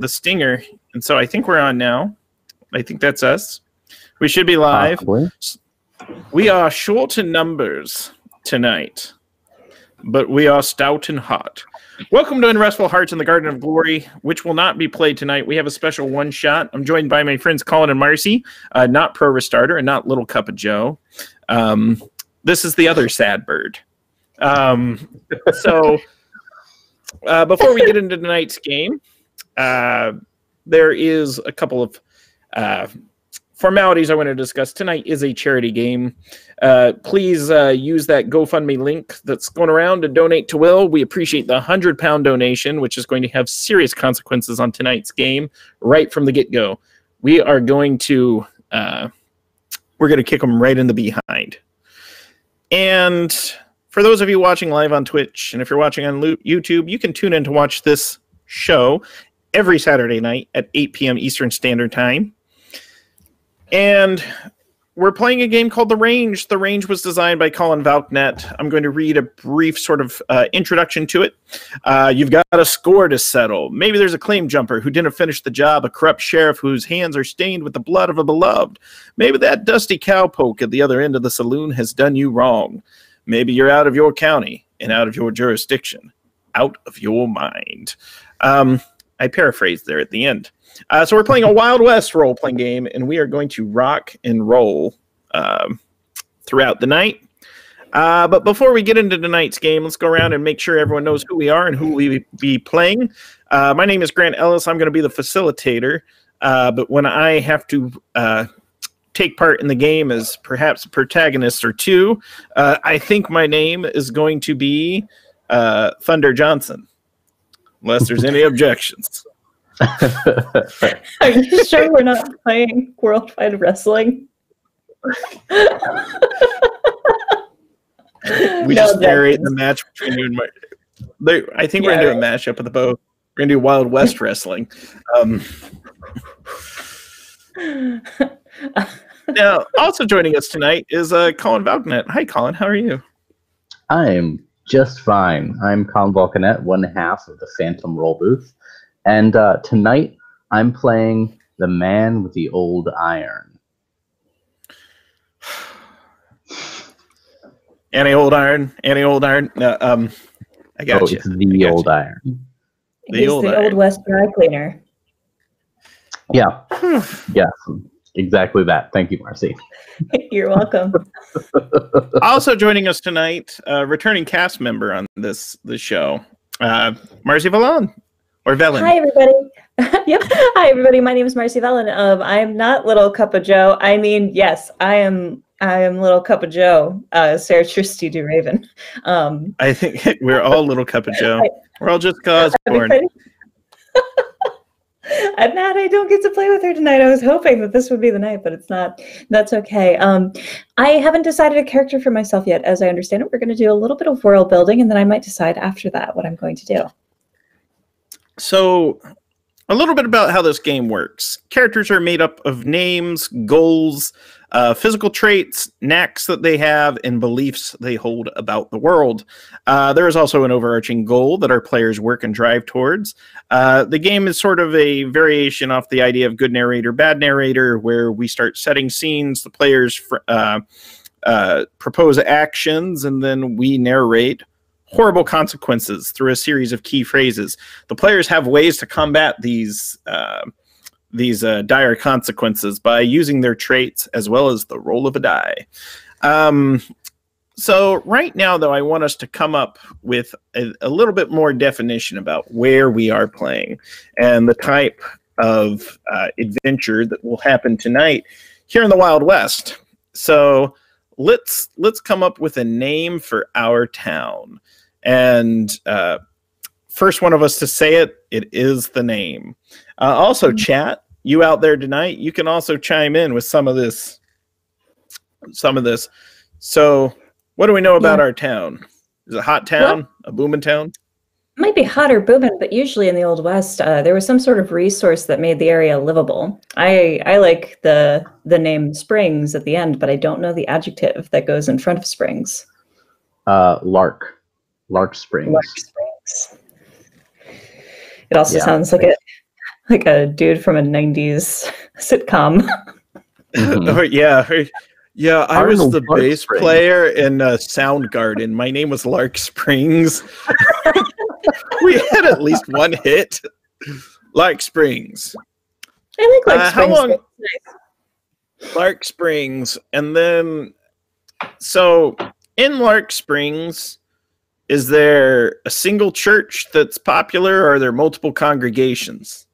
the stinger, and so I think we're on now. I think that's us. We should be live. Possibly. We are short in numbers tonight, but we are stout and hot. Welcome to Unrestful Hearts in the Garden of Glory, which will not be played tonight. We have a special one-shot. I'm joined by my friends Colin and Marcy, not Pro Restarter and not Little Cup of Joe. This is the other sad bird. So before we get into tonight's game, there is a couple of formalities I want to discuss. Tonight is a charity game. Please use that GoFundMe link that's going around to donate to Will. We appreciate the £100 donation, which is going to have serious consequences on tonight's game right from the get-go. We are going to kick them right in the behind. And for those of you watching live on Twitch, and if you're watching on YouTube, you can tune in to watch this show every Saturday night at 8 p.m. Eastern Standard Time. And we're playing a game called The Range. The Range was designed by Colin Valknet. I'm going to read a brief sort of introduction to it. You've got a score to settle. Maybe there's a claim jumper who didn't finish the job, a corrupt sheriff whose hands are stained with the blood of a beloved. Maybe that dusty cowpoke at the other end of the saloon has done you wrong. Maybe you're out of your county and out of your jurisdiction, out of your mind. I paraphrased there at the end. So we're playing a Wild West role-playing game, and we are going to rock and roll throughout the night. But before we get into tonight's game, let's go around and make sure everyone knows who we are and who we be playing. My name is Grant Ellis. I'm going to be the facilitator. But when I have to take part in the game as perhaps a protagonist or two, I think my name is going to be Thunder Johnson, unless there's any objections. Are you sure we're not playing Worldwide Wrestling? We just narrate the match between you and my. I think we're gonna do a mashup of the both. We're gonna do Wild West Wrestling. Now, also joining us tonight is Colin Valknet. Hi, Colin. How are you? I'm just fine. I'm Colin Valknet, one half of the Phantom Roll Booth. And tonight, I'm playing the man with the old iron. Any old iron? Any old iron? I got you. It's the old iron. He's the Old West dry cleaner. Yeah. Yes. Exactly that. Thank you, Marcy. You're welcome. Also joining us tonight, returning cast member on this show, Marcy Vallon. Or Velen. Hi, everybody. Yep. Hi, everybody. My name is Marcy Velen. I'm not Little Cup of Joe. I mean, yes, I am Little Cup of Joe, Sarah Tristy DeRaven. I think we're all Little Cup of Joe. We're all just Osborne. And Matt, I don't get to play with her tonight. I was hoping that this would be the night, but it's not. That's okay. I haven't decided a character for myself yet. As I understand it, we're going to do a little bit of world building, and then I might decide after that what I'm going to do. So, a little bit about how this game works. Characters are made up of names, goals, physical traits, knacks that they have, and beliefs they hold about the world. There is also an overarching goal that our players work and drive towards. The game is sort of a variation off the idea of good narrator, bad narrator, where we start setting scenes, the players propose actions, and then we narrate horrible consequences through a series of key phrases. The players have ways to combat these dire consequences by using their traits as well as the roll of a die. So right now, though, I want us to come up with a little bit more definition about where we are playing and the type of adventure that will happen tonight here in the Wild West. So let's come up with a name for our town. And first one of us to say it is the name. Also, chat, you out there tonight, you can also chime in with some of this. So, what do we know about our town? Is it a hot town? Well, a booming town? It might be hot or booming, but usually in the Old West, there was some sort of resource that made the area livable. I like the name Springs at the end, but I don't know the adjective that goes in front of Springs. Lark Springs. Lark Springs. It also sounds like like a dude from a '90s sitcom. Oh, yeah. Yeah, I was Arnold the Lark bass Springs. player in Soundgarden. My name was Lark Springs. We had at least one hit. Lark Springs. I like How Springs. long? Nice. Lark Springs. And then, so in Lark Springs, is there a single church that's popular, or are there multiple congregations?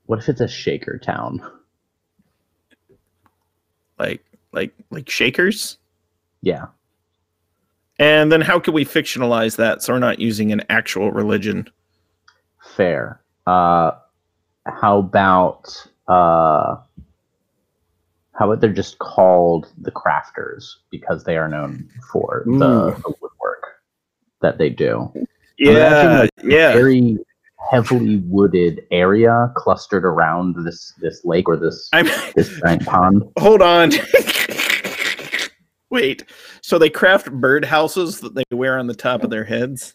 What if it's a shaker town? Like Shakers? Yeah. And then how can we fictionalize that so we're not using an actual religion? Fair. How about they're just called the Crafters because they are known for the woodwork that they do. Yeah, A very heavily wooded area clustered around this lake or this giant pond. Hold on. Wait, so they craft bird houses that they wear on the top of their heads?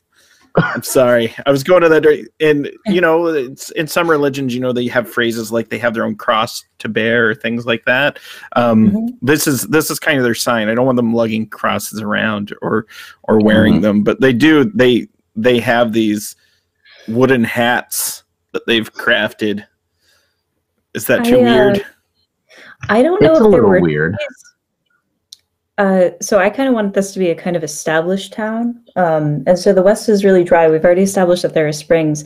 I'm sorry. I was going to that. And, it's, in some religions, they have phrases like they have their own cross to bear or things like that. This is kind of their sign. I don't want them lugging crosses around or wearing them, but they do. They have these wooden hats that they've crafted. Is that too weird? I don't know if there little were weird. So I kind of want this to be a kind of established town. And so the West is really dry. We've already established that there are springs.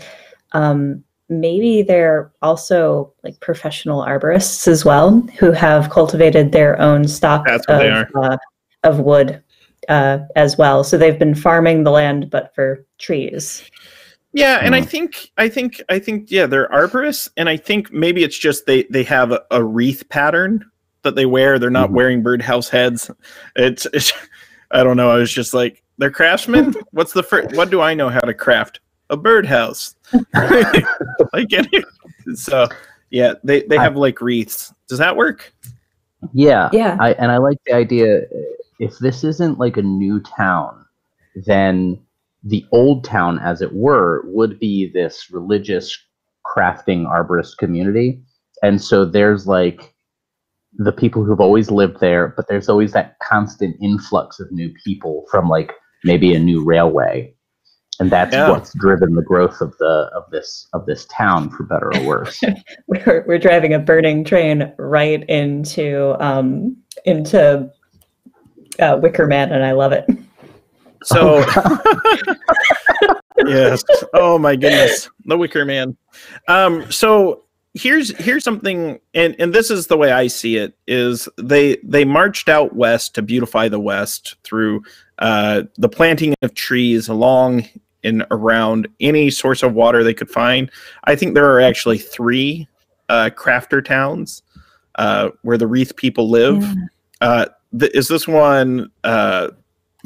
Maybe they're also like professional arborists as well who have cultivated their own stock of wood as well. So they've been farming the land, but for trees. Yeah, and I think yeah, they're arborists, and I think maybe it's just they have a wreath pattern that they wear. They're not wearing birdhouse heads. It's I don't know. I was just like, they're craftsmen. What do I know how to craft? A birdhouse. So yeah, they have like wreaths. Does that work? Yeah. Yeah. I like the idea. If this isn't like a new town, then the old town, as it were, would be this religious crafting arborist community. And so there's like the people who've always lived there, but there's always that constant influx of new people from like maybe a new railway. And that's what's driven the growth of this town, for better or worse. We're driving a burning train right into Wicker Man, and I love it. So, yes. Oh my goodness, the Wicker Man. So here's something, and this is the way I see it: is they marched out west to beautify the West through the planting of trees along and around any source of water they could find. I think there are actually 3 crafter towns where the Wreath people live. Yeah. Is this one the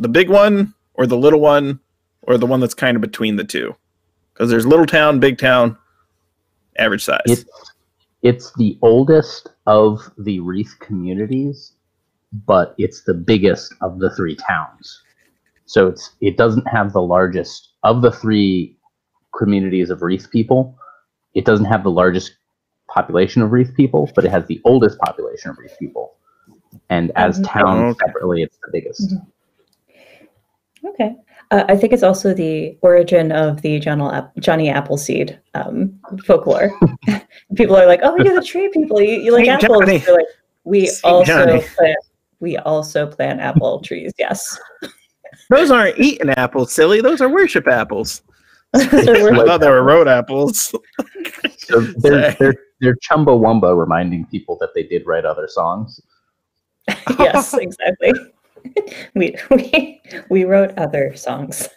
big one, or the little one, or the one that's kind of between the two? Because there's little town, big town, average size. It's the oldest of the Wreath communities, but it's the biggest of the 3 towns. So it doesn't have the largest of the 3 communities of Wreath people. It doesn't have the largest population of Wreath people, but it has the oldest population of Wreath people. And as towns separately, it's the biggest. Okay. I think it's also the origin of the Johnny Appleseed folklore. People are like, "Oh, you're the tree people. You like apples." They're like, we also plant apple trees. Yes. Those aren't eating apples, silly. Those are worship apples. I thought they were road apples. So they're Chumbawamba reminding people that they did write other songs. Yes, exactly. We wrote other songs.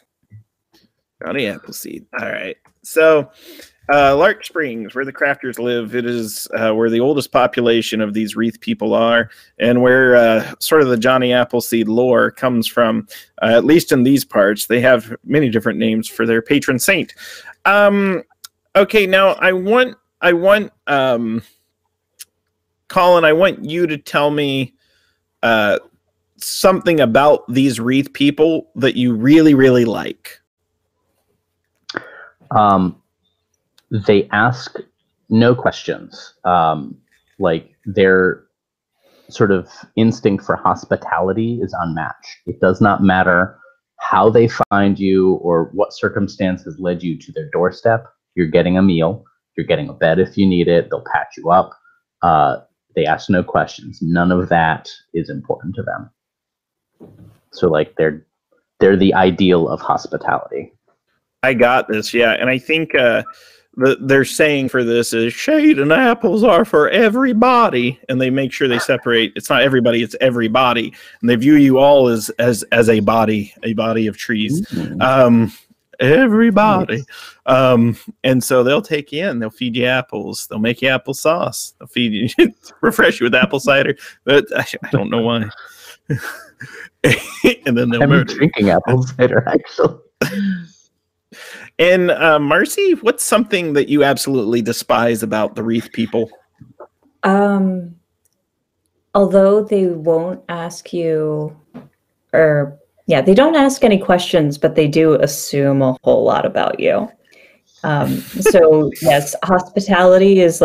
Johnny Appleseed. All right. So Lark Springs, where the crafters live, it is where the oldest population of these Wreath people are, and where sort of the Johnny Appleseed lore comes from, at least in these parts. They have many different names for their patron saint. Okay, now I want Colin, I want you to tell me something about these Wreath people that you really, really like. They ask no questions. Like their sort of instinct for hospitality is unmatched. It does not matter how they find you or what circumstances led you to their doorstep. You're getting a meal. You're getting a bed if you need it. They'll patch you up. They ask no questions. None of that is important to them. So like they're the ideal of hospitality. I got this, yeah. And I think their saying for this is shade and apples are for everybody. And they make sure they separate. It's not everybody, it's everybody. And they view you all as a body of trees. Mm-hmm. Everybody. And so they'll take you in, they'll feed you apples, they'll make you applesauce, they'll feed you, refresh you with apple cider. But I don't know why. And then they'll murder drinking apple cider, actually. And Marcy, what's something that you absolutely despise about the Wreath people? Although they won't ask you, they don't ask any questions, but they do assume a whole lot about you. So yes, hospitality is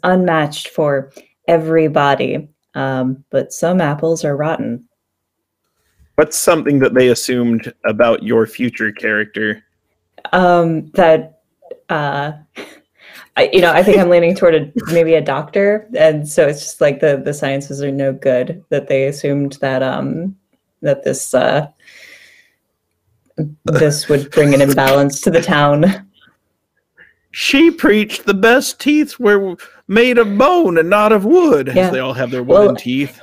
unmatched for everybody, but some apples are rotten. What's something that they assumed about your future character? I think I'm leaning toward maybe a doctor, and so it's just like the sciences are no good. That they assumed that that this would bring an imbalance to the town. She preached the best teeth were made of bone and not of wood. Yeah. They all have their wooden teeth.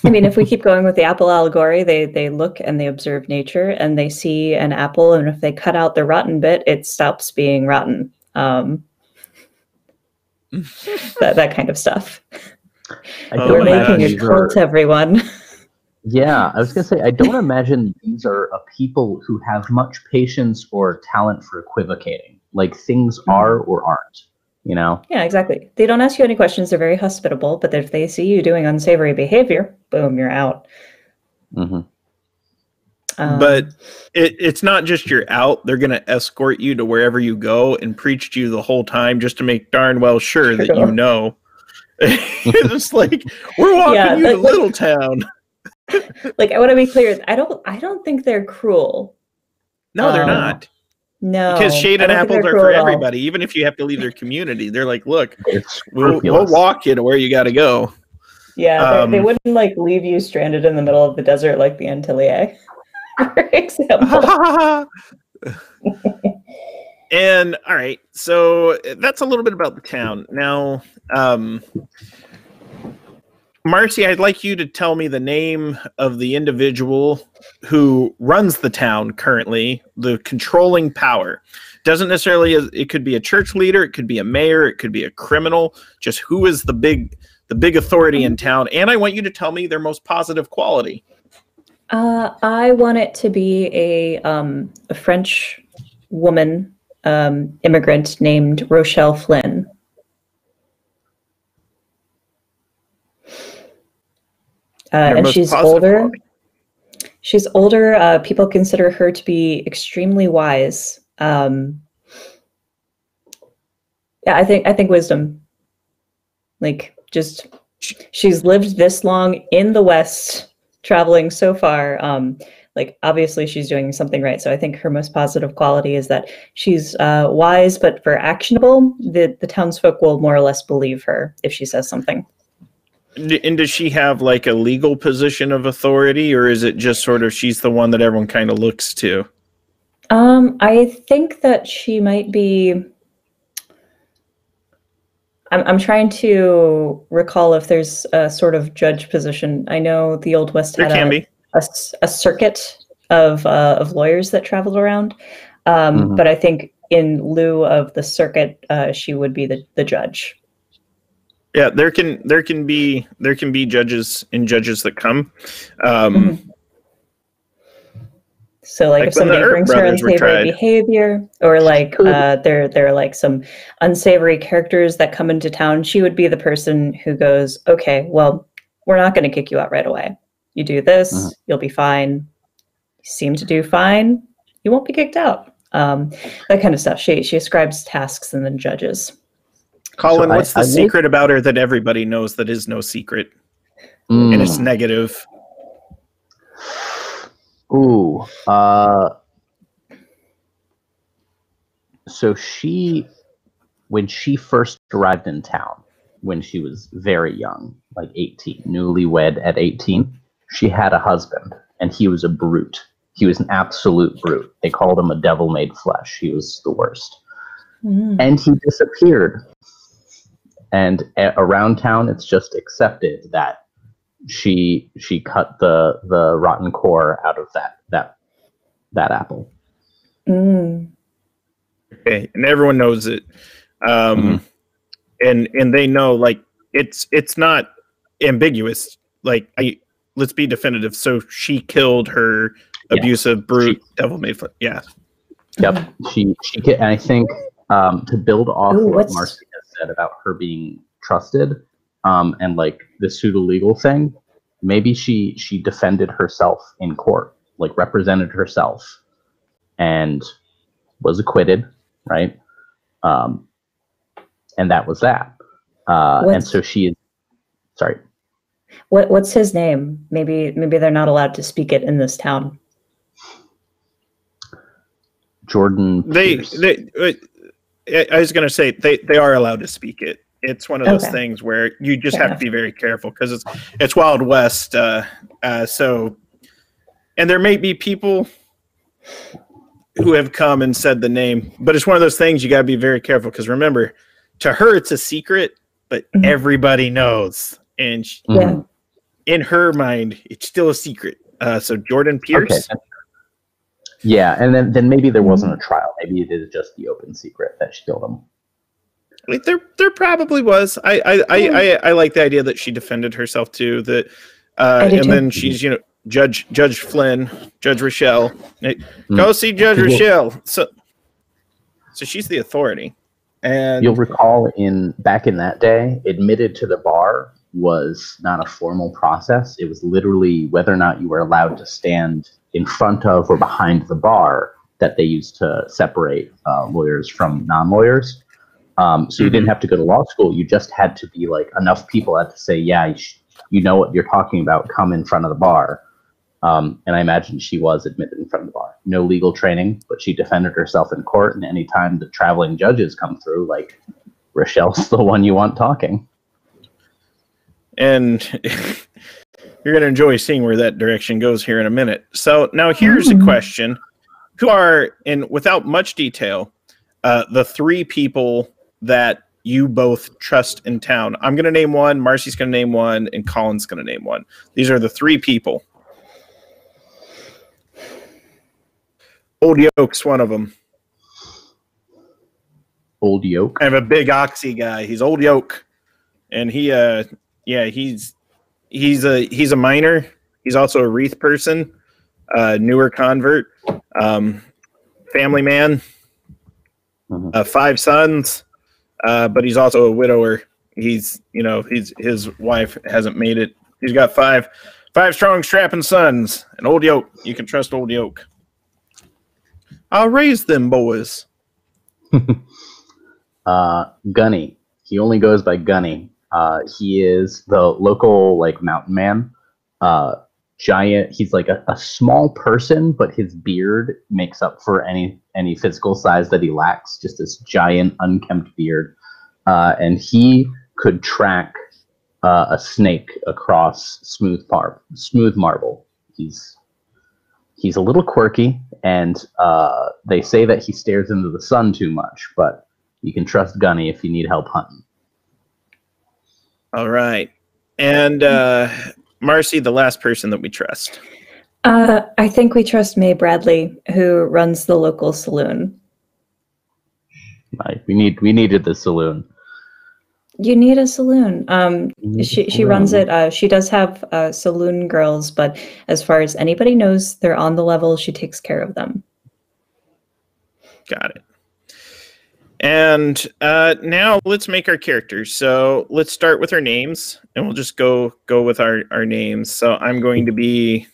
I mean, if we keep going with the apple allegory, they look and they observe nature and they see an apple, and if they cut out the rotten bit, it stops being rotten. That kind of stuff. We're making a cult, everyone. Yeah, I was going to say, I don't imagine these are a people who have much patience or talent for equivocating. Like things are or aren't. Yeah, exactly. They don't ask you any questions. They're very hospitable, but if they see you doing unsavory behavior, boom, you're out. Mm-hmm. But it's not just you're out. They're going to escort you to wherever you go and preach to you the whole time just to make darn well sure that you know. It's like, we're walking you to Little Town. I want to be clear. I don't think they're cruel. No, they're not. No, because shade and apples are for everybody. Even if you have to leave their community, they're like, look, we'll walk you to where you got to go. Yeah, they wouldn't leave you stranded in the middle of the desert like the Antilles, for example. And all right, so that's a little bit about the town. Now, Marcy, I'd like you to tell me the name of the individual who runs the town currently, the controlling power. Doesn't necessarily, it could be a church leader, it could be a mayor, it could be a criminal, just who is the big authority in town. And I want you to tell me their most positive quality. I want it to be a French woman, immigrant named Rochelle Flynn. And she's older. Quality. She's older. People consider her to be extremely wise. I think wisdom. She's lived this long in the West, traveling so far. Obviously she's doing something right. So I think her most positive quality is that she's wise, but for actionable, the townsfolk will more or less believe her if she says something. And does she have a legal position of authority, or is it just sort of she's the one that everyone kind of looks to? I think that she might be. I'm trying to recall if there's a sort of judge position. I know the Old West had a circuit of lawyers that traveled around, but I think in lieu of the circuit, she would be the judge. Yeah, there can be judges that come. So if somebody brings her unsavory behavior, or there are some unsavory characters that come into town, she would be the person who goes, okay, well, we're not going to kick you out right away. You do this, you'll be fine. You seem to do fine. You won't be kicked out. that kind of stuff. She ascribes tasks and then judges. Colin, what's the secret about her that everybody knows that is no secret? And it's negative. Ooh. So when she first arrived in town, when she was very young, like 18, newlywed at 18, she had a husband, and he was a brute. He was an absolute brute. They called him a devil made flesh. He was the worst. And he disappeared. And around town, it's just accepted that she cut the rotten core out of that apple. Okay, and everyone knows it. And they know, like, it's not ambiguous. Like, let's be definitive. So she killed her abusive brute devil made flesh. Yeah. Yep. She and I think to build off what Marcy has said about her being trusted, and like the pseudo-legal thing, maybe she defended herself in court, like represented herself, and was acquitted, right? And that was that. And so she is. Sorry. What's his name? Maybe they're not allowed to speak it in this town. Jordan Pierce. I was going to say they are allowed to speak it. It's one of those things where you just have to be very careful because it's Wild West. So, and there may be people who have come and said the name, but it's one of those things you got to be very careful because remember, to her it's a secret, but everybody knows, and in her mind, it's still a secret. So Jordan Pierce. Okay. Yeah, and then maybe there wasn't a trial. Maybe it is just the open secret that she killed him. Like there probably was. I like the idea that she defended herself too. That and then she's Judge Flynn, Judge Rochelle. Go see Judge Rochelle. So she's the authority. And you'll recall back in that day, admitted to the bar was not a formal process. It was literally whether or not you were allowed to stand in front of or behind the bar that they used to separate lawyers from non-lawyers. So you didn't have to go to law school. You just had to be like enough people had to say, yeah, you know what you're talking about. Come in front of the bar. And I imagine she was admitted in front of the bar. No legal training, but she defended herself in court. And anytime the traveling judges come through, like Rochelle's the one you want talking. And you're going to enjoy seeing where that direction goes here in a minute. So now here's a question. Who are, and without much detail, the three people that you both trust in town? I'm going to name one, Marcy's going to name one, and Colin's going to name one. These are the three people. Old Yoke's one of them. Old Yoke? I have a big Oxy guy. He's Old Yoke. And he's a miner. He's also a wreath person, newer convert, family man, 5 sons, but he's also a widower. His wife hasn't made it. He's got five strong, strapping sons. And Old Yoke, you can trust Old Yoke. I'll raise them boys. Gunny. He only goes by Gunny. He is the local mountain man. Giant. He's like a small person, but his beard makes up for any physical size that he lacks. Just this giant unkempt beard, and he could track a snake across smooth marble. He's a little quirky, and they say that he stares into the sun too much. But you can trust Gunny if you need help hunting. All right, and Marcy, the last person that we trust. I think we trust May Bradley, who runs the local saloon. Right. We needed the saloon. You need a saloon. She runs it. She does have saloon girls, but as far as anybody knows, they're on the level. She takes care of them. Got it. And now let's make our characters. So let's start with our names, and we'll just go with our names. So I'm going to be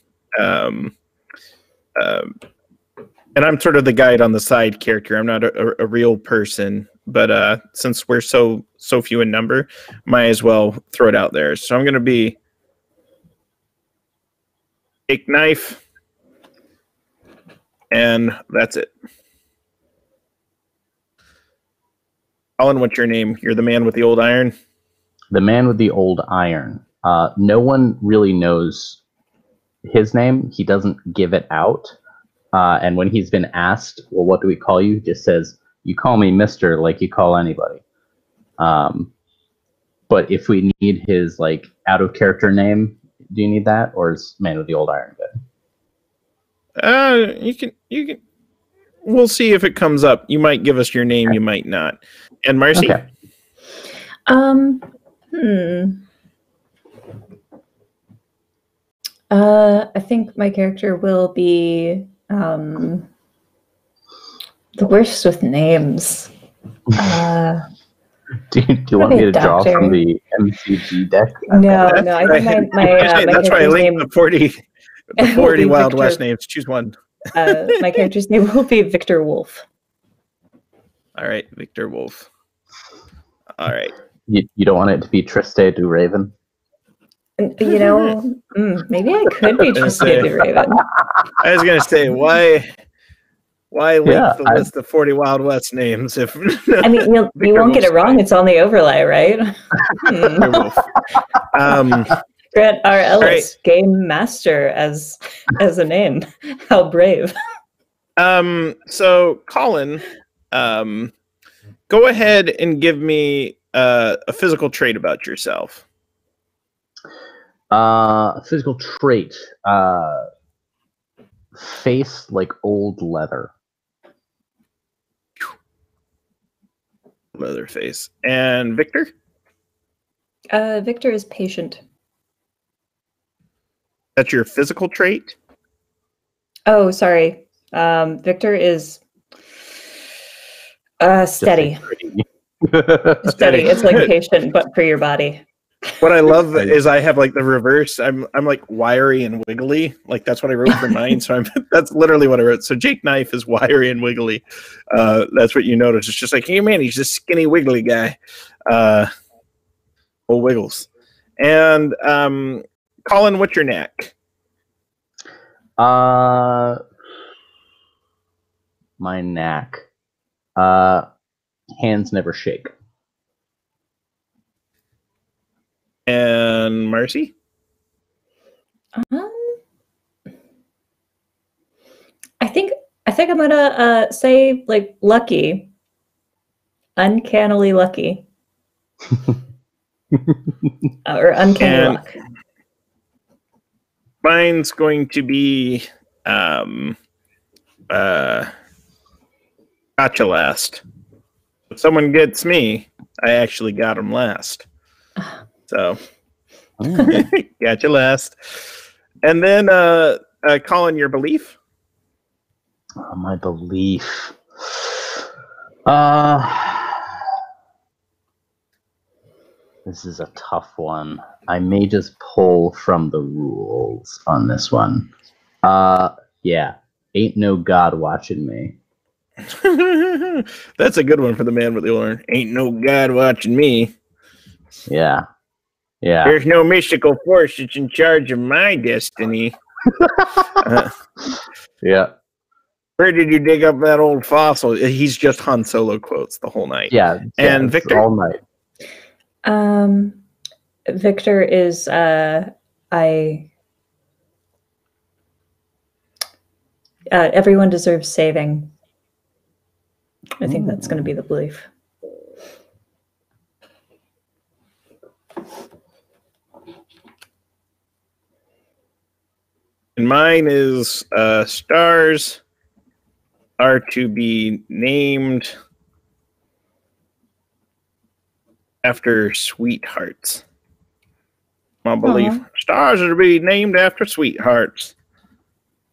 And I'm sort of the guide on the side character. I'm not a real person, but since we're so few in number, might as well throw it out there. So I'm going to be Jake Knife, and that's it. Colin, what's your name? You're the man with the old iron? The man with the old iron. No one really knows his name. He doesn't give it out. And when he's been asked, well, what do we call you? He just says, you call me Mr. like you call anybody. But if we need his like out of character name, do you need that? Or is man with the old iron good? You can. We'll see if it comes up. You might give us your name, okay. You might not. And Marcy? Okay. I think my character will be the worst with names. Do you want me to draw from the MCG deck? No. I think my that's why I linked the 40 Wild West names. Choose one. My character's name will be Victor Wolf. All right, Victor Wolf. All right. You don't want it to be Triste du Raven? You know, maybe I could be Triste du Raven. I was going to say, why link the list of 40 Wild West names? If I mean, you won't get it wrong. It's on the overlay, right? Grant R. Ellis, right. Game Master as a name. How brave. So Colin, go ahead and give me a physical trait about yourself. A physical trait. Face like old leather. Leather face. And Victor? Victor is patient. That's your physical trait? Oh, sorry. Victor is steady. Steady. It's like patient, but for your body. What I love is I have like the reverse. I'm like wiry and wiggly. Like that's what I wrote for mine. So that's literally what I wrote. So Jake Knife is wiry and wiggly. That's what you notice. It's just like, hey man, he's this skinny wiggly guy. Old Wiggles. And Colin, what's your knack? My knack. Hands never shake. And Marcy? I think I'm gonna say like lucky. Uncannily lucky. Or uncanny luck. Mine's going to be gotcha last. If someone gets me, I actually got them last. So gotcha last. And then Colin, your belief? My belief. This is a tough one. I may just pull from the rules on this one. Yeah. Ain't no God watching me. That's a good one for the man with the old. Ain't no God watching me. Yeah. Yeah. There's no mystical force that's in charge of my destiny. Yeah. Where did you dig up that old fossil? He's just Han Solo quotes the whole night. Yeah. And Victor? All night. Victor is everyone deserves saving. I think that's going to be the belief. And mine is stars are to be named after sweethearts. My belief. Stars are to be named after sweethearts.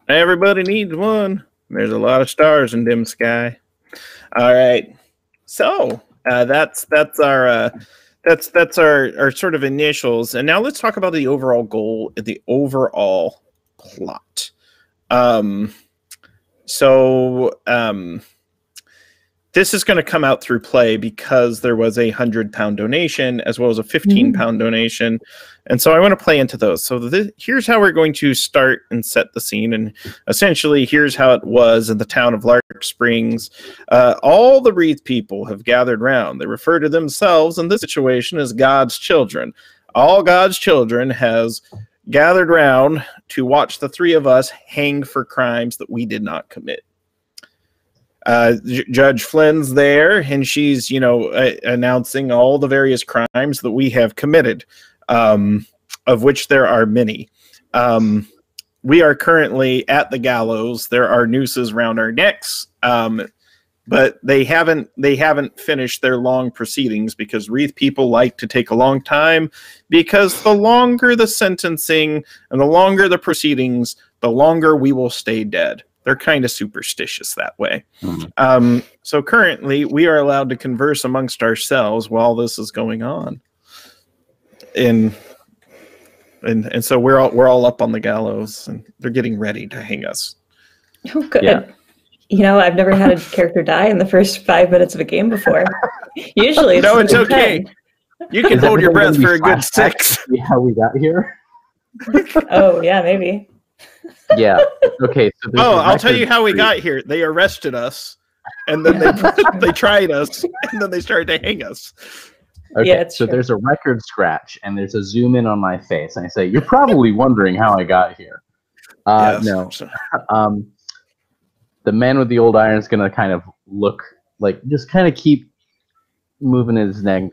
Everybody needs one. There's a lot of stars in dim sky. All right. So that's our sort of initials. And now let's talk about the overall goal, the overall plot. So this is going to come out through play because there was a £100 donation as well as a £15 donation. And so I want to play into those. So here's how we're going to start and set the scene. And essentially, here's how it was in the town of Lark Springs. All the Wreath people have gathered round. They refer to themselves in this situation as God's children. All God's children has gathered round to watch the three of us hang for crimes that we did not commit. Judge Flynn's there, and she's, announcing all the various crimes that we have committed, of which there are many. We are currently at the gallows. There are nooses around our necks, but they haven't finished their long proceedings because Wreath people like to take a long time, because the longer the sentencing and the longer the proceedings, the longer we will stay dead. They're kind of superstitious that way. So currently, we are allowed to converse amongst ourselves while this is going on, and so we're all up on the gallows, and they're getting ready to hang us. Oh, good. Yeah. I've never had a character die in the first 5 minutes of a game before. Usually, it's okay. You can hold your breath for a good 6. See how we got here? Oh yeah, maybe. Yeah. Okay. So I'll tell you how we got here. They arrested us, and then they tried us, and then they started to hang us. Okay. Yeah, So true. there's a record scratch, and there's a zoom in on my face, and I say, "You're probably wondering how I got here." Yes. No. The man with the old iron is gonna kind of look like, just kind of keep moving his neck.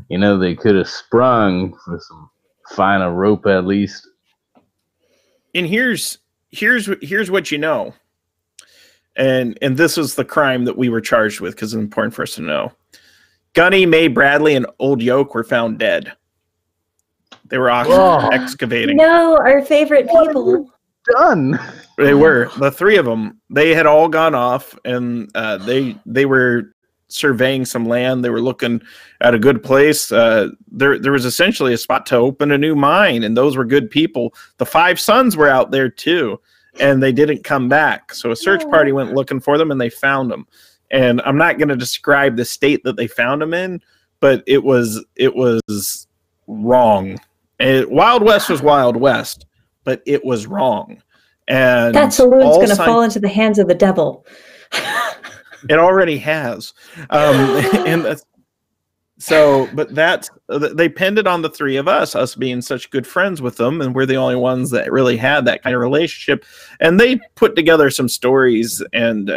They could have sprung for some finer rope at least. And here's what you know. And this is the crime that we were charged with, because it's important for us to know. Gunny, May, Bradley, and Old Yoke were found dead. They were excavating. No, our favorite people. Done. They were. The three of them. They had all gone off, and they were surveying some land. They were looking at a good place. There was essentially a spot to open a new mine, and those were good people. The 5 sons were out there too, and they didn't come back. So a search party went looking for them, and they found them. And I'm not going to describe the state that they found them in, but it was wrong. Wild West was Wild West, but it was wrong. And that saloon's going to fall into the hands of the devil. It already has. But they pinned it on the three of us being such good friends with them, and we're the only ones that really had that kind of relationship. And they put together some stories, and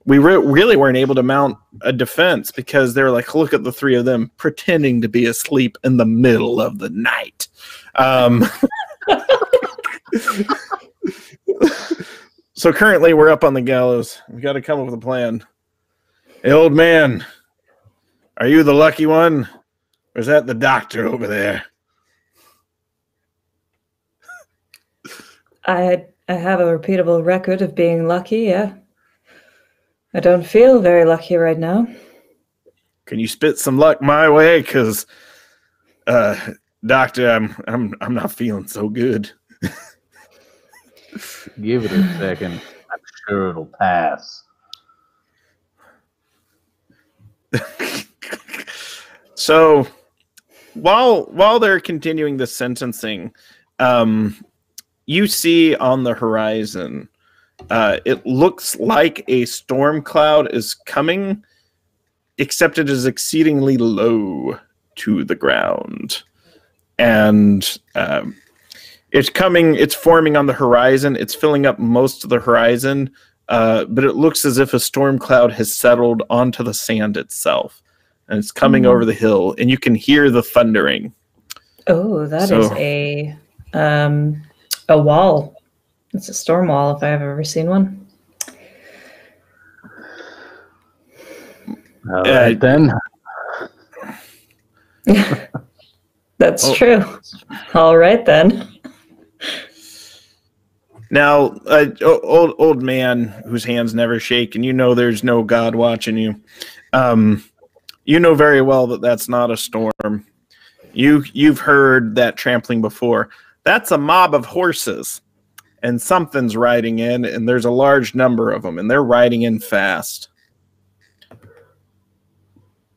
we really weren't able to mount a defense because they were like, look at the three of them pretending to be asleep in the middle of the night. So currently we're up on the gallows. We got to come up with a plan. Hey, old man, are you the lucky one? Or is that the doctor over there? I have a repeatable record of being lucky, yeah. I don't feel very lucky right now. Can you spit some luck my way? Because, doctor, I'm not feeling so good. Give it a second. I'm sure it'll pass. So, while they're continuing the sentencing, you see on the horizon, it looks like a storm cloud is coming, except it is exceedingly low to the ground. And it's forming on the horizon. It's filling up most of the horizon, but it looks as if a storm cloud has settled onto the sand itself. And it's coming over the hill, and you can hear the thundering. Oh, that is a wall. It's a storm wall, if I've ever seen one. All right, then. That's true. All right, then. Now, old man whose hands never shake, and you know there's no God watching you. You know very well that that's not a storm. You've heard that trampling before. That's a mob of horses. and something's riding in, and there's a large number of them, and they're riding in fast.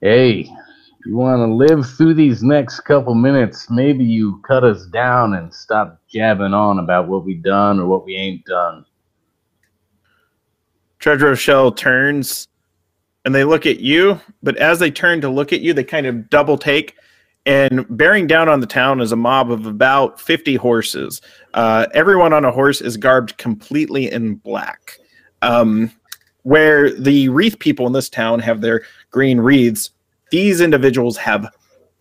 Hey, you want to live through these next couple minutes, maybe you cut us down and stop jabbing on about what we done or what we ain't done. Treasure Shell turns, and they look at you, but as they turn to look at you, they kind of double take, and bearing down on the town is a mob of about 50 horses. Everyone on a horse is garbed completely in black. Where the wreath people in this town have their green wreaths, these individuals have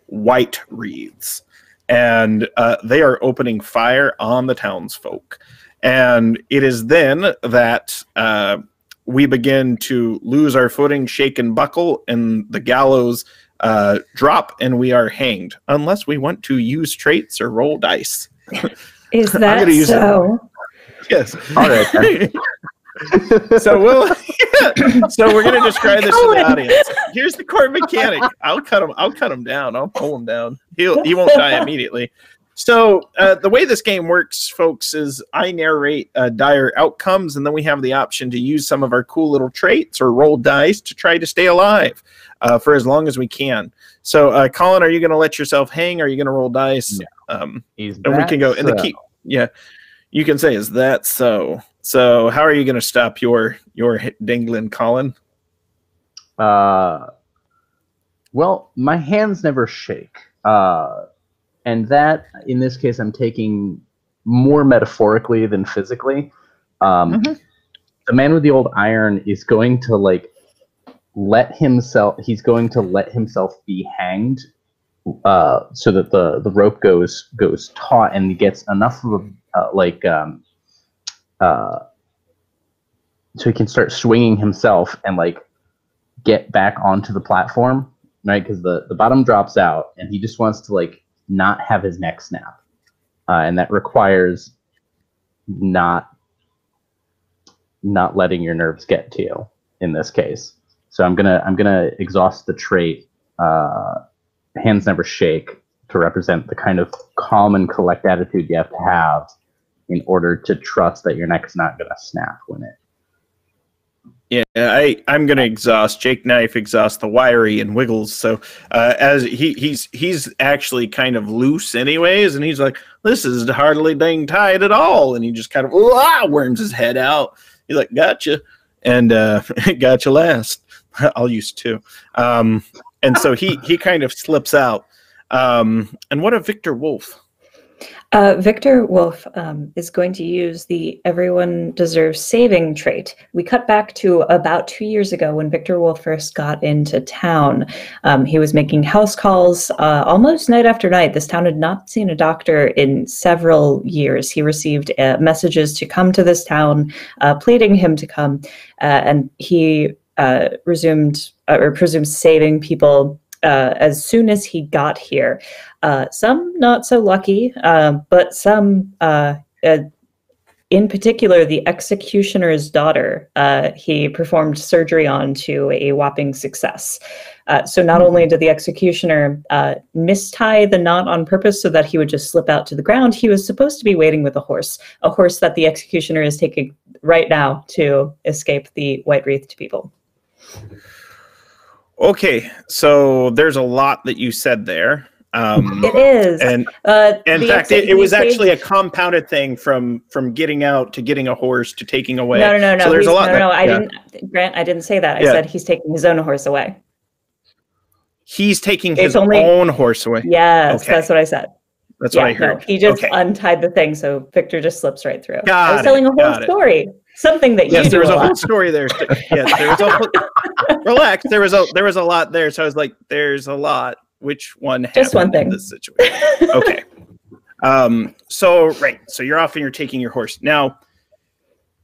white wreaths, and they are opening fire on the townsfolk. And it is then that we begin to lose our footing, shake and buckle, and the gallows drop, and we are hanged, unless we want to use traits or roll dice. Is that so? Yes. All right. So we're going to describe this to the audience. Here's the core mechanic. I'll cut him down. I'll pull him down. He won't die immediately. So the way this game works, folks, is I narrate dire outcomes, and then we have the option to use some of our cool little traits or roll dice to try to stay alive for as long as we can. So, Colin, are you going to let yourself hang? Or are you going to roll dice? No. And we can go. And the key, yeah, you can say, "Is that so?" So, how are you going to stop your dangling, Colin? Well, my hands never shake. And that, in this case, I'm taking more metaphorically than physically. The man with the old iron is going to he's going to let himself be hanged so that the rope goes taut and he gets enough of so he can start swinging himself and get back onto the platform, right? Because the bottom drops out and he just wants to not have his neck snap, and that requires not letting your nerves get to you in this case. So I'm gonna exhaust the trait hands never shake to represent the kind of calm and collect attitude you have to have in order to trust that your neck's not gonna snap when it. Yeah, I'm going to exhaust. Jake Knife exhausts the wiry and wiggles. So as he's actually kind of loose anyways, and he's like, this is hardly dang tight at all. And he just kind of worms his head out. He's like, gotcha. And gotcha last. I'll use two. And so he kind of slips out. And what of Victor Wolf? Victor Wolf is going to use the Everyone Deserves Saving trait. We cut back to about 2 years ago when Victor Wolf first got into town. He was making house calls almost night after night. This town had not seen a doctor in several years. He received messages to come to this town, pleading him to come, and he presumed saving people as soon as he got here. Some not so lucky, but some, in particular, the executioner's daughter, he performed surgery on to a whopping success. So not only did the executioner mistie the knot on purpose so that he would just slip out to the ground, he was supposed to be waiting with a horse that the executioner is taking right now to escape the white wreathed people. Okay, so there's a lot that you said there. It is, and in fact, it was actually a compounded thing from getting out to getting a horse to taking away. No. So there's a lot. I didn't, Grant. I didn't say that. I said he's taking his own horse away. He's taking his own horse away. Yes, okay. That's what I said. That's what I heard. No, he just untied the thing, so Victor just slips right through. I was telling a whole story. Something that you do there was a whole story there. Yes, there was a relax. There was a lot there. So I was like, "There's a lot. Which one happened just one thing in this situation?" Okay. So you're off and you're taking your horse. Now,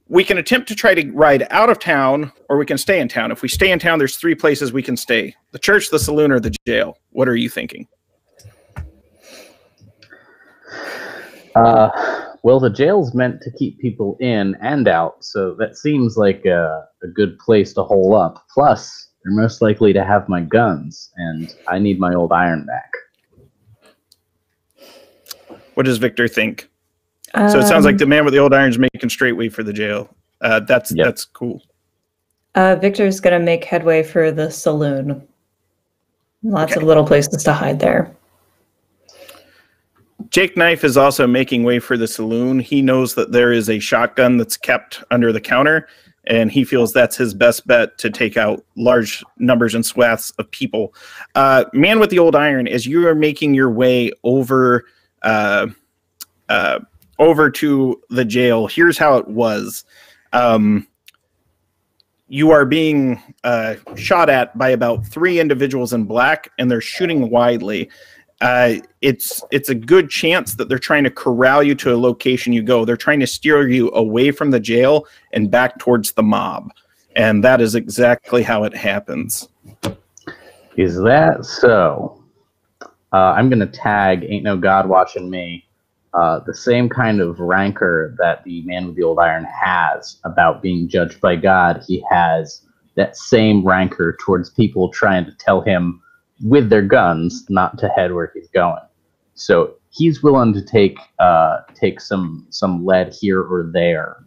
we can attempt to try to ride out of town, or we can stay in town. If we stay in town, there's 3 places we can stay: the church, the saloon, or the jail. What are you thinking? Well, the jail's meant to keep people in and out, so that seems like a good place to hole up. Plus, they're most likely to have my guns, and I need my old iron back. What does Victor think? So it sounds like the man with the old iron's making straight way for the jail. That's cool. Victor's going to make headway for the saloon. Lots of little places to hide there. Jake Knife is also making way for the saloon. He knows that there is a shotgun that's kept under the counter, and he feels that's his best bet to take out large numbers and swaths of people. Man with the old iron, as you are making your way over to the jail, here's how it was. You are being shot at by about 3 individuals in black, and they're shooting widely. It's a good chance that they're trying to corral you to a location you go. They're trying to steer you away from the jail and back towards the mob. And that is exactly how it happens. Is that so? I'm going to tag Ain't No God Watching Me. The same kind of rancor that the man with the old iron has about being judged by God, he has that same rancor towards people trying to tell him with their guns not to head where he's going. So he's willing to take some lead here or there,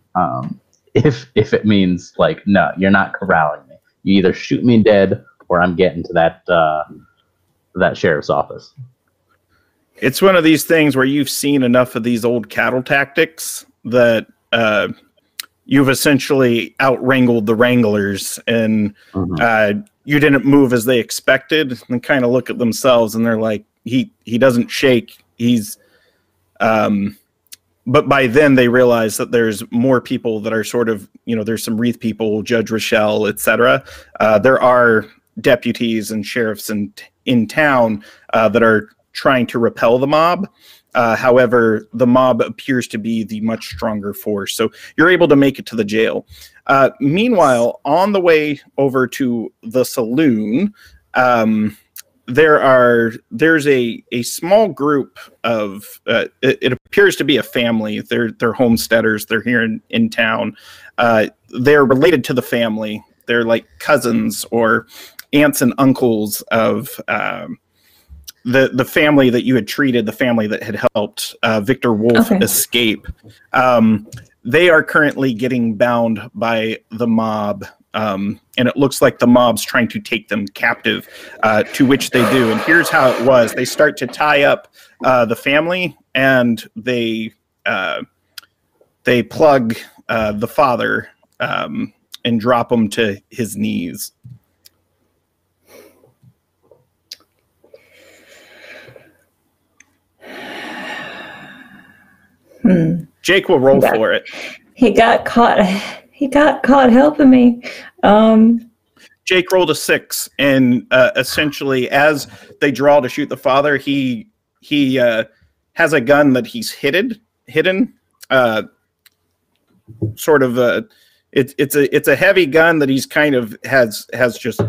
if it means like, no, you're not corralling me. You either shoot me dead or I'm getting to that sheriff's office. It's one of these things where you've seen enough of these old cattle tactics that you've essentially outwrangled the wranglers, and you didn't move as they expected, and kind of look at themselves and they're like, he doesn't shake. But by then they realize that there's more people that are sort of, there's some Wreath people, Judge Rochelle, etc. There are deputies and sheriffs in town that are trying to repel the mob. However, the mob appears to be the much stronger force. So you're able to make it to the jail. Meanwhile, on the way over to the saloon, there's a small group of, it appears to be a family. They're homesteaders. They're here in town. They're related to the family. They're like cousins or aunts and uncles of the family that you had treated, the family that had helped Victor Wolf escape. They are currently getting bound by the mob, and it looks like the mob's trying to take them captive, to which they do. And here's how it was. They start to tie up the family, and they plug the father and drop him to his knees. Jake will roll for it. He got caught. He got caught helping me. Jake rolled a 6, and essentially, as they draw to shoot the father, he has a gun that he's hidden. Sort of it's a heavy gun that he's kind of has just,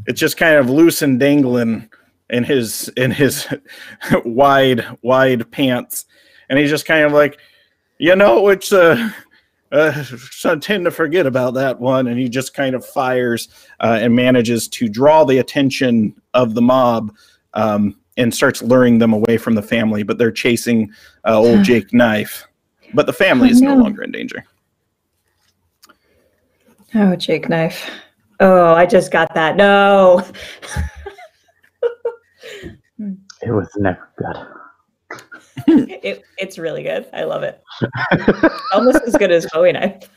it's just kind of loose and dangling in his wide pants. And he's just kind of like, it's I tend to forget about that one. And he just kind of fires and manages to draw the attention of the mob and starts luring them away from the family. But they're chasing old Jake Knife. But the family is no longer in danger. Oh, Jake Knife. Oh, I just got that. No. It was never good. It's really good. I love it. Almost as good as Bowie Knife.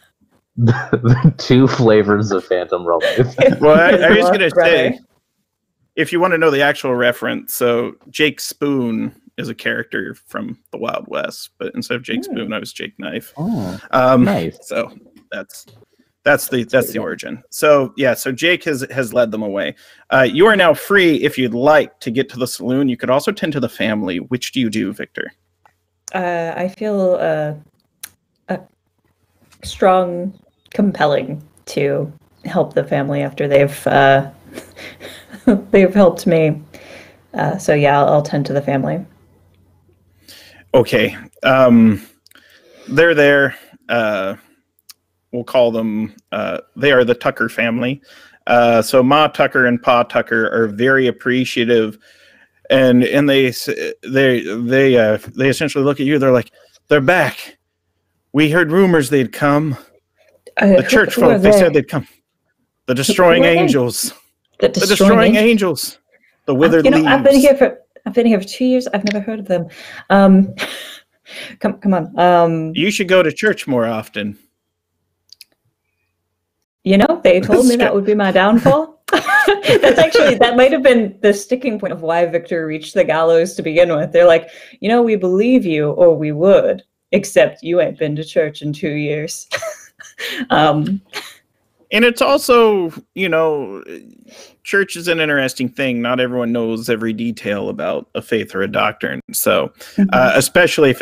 The 2 flavors of Phantom Romance. Well, I was going to say, if you want to know the actual reference, so Jake Spoon is a character from the Wild West, but instead of Jake Spoon, I was Jake Knife. Oh, nice. So that's the origin. So yeah, so Jake has led them away. You are now free if you'd like to get to the saloon. You could also tend to the family. Which do you do, Victor? I feel a strong compelling to help the family after they've helped me. So yeah, I'll tend to the family. Okay. They're there. We'll call them, they are the Tucker family. So Ma Tucker and Pa Tucker are very appreciative, and they essentially look at you. They're like, They're back. We heard rumors they'd come. The church who folk, they said they'd come. The destroying Who are they? angels. The The destroying angels. The withered leaves. I've been here for 2 years. I've never heard of them. Come on. You should go to church more often. They told me that would be my downfall. That might have been the sticking point of why Victor reached the gallows to begin with. They're like, we believe you, or we would, except you ain't been to church in 2 years. And it's also, church is an interesting thing. Not everyone knows every detail about a faith or a doctrine. So, especially if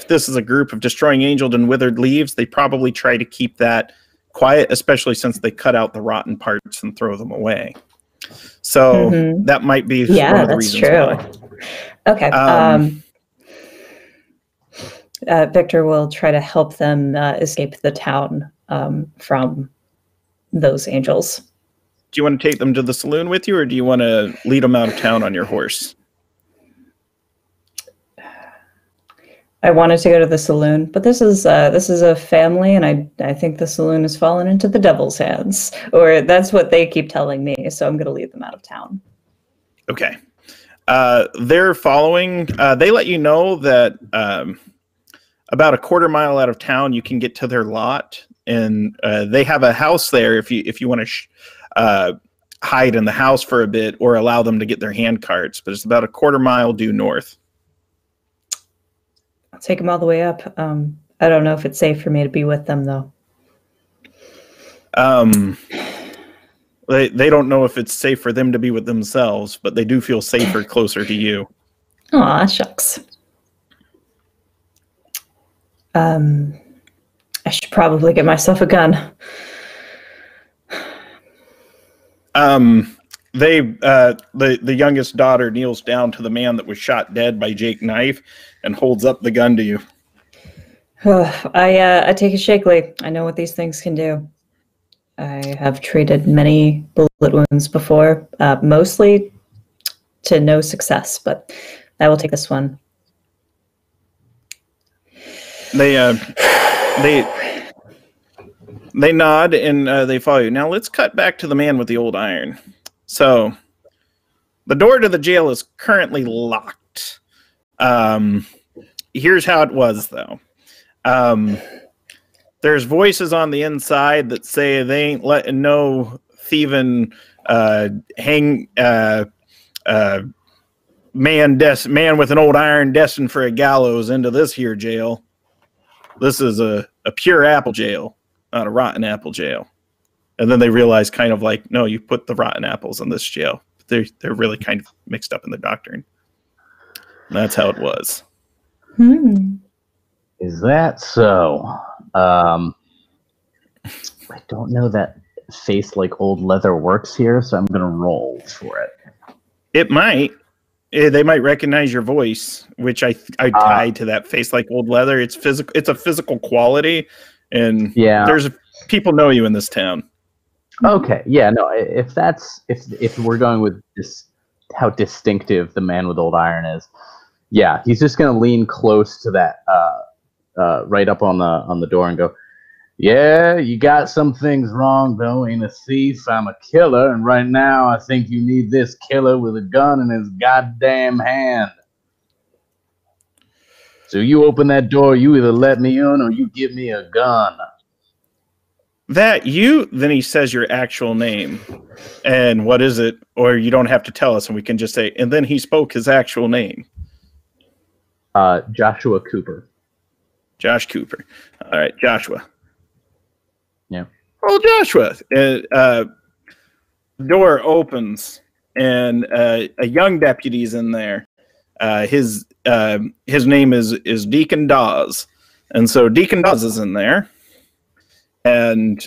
this is a group of destroying angels and withered leaves, they probably try to keep that quiet, especially since they cut out the rotten parts and throw them away. So that might be one of the reasons why. Okay. Victor will try to help them escape the town from those angels. Do you want to take them to the saloon with you, or do you want to lead them out of town on your horse? I wanted to go to the saloon, but this is a family, and I think the saloon has fallen into the devil's hands, or that's what they keep telling me. So I'm going to lead them out of town. Okay. They're following. They let you know that about a quarter mile out of town, you can get to their lot, and they have a house there if you want to hide in the house for a bit or allow them to get their hand carts. But it's about a quarter mile due north. I'll take them all the way up. I don't know if it's safe for me to be with them, though. They don't know if it's safe for them to be with themselves, but they do feel safer closer to you. Aw, shucks. I should probably get myself a gun. The youngest daughter kneels down to the man that was shot dead by Jake Knife and holds up the gun to you. I take it shakily. I know what these things can do. I have treated many bullet wounds before, mostly to no success, but I will take this one. They nod and they follow you. Now let's cut back to the man with the old iron. So the door to the jail is currently locked. Here's how it was, though. There's voices on the inside that say they ain't letting no thieving man with an old iron destined for a gallows into this here jail. This is a pure apple jail, not a rotten apple jail. And then they realize kind of like, no, you put the rotten apples in this jail. They're really kind of mixed up in the doctrine. And that's how it was. Is that so? I don't know that face like old leather works here, so I'm going to roll for it. It might. They might recognize your voice, which I tie to that face like old leather. It's physical. It's a physical quality, and there's people know you in this town. Okay, yeah, no. If we're going with this, how distinctive the man with old iron is, yeah, he's just gonna lean close to that, right up on the door and go, "Yeah, you got some things wrong though. Ain't a thief, I'm a killer, and right now I think you need this killer with a gun in his goddamn hand. So you open that door, you either let me in or you give me a gun." Then he says your actual name. And what is it? Or you don't have to tell us and we can just say, and then he spoke his actual name. Joshua Cooper. Josh Cooper. All right, Joshua. Yeah. Oh, Joshua. The door opens and a young deputy's in there. His name is Deacon Dawes. And so Deacon Dawes is in there. And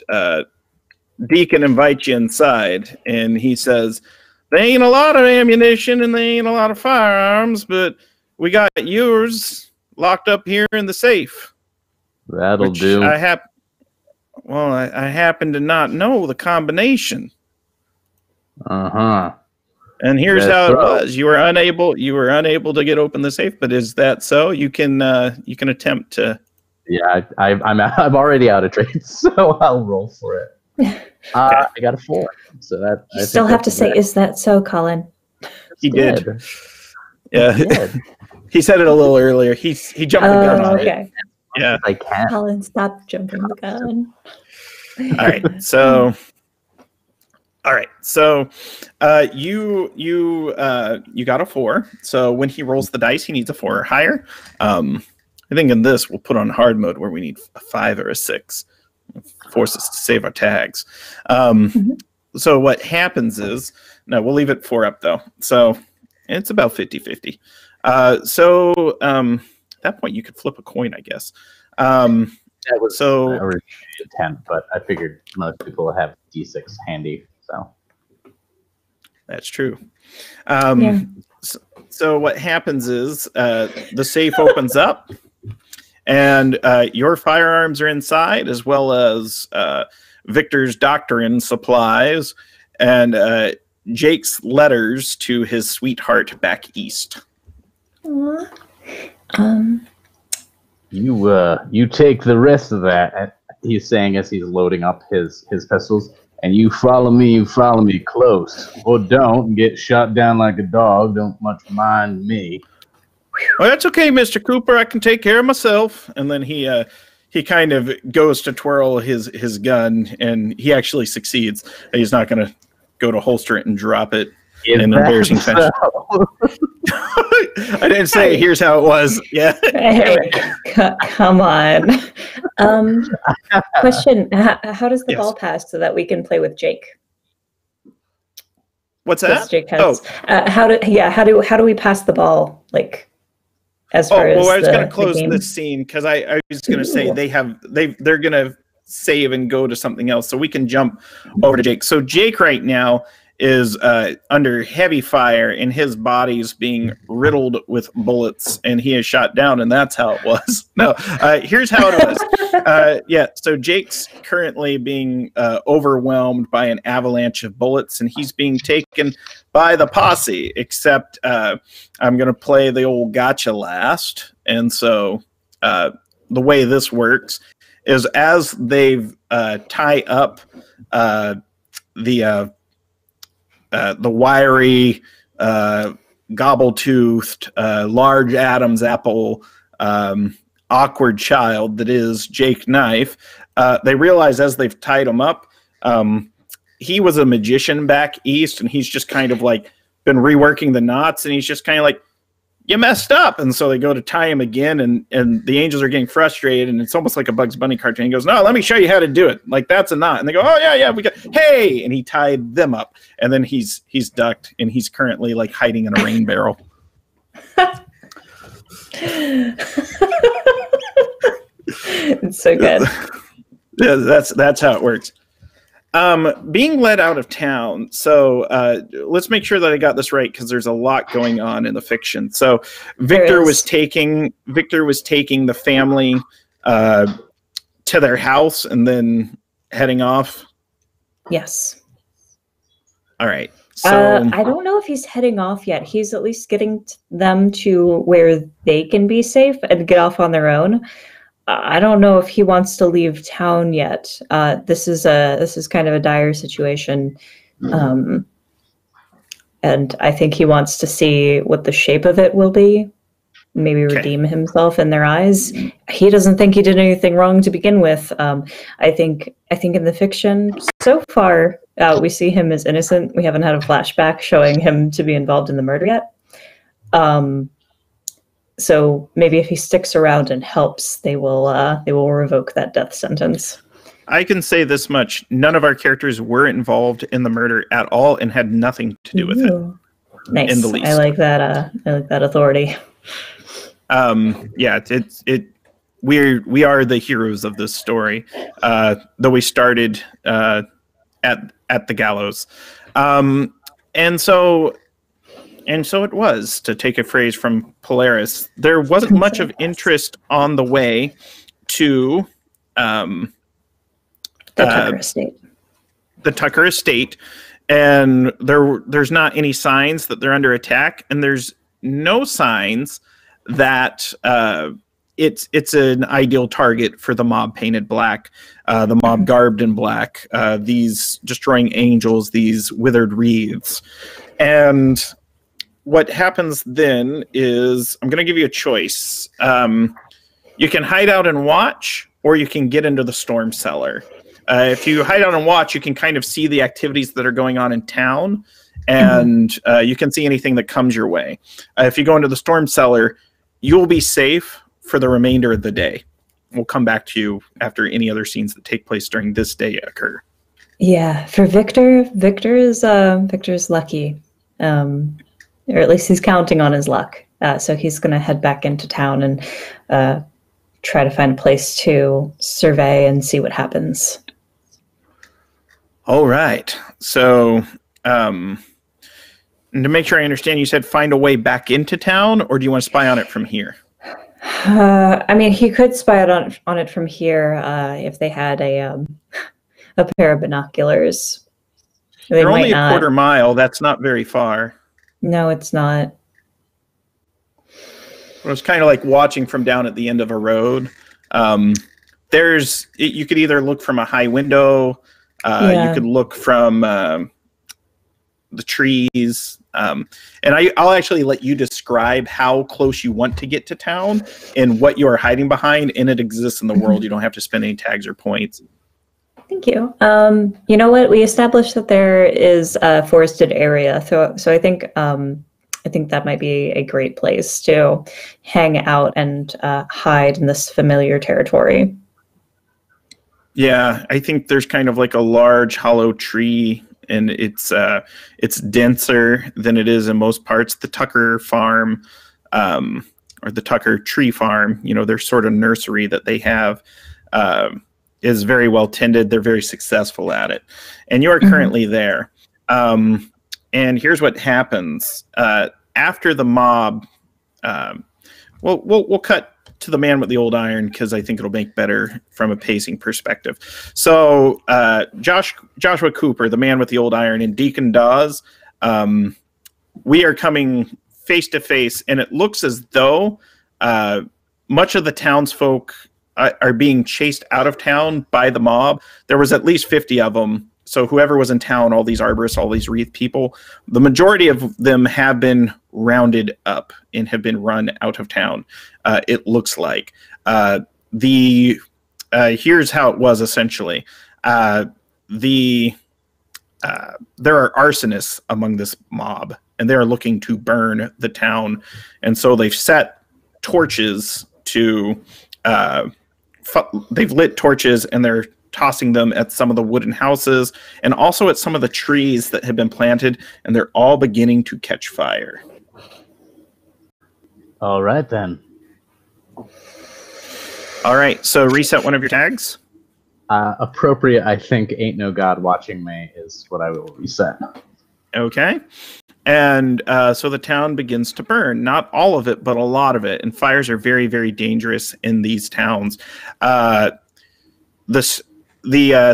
Deacon invites you inside, and he says, "There ain't a lot of ammunition and there ain't a lot of firearms, but we got yours locked up here in the safe." That'll do. I happen to not know the combination. Uh-huh. And here's That's how it so. was. You were unable to get open the safe, but is that so? You can attempt to. Yeah, I'm already out of trades, so I'll roll for it. I got a 4, so that You still have to say, "Is that so, Colin?" He did. Yeah. Yeah. He said it a little earlier. He jumped the gun on it. Yeah. I can. Colin, stop jumping the gun. All right. So you got a 4. So when he rolls the dice, he needs a 4 or higher. I think in this we'll put on hard mode where we need a 5 or a 6. Force us to save our tags. So what happens is, no, we'll leave it 4 up though. So it's about 50-50. So at that point you could flip a coin, I guess. That was so originally intent, but I figured most people have D6 handy, so that's true. So what happens is the safe opens up, and your firearms are inside, as well as Victor's doctrine supplies and Jake's letters to his sweetheart back east. You take the rest of that, he's saying as he's loading up his pistols, and you follow me close, or don't get shot down like a dog. Don't much mind me. Well, that's okay, Mr. Cooper. I can take care of myself. And then he kind of goes to twirl his gun, and he actually succeeds. He's not going to go to holster it and drop it in an embarrassing fashion. I didn't say here's how it was. Yeah. Eric, come on. Question: how does the ball pass so that we can play with Jake? What's that? Jake has, how do we pass the ball? Like, as far as I was going to close this scene because I was going to say they're going to save and go to something else, so we can jump over to Jake. So Jake right now is under heavy fire, and his body's being riddled with bullets, and he is shot down, and that's how it was. No, here's how it was. So Jake's currently being overwhelmed by an avalanche of bullets, and he's being taken by the posse, except I'm going to play the old gotcha last. And so the way this works is as they've tie up the wiry, gobble-toothed, large Adam's apple, awkward child that is Jake Knife, they realize as they've tied him up, he was a magician back east, and he's just kind of like been reworking the knots, and he's just kind of like, you messed up. And so they go to tie him again, and the angels are getting frustrated, and it's almost like a Bugs Bunny cartoon. He goes, no, let me show you how to do it. Like, that's a knot. And they go, oh, yeah, we got, hey! And he tied them up. And then he's ducked, and he's currently like hiding in a rain barrel. It's so good. Yeah, that's how it works. Being led out of town. So let's make sure that I got this right, because there's a lot going on in the fiction. So Victor was taking the family to their house and then heading off. Yes. All right. So I don't know if he's heading off yet. He's at least getting them to where they can be safe and get off on their own. I don't know if he wants to leave town yet. This is kind of a dire situation, and I think he wants to see what the shape of it will be. Maybe redeem himself in their eyes. He doesn't think he did anything wrong to begin with. I think in the fiction so far, we see him as innocent. We haven't had a flashback showing him to be involved in the murder yet. So maybe if he sticks around and helps, they will revoke that death sentence. I can say this much: none of our characters were involved in the murder at all, and had nothing to do with it. Nice. In the least. I like that. I like that authority. We are the heroes of this story, though we started at the gallows, and so it was, to take a phrase from Polaris, there wasn't much of interest on the way to the Tucker estate. The Tucker estate, and there's not any signs that they're under attack, and there's no signs that it's an ideal target for the mob painted black, the mob garbed in black, these destroying angels, these withered wreaths. And what happens then is, I'm going to give you a choice. You can hide out and watch, or you can get into the storm cellar. If you hide out and watch, you can kind of see the activities that are going on in town, and you can see anything that comes your way. If you go into the storm cellar, you'll be safe for the remainder of the day. We'll come back to you after any other scenes that take place during this day occur. Yeah, for Victor is lucky, or at least he's counting on his luck. So he's going to head back into town and try to find a place to survey and see what happens. All right. So, and to make sure I understand, you said find a way back into town, or do you want to spy on it from here? I mean, he could spy on it from here if they had a pair of binoculars. They're only a quarter mile. That's not very far. No, it's not. It was kind of like watching from down at the end of a road. You could either look from a high window, you could look from the trees, and I'll actually let you describe how close you want to get to town and what you are hiding behind, and it exists in the world. You don't have to spend any tags or points. Thank you. You know what? We established that there is a forested area, so I think that might be a great place to hang out and hide in this familiar territory. Yeah, I think there's kind of like a large hollow tree, and it's denser than it is in most parts. The Tucker farm, or the Tucker tree farm, their sort of nursery that they have, is very well tended. They're very successful at it, and you are currently there. And here's what happens after the mob. We'll cut to the man with the old iron, because I think it'll make better from a pacing perspective. So Joshua Cooper, the man with the old iron, and Deacon Dawes, we are coming face to face, and it looks as though much of the townsfolk are being chased out of town by the mob. There was at least 50 of them. So whoever was in town, all these arborists, all these wreath people, the majority of them have been rounded up and have been run out of town. It looks like here's how it was essentially. There are arsonists among this mob, and they are looking to burn the town. And so they've set torches to, they've lit torches, and they're tossing them at some of the wooden houses and also at some of the trees that have been planted, and they're all beginning to catch fire. All right, then. All right, so reset one of your tags. Appropriate, I think. Ain't no God watching me is what I will reset. Okay. And so the town begins to burn. Not all of it, but a lot of it. And fires are very, very dangerous in these towns. The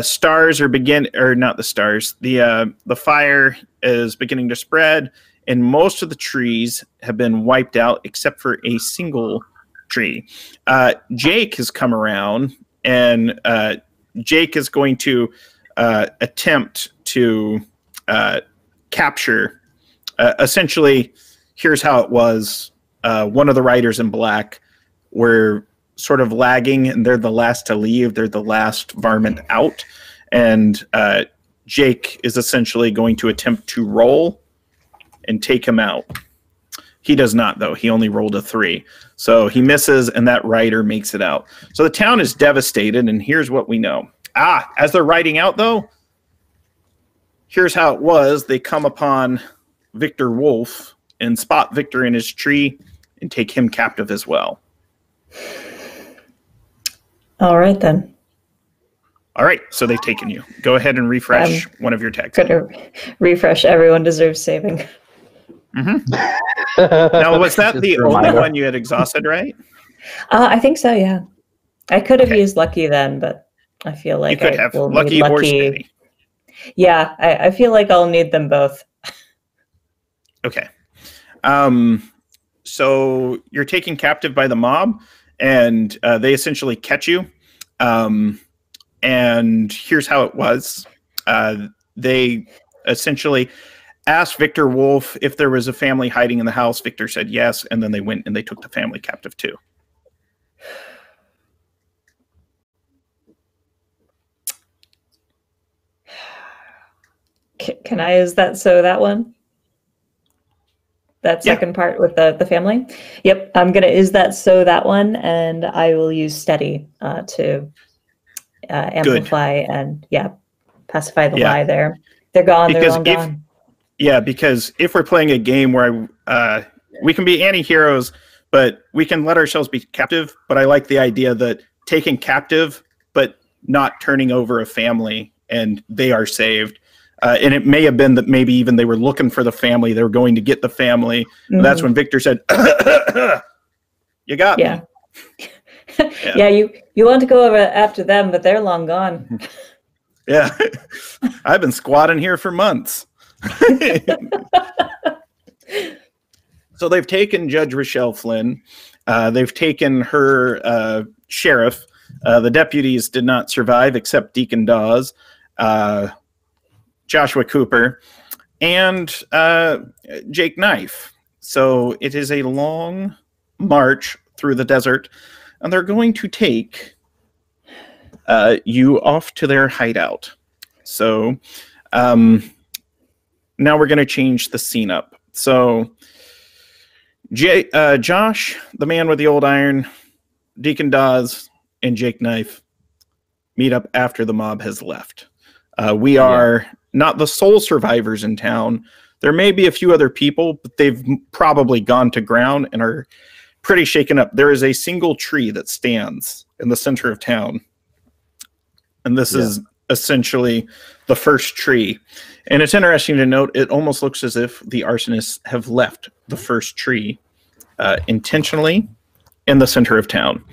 stars are the fire is beginning to spread, and most of the trees have been wiped out except for a single tree. Jake has come around, and Jake is going to attempt to capture. Essentially, here's how it was. One of the riders in black were sort of lagging, and they're the last to leave. They're the last varmint out. And Jake is essentially going to attempt to roll and take him out. He does not, though. He only rolled a 3. So he misses, and that rider makes it out. So the town is devastated, and here's what we know. As they're riding out, though, here's how it was. They come upon Victor Wolf and spot Victor in his tree and take him captive as well. All right, then. All right, so they've taken you. Go ahead and refresh one of your tags. Going to refresh. Everyone deserves saving. Mm-hmm. Now, was that the only one you had exhausted, right? I think so, yeah. I could have used lucky then, but I feel like you could have lucky or steady. Yeah, I feel like I'll need them both. Okay. So you're taken captive by the mob, and they essentially catch you. And here's how it was. They essentially asked Victor Wolf if there was a family hiding in the house. Victor said yes, and then they went and they took the family captive too. Can I use that one? That second part with the family? Yep, I'm going to use that one, and I will use steady to amplify and, pacify the lie there. They're gone, they're long gone. Yeah, because if we're playing a game where we can be anti-heroes, but we can let ourselves be captive, but I like the idea that taking captive, but not turning over a family, and they are saved. And it may have been that maybe even they were looking for the family. They were going to get the family. Mm-hmm. That's when Victor said, you got me. Yeah, you want to go over after them, but they're long gone. Yeah. I've been squatting here for months. So they've taken Judge Rochelle Flynn. They've taken her sheriff. The deputies did not survive except Deacon Dawes. Joshua Cooper, and Jake Knife. So it is a long march through the desert, and they're going to take you off to their hideout. So now we're going to change the scene up. So Josh, the man with the old iron, Deacon Dawes, and Jake Knife meet up after the mob has left. We are not the sole survivors in town. There may be a few other people, but they've probably gone to ground and are pretty shaken up. There is a single tree that stands in the center of town. And this is essentially the first tree. And it's interesting to note, it almost looks as if the arsonists have left the first tree intentionally in the center of town.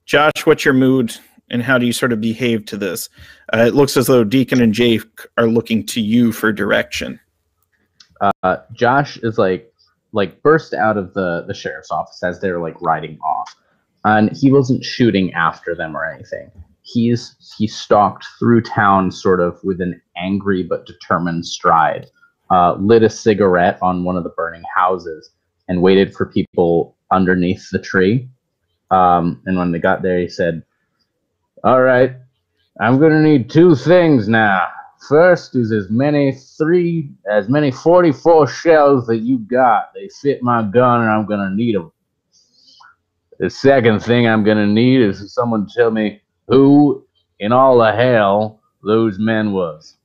Josh, what's your mood? And how do you sort of behave to this? It looks as though Deacon and Jake are looking to you for direction. Josh is like burst out of the sheriff's office as they're like riding off, and he wasn't shooting after them or anything. He stalked through town sort of with an angry but determined stride, lit a cigarette on one of the burning houses, and waited for people underneath the tree. And when they got there, he said, "All right, I'm going to need two things now. First is as many 44 shells that you got. They fit my gun, and I'm going to need them. The second thing I'm going to need is someone to tell me who in all the hell those men was."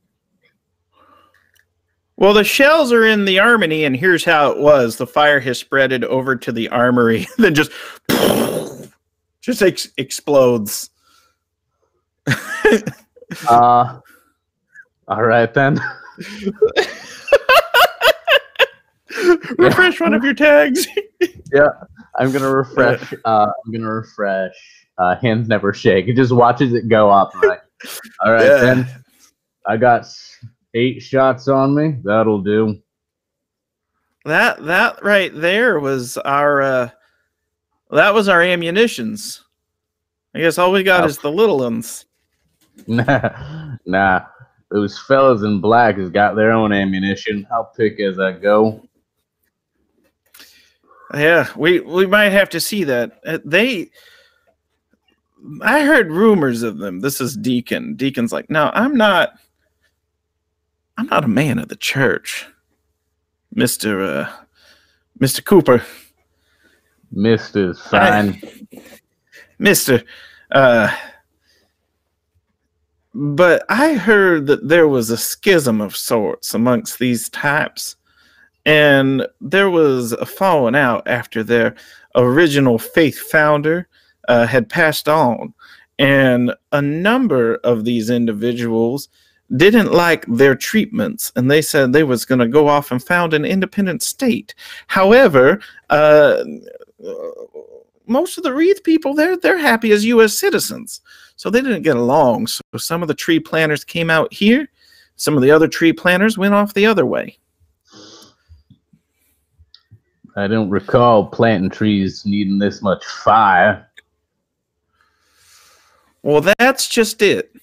Well, the shells are in the armory, and here's how it was. The fire has spreaded over to the armory, then just explodes. All right then. Refresh one of your tags. Yeah, I'm gonna refresh. Hands never shake. It just watches it go up. Like, all right then. I got 8 shots on me. That'll do. That right there was our ammunitions. I guess all we got is the little ones. Nah. Those fellas in black has got their own ammunition. I'll pick as I go. Yeah, we might have to see that. I heard rumors of them. This is Deacon. Deacon's like, no, I'm not a man of the church, Mr. Cooper. Mr. Fine. Mr. But I heard that there was a schism of sorts amongst these types, and there was a falling out after their original faith founder had passed on, and a number of these individuals didn't like their treatments, and they said they was going to go off and found an independent state. However, most of the Wreath people, they're happy as U.S. citizens, so they didn't get along. So some of the tree planters came out here, some of the other tree planters went off the other way. I don't recall planting trees needing this much fire. Well, that's just it.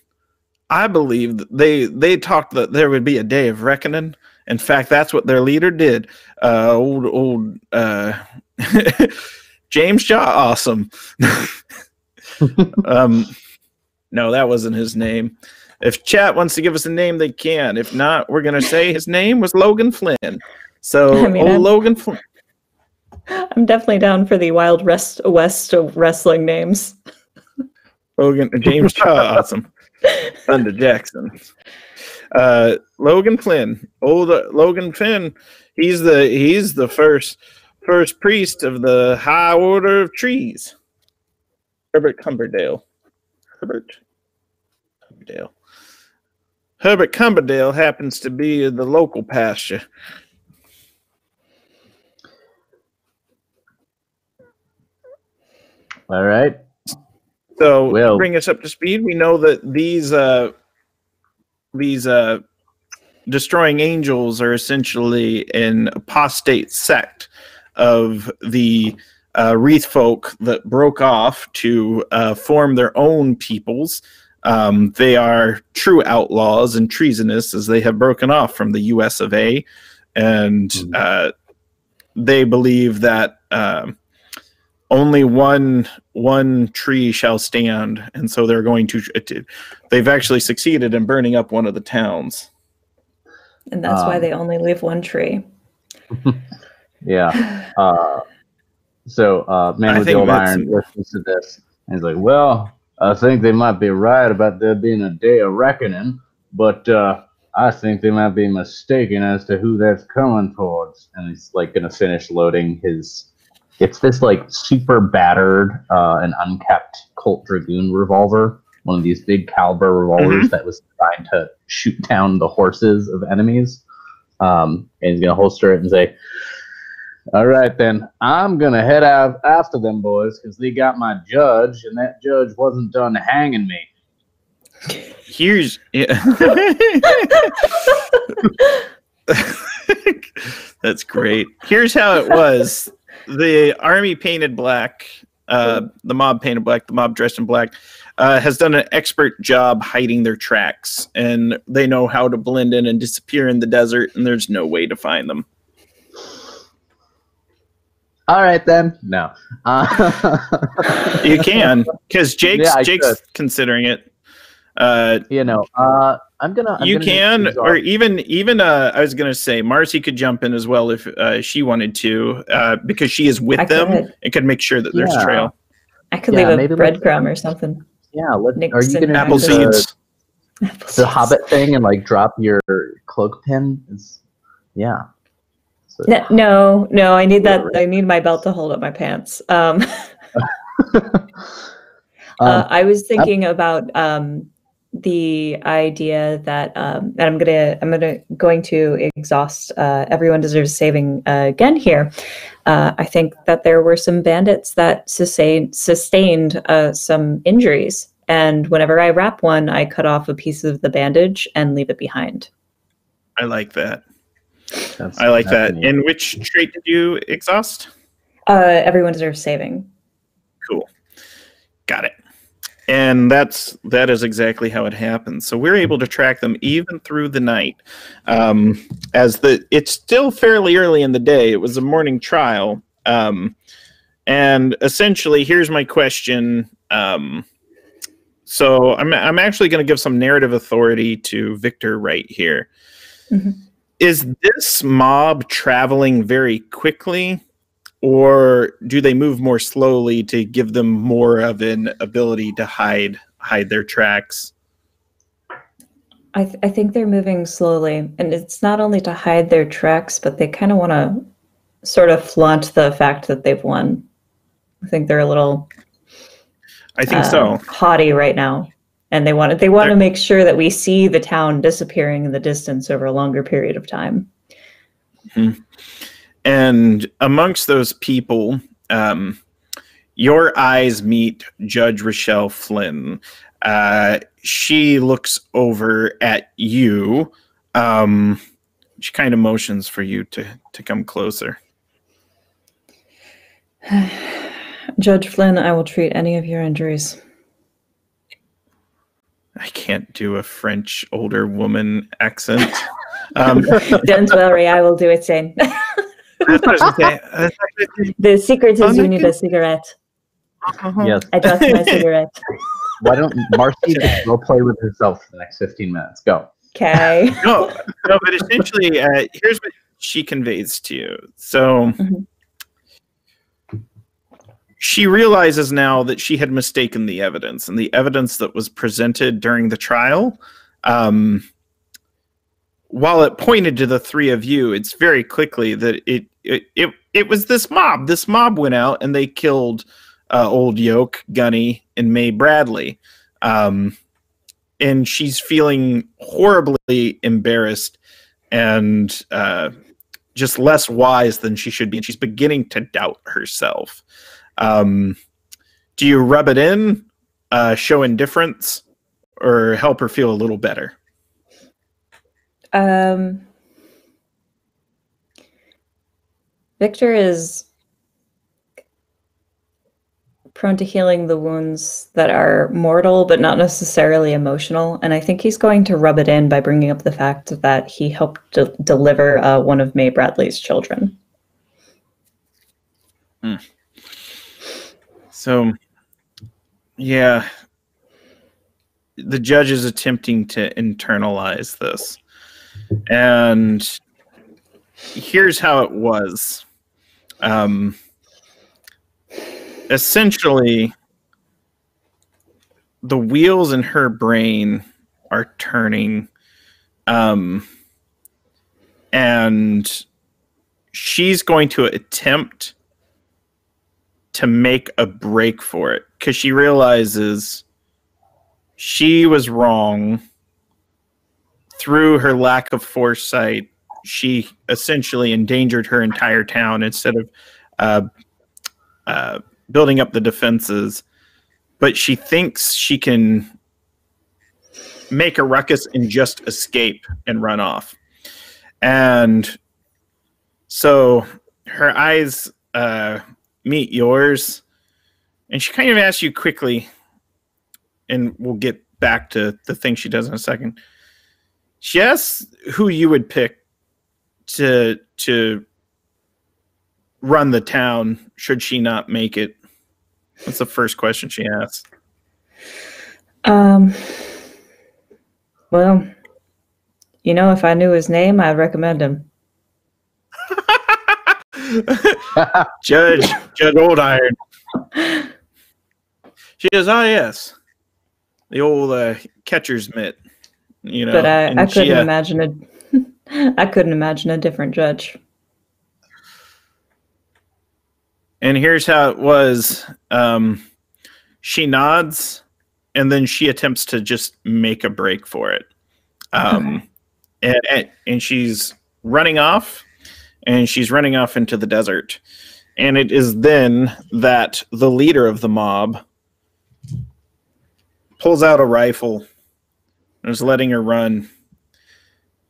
I believe that they talked that there would be a day of reckoning. In fact, that's what their leader did. Old James Shaw, awesome. No, that wasn't his name. If chat wants to give us a name, they can. If not, we're gonna say his name was Logan Flynn. So, Logan Flynn. I'm definitely down for the Wild West of wrestling names. James Shaw, awesome. Thunder Jackson. Logan Flynn. Logan Flynn. He's the first priest of the High Order of Trees. Herbert Cumberdale happens to be the local pastor. All right. So to bring us up to speed, we know that these destroying angels are essentially an apostate sect of the Wreath folk that broke off to form their own peoples. They are true outlaws and treasonous, as they have broken off from the US of A, and they believe that only one tree shall stand, and so they're going to. They've actually succeeded in burning up one of the towns, and that's why they only leave one tree. Yeah. So Man with the Old Iron listens to this, and he's like, "Well, I think they might be right about there being a day of reckoning, but I think they might be mistaken as to who that's coming towards." And he's like going to finish loading his. It's this like super battered and unkept Colt Dragoon revolver, one of these big caliber revolvers that was designed to shoot down the horses of enemies. And he's gonna holster it and say, "All right, then I'm gonna head out after them boys because they got my judge, and that judge wasn't done hanging me." That's great. Here's how it was. The army painted black, the mob painted black, the mob dressed in black, has done an expert job hiding their tracks, and they know how to blend in and disappear in the desert, and there's no way to find them. All right, then. No. You can, because Jake's considering it. I'm gonna. You can, or even. I was gonna say Marcy could jump in as well if she wanted to, because she is with them. It could make sure that there's trail. I could leave a breadcrumb or something. Yeah. Are you gonna apple seeds? The Hobbit thing and like drop your cloak pin? Yeah. So, no. I need that. I need my belt to hold up my pants. I was thinking about the idea that and I'm going to exhaust Everyone Deserves Saving again here. I think that there were some bandits that sustained some injuries, and whenever I wrap one, I cut off a piece of the bandage and leave it behind. I like that. I like that. Neat. And which trait did you exhaust? Everyone Deserves Saving. Cool. Got it. And that is exactly how it happens. So we're able to track them even through the night. It's still fairly early in the day. It was a morning trial. And essentially, here's my question. So I'm actually going to give some narrative authority to Victor right here. Mm-hmm. Is this mob traveling very quickly? Or do they move more slowly to give them more of an ability to hide their tracks? I think they're moving slowly, and it's not only to hide their tracks, but they kind of want to sort of flaunt the fact that they've won. I think they're a little, haughty right now, and they want to make sure that we see the town disappearing in the distance over a longer period of time. Mm-hmm. And amongst those people, your eyes meet Judge Rochelle Flynn. She looks over at you. She kind of motions for you to come closer. Judge Flynn, I will treat any of your injuries. I can't do a French older woman accent. Don't worry, I will do it, Shane. The secret is you need a cigarette. Yes. I dropped my cigarette. Why don't Marcy just go play with herself for the next 15 minutes? Go. Okay. No, but essentially, here's what she conveys to you. So she realizes now that she had mistaken the evidence, and the evidence that was presented during the trial, while it pointed to the three of you, it's very quickly that it was this mob. This mob went out and they killed Old Yoke, Gunny, and May Bradley. And she's feeling horribly embarrassed and just less wise than she should be. And she's beginning to doubt herself. Do you rub it in, show indifference, or help her feel a little better? Victor is prone to healing the wounds that are mortal, but not necessarily emotional. And I think he's going to rub it in by bringing up the fact that he helped deliver one of May Bradley's children. So, yeah, the judge is attempting to internalize this. And here's how it was. Essentially, the wheels in her brain are turning, and she's going to attempt to make a break for it because she realizes she was wrong. Through her lack of foresight, she essentially endangered her entire town instead of building up the defenses. But she thinks she can make a ruckus and just escape and run off. And so her eyes meet yours, and she kind of asks you quickly, and we'll get back to the thing she does in a second. She asks who you would pick to run the town should she not make it. That's the first question she asks. Well, you know, if I knew his name, I'd recommend him. Judge Old Iron. She goes, oh yes, the old catcher's mitt. You know, but I couldn't imagine I couldn't imagine a different judge. And here's how it was. She nods, and then she attempts to just make a break for it. And she's running off, and she's running off into the desert. And it is then that the leader of the mob pulls out a rifle and is letting her run.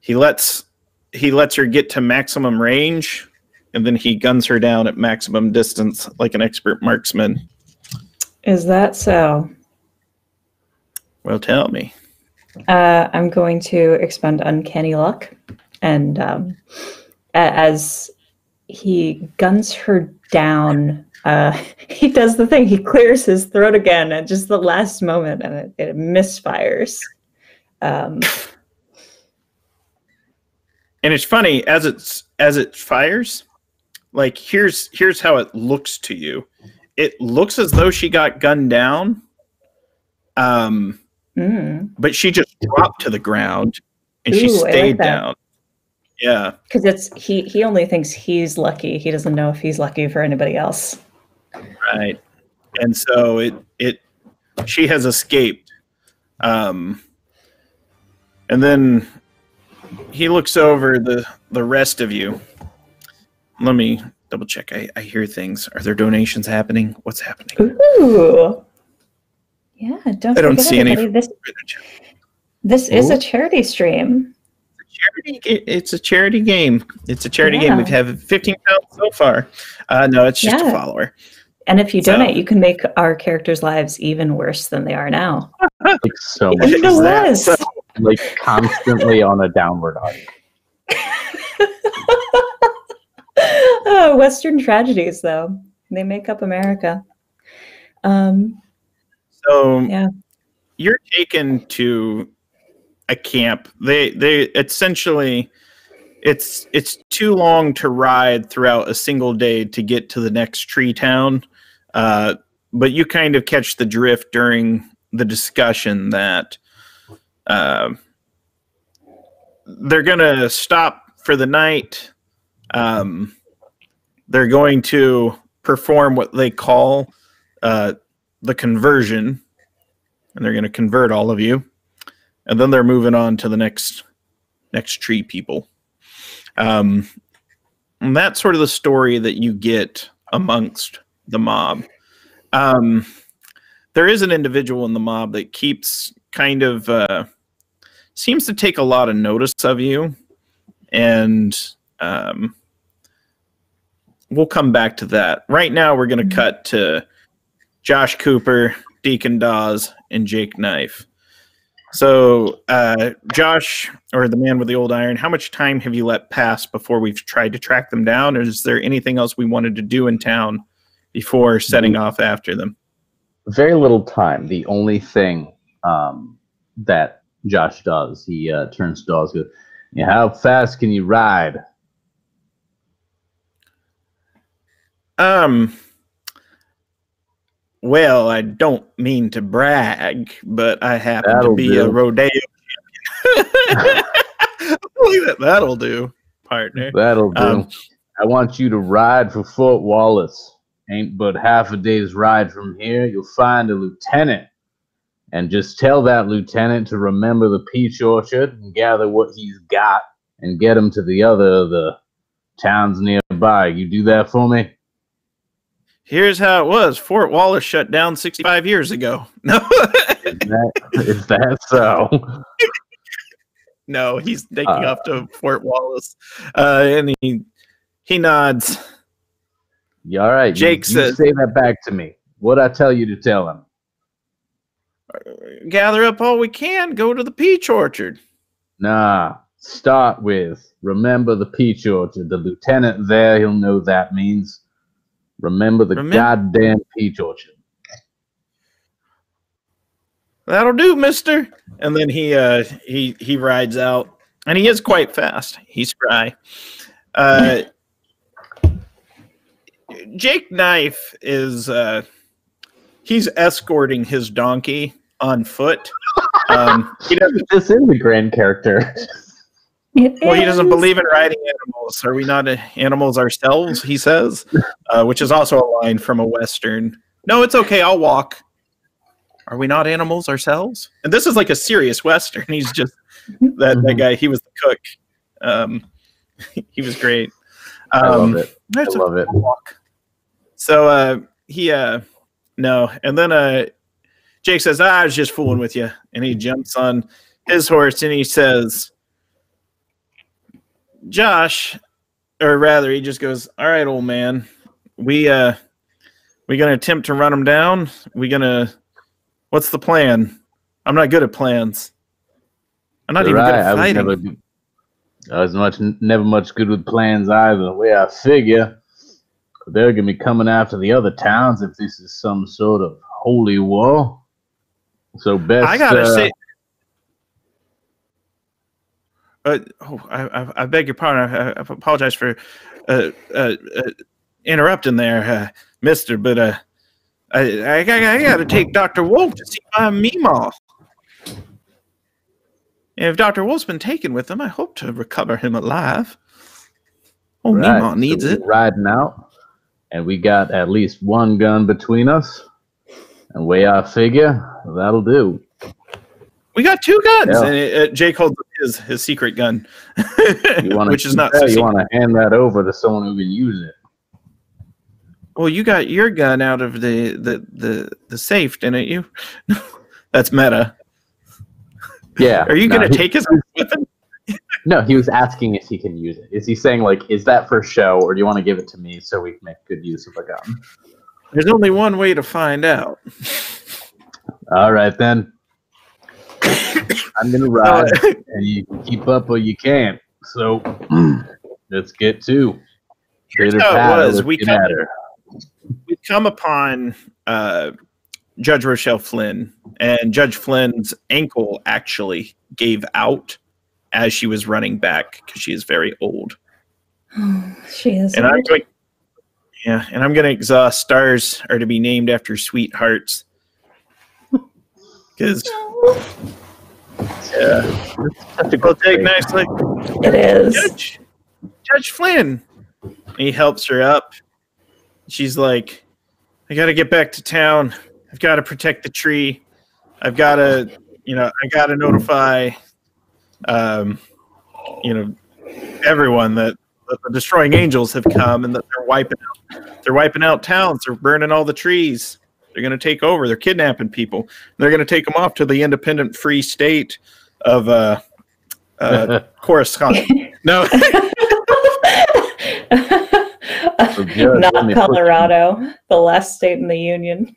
He lets her get to maximum range, and then he guns her down at maximum distance like an expert marksman. Is that so? Well, tell me. I'm going to expend Uncanny Luck, and as he guns her down, he does the thing. He clears his throat again at just the last moment, and it misfires. And it's funny as it fires. Like here's how it looks to you. It looks as though she got gunned down, but she just dropped to the ground and she stayed down. Yeah, because he only thinks he's lucky. He doesn't know if he's lucky for anybody else. Right, and so she has escaped, and then he looks over the rest of you. Let me double check. I hear things. Are there donations happening? What's happening? Ooh. Yeah, I don't forget see any. This is a charity stream. It's a charity game. It's a charity game. We've had 15 pounds so far. No, it's just a follower. And if you donate, you can make our characters' lives even worse than they are now. Like so much. Even less. Like constantly on a downward arc. Oh, Western tragedies, though. They make up America. You're taken to a camp. They essentially, it's too long to ride throughout a single day to get to the next tree town. But you kind of catch the drift during the discussion that they're going to stop for the night. They're going to perform what they call the conversion, and they're going to convert all of you. And then they're moving on to the next tree people. And that's sort of the story that you get amongst the mob. There is an individual in the mob that keeps kind of seems to take a lot of notice of you, and we'll come back to that. Right now, we're going to cut to Josh Cooper, Deacon Dawes, and Jake Knife. So, Josh, or the man with the old iron, how much time have you let pass before we've tried to track them down? Or is there anything else we wanted to do in town before setting off after them? Very little time. The only thing that Josh does, he turns to Dawes and goes, yeah, how fast can you ride? Well, I don't mean to brag, but I happen to be a rodeo champion. That'll do, partner. That'll do. I want you to ride for Fort Wallace. Ain't but half a day's ride from here. You'll find a lieutenant. And just tell that lieutenant to remember the peach orchard and gather what he's got and get him to the other of the towns nearby. You do that for me? Here's how it was. Fort Wallace shut down 65 years ago. No. Is that so? No, he's taking off to Fort Wallace. And he nods. Yeah, all right. Jake says, say that back to me. What'd I tell you to tell him? Gather up all we can. Go to the peach orchard. Nah. Start with, remember the peach orchard. The lieutenant there, he'll know that means. Remember the goddamn peach orchard. That'll do, mister. And then he rides out. And he is quite fast. He's spry. Jake Knife is he's escorting his donkey on foot. This is a grand character. He doesn't believe in riding animals. Are we not animals ourselves, he says, which is also a line from a Western. No, it's okay. I'll walk. Are we not animals ourselves? And this is like a serious Western. He's just that guy. He was the cook. He was great. I love it. I love it. Walk. So no. And then Jake says, I was just fooling with you. And he jumps on his horse and he says, Josh, or rather, he just goes, all right, old man, we gonna attempt to run them down. What's the plan? I'm not good at plans. I'm not even good at fighting. I was never much good with plans either. The way I figure, they're gonna be coming after the other towns if this is some sort of holy war. So best. I gotta say. I beg your pardon. I apologize for interrupting there, mister, but I got to take Dr. Wolf to see my Meemaw. And if Dr. Wolf's been taken with him, I hope to recover him alive. Oh, right. Meemaw needs it. Riding out, and we got at least one gun between us. And way I figure, that'll do. We got two guns. Yeah. And Jake holds his secret gun, which is not. You want to hand that over to someone who can use it? well, you got your gun out of the safe, didn't you? That's meta. Yeah. Are you going to take his weapon? No, he was asking if he can use it. Is he saying, like, is that for show, or do you want to give it to me so we can make good use of a gun? There's only one way to find out. All right, then. I'm going to ride, and you can keep up or you can't. So, let's get to Here's how it was. We come upon Judge Rochelle Flynn, and Judge Flynn's ankle actually gave out as she was running back because she is very old. She is. And I'm going to exhaust. Stars are to be named after sweethearts. Because it'll take nicely. It is. Judge Flynn. He helps her up. She's like, I got to get back to town. I've got to protect the tree. I've got to, I got to notify, everyone that the destroying angels have come and that they're wiping out towns. They're burning all the trees. They're going to take over. They're kidnapping people. They're going to take them off to the independent free state of Coruscant. No. Not Colorado, the last state in the Union.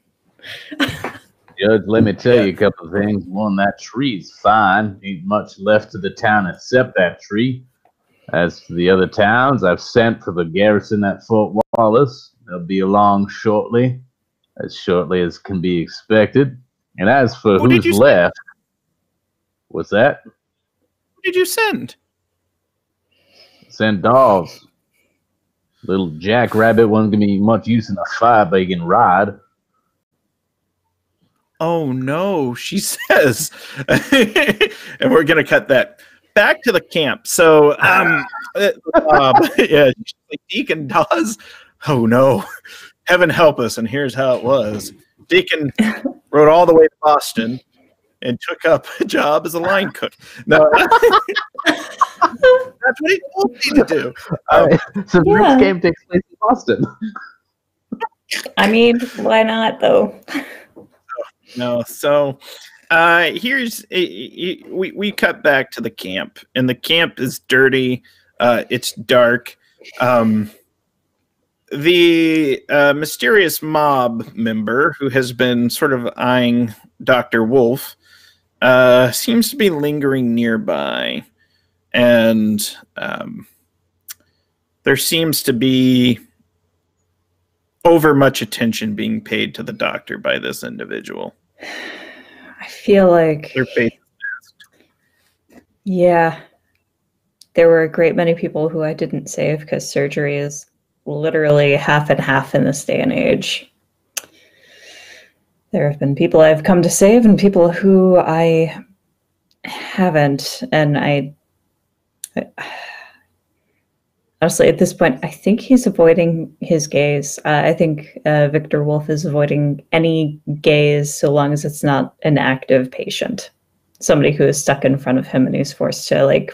Judge, let me tell you a couple of things. One, that tree's fine. Ain't much left to the town except that tree. As for the other towns, I've sent for the garrison at Fort Wallace. They'll be along shortly as can be expected. And as for who's left, what's that? Who did you send? Send Dawes. Little jackrabbit wasn't going to be much use in a fire, but he can ride. Oh, no, she says. And we're going to cut that. Back to the camp. So, Deacon Dawes. Oh, no. Heaven help us. And here's how it was. Deacon rode all the way to Boston and took up a job as a line cook. No, that's what he told me to do. So this game takes place in Boston. I mean, why not, though? No, so we cut back to the camp, and the camp is dirty. It's dark. The mysterious mob member who has been sort of eyeing Dr. Wolf seems to be lingering nearby, and there seems to be over much attention being paid to the doctor by this individual. I feel like their face is masked. Yeah, there were a great many people who I didn't save because surgery is literally half and half in this day and age. There have been people I've come to save and people who I haven't. And honestly, at this point, I think he's avoiding his gaze. I think Victor Wolf is avoiding any gaze so long as it's not an active patient. Somebody who is stuck in front of him and he's forced to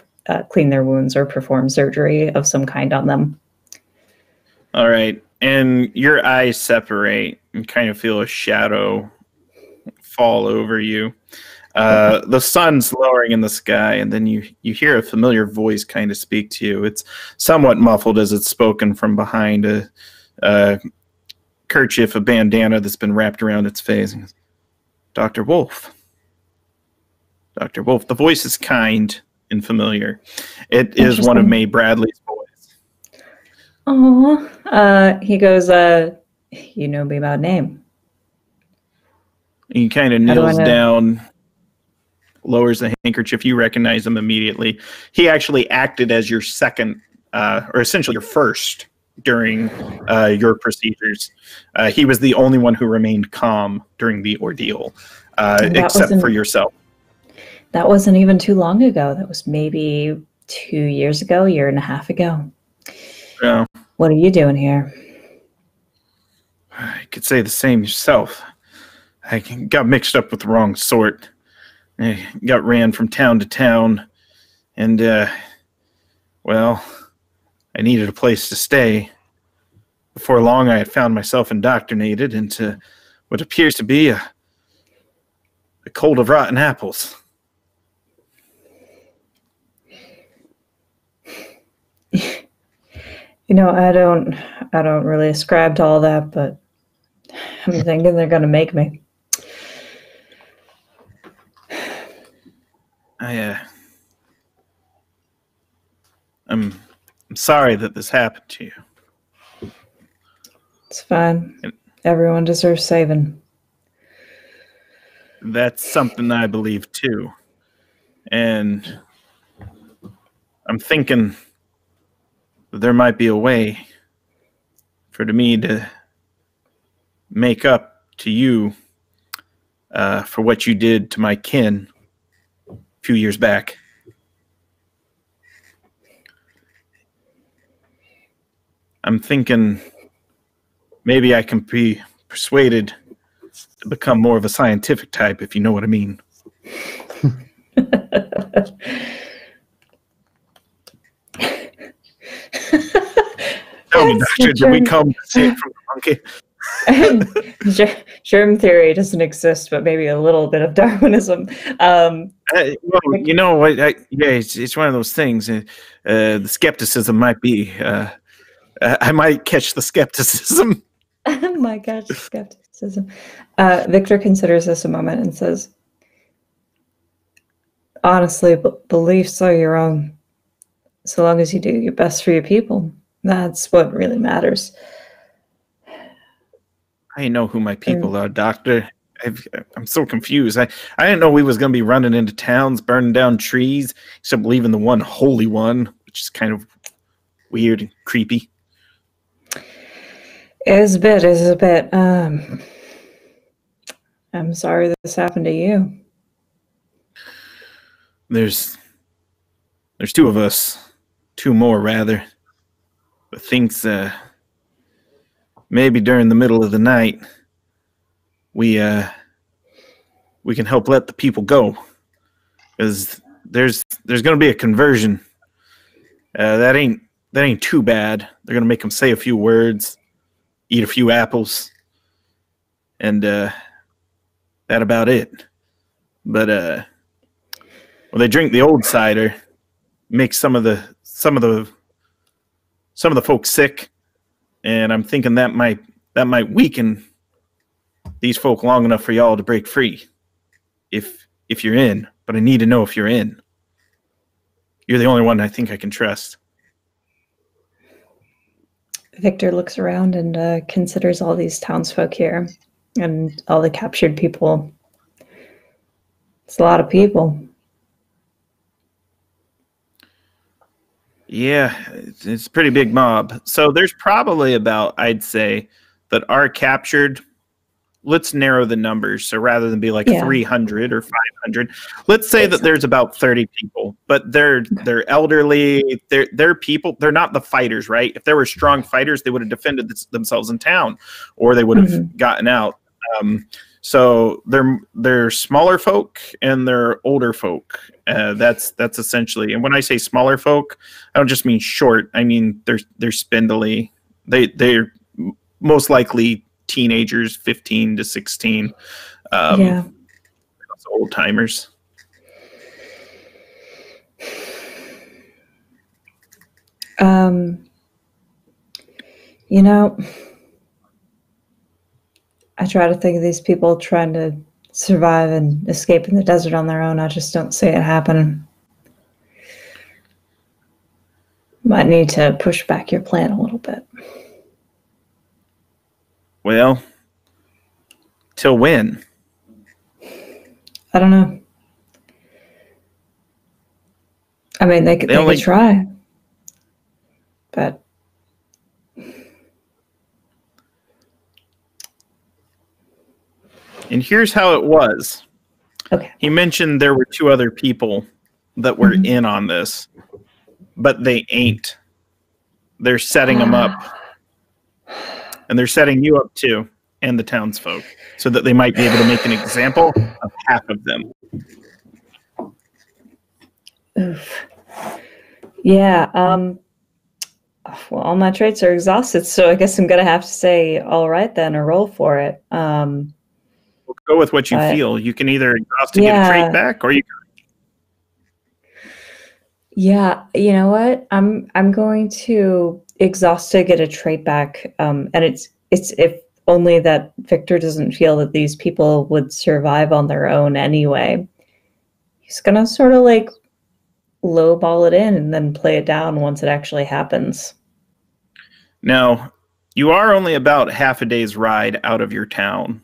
clean their wounds or perform surgery of some kind on them. All right. And your eyes separate and kind of feel a shadow fall over you. The sun's lowering in the sky, and then you hear a familiar voice kind of speak to you. It's somewhat muffled as it's spoken from behind a kerchief, a bandana that's been wrapped around its face. Dr. Wolf. Dr. Wolf. The voice is kind and familiar. It is one of May Bradley's boys. Oh, he goes, you know me by name. He kind of kneels down, lowers the handkerchief. You recognize him immediately. He actually acted as your second, or essentially your first, during your procedures. He was the only one who remained calm during the ordeal, except for yourself. That wasn't even too long ago. That was maybe 2 years ago, year and a half ago. Yeah. What are you doing here? I could say the same yourself. I got mixed up with the wrong sort. I got ran from town to town. And, I needed a place to stay before long, I had found myself indoctrinated into what appears to be a cult of rotten apples. You know, I don't really ascribe to all that, but I'm thinking they're going to make me. I'm sorry that this happened to you. It's fine. Everyone deserves saving. That's something I believe too. And I'm thinking that there might be a way for me to make up to you for what you did to my kin a few years back. I'm thinking maybe I can be persuaded to become more of a scientific type, if you know what I mean. Tell me, doctor, did we come to see it from the monkey? Germ theory doesn't exist, but maybe a little bit of Darwinism. Well, you know what? Yeah, it's one of those things. The skepticism might be. I might catch the skepticism. Oh my gosh, skepticism. Victor considers this a moment and says, honestly, beliefs are your own. So long as you do your best for your people, that's what really matters. I know who my people are, Doctor. I'm so confused. I didn't know we was going to be running into towns, burning down trees, except leaving the one holy one, which is kind of weird and creepy. It is a bit. I'm sorry this happened to you. There's two of us, two more rather. But things maybe during the middle of the night we can help let the people go, because there's going to be a conversion. That ain't too bad. They're going to make them say a few words, eat a few apples, and that about it. But well, they drink the old cider, makes some of the folks sick, and I'm thinking that might weaken these folk long enough for y'all to break free, if you're in. But I need to know if you're in. You're the only one I think I can trust. Victor looks around and considers all these townsfolk here and all the captured people. It's a lot of people. Yeah, it's a pretty big mob. So there's probably about, I'd say, that are captured. Let's narrow the numbers. So rather than be like 300 or 500, let's say that there's about 30 people, but they're elderly. They're people. They're not the fighters, right? If there were strong fighters, they would have defended themselves in town, or they would have gotten out. So they're smaller folk and they're older folk. That's essentially. And when I say smaller folk, I don't just mean short. I mean they're spindly. They're most likely teenagers, 15 to 16. Old timers. You know, I try to think of these people trying to survive and escape in the desert on their own. I just don't see it happening. Might need to push back your plan a little bit. Well, till when? I don't know. I mean, they could try, but and here's how it was. Okay. He mentioned there were two other people that were in on this, but they ain't. They're setting them up. And they're setting you up too, and the townsfolk, so that they might be able to make an example of half of them. Oof. Yeah. Well, all my traits are exhausted, so I guess I'm gonna have to say all right then, or roll for it. We'll go with what you but- feel. You can either exhaust to get a trait back, or you can. Yeah, you know what? I'm going to exhaust to get a trait back. And it's if only that Victor doesn't feel that these people would survive on their own anyway. He's gonna sort of like lowball it in and then play it down once it actually happens. Now, you are only about half a day's ride out of your town,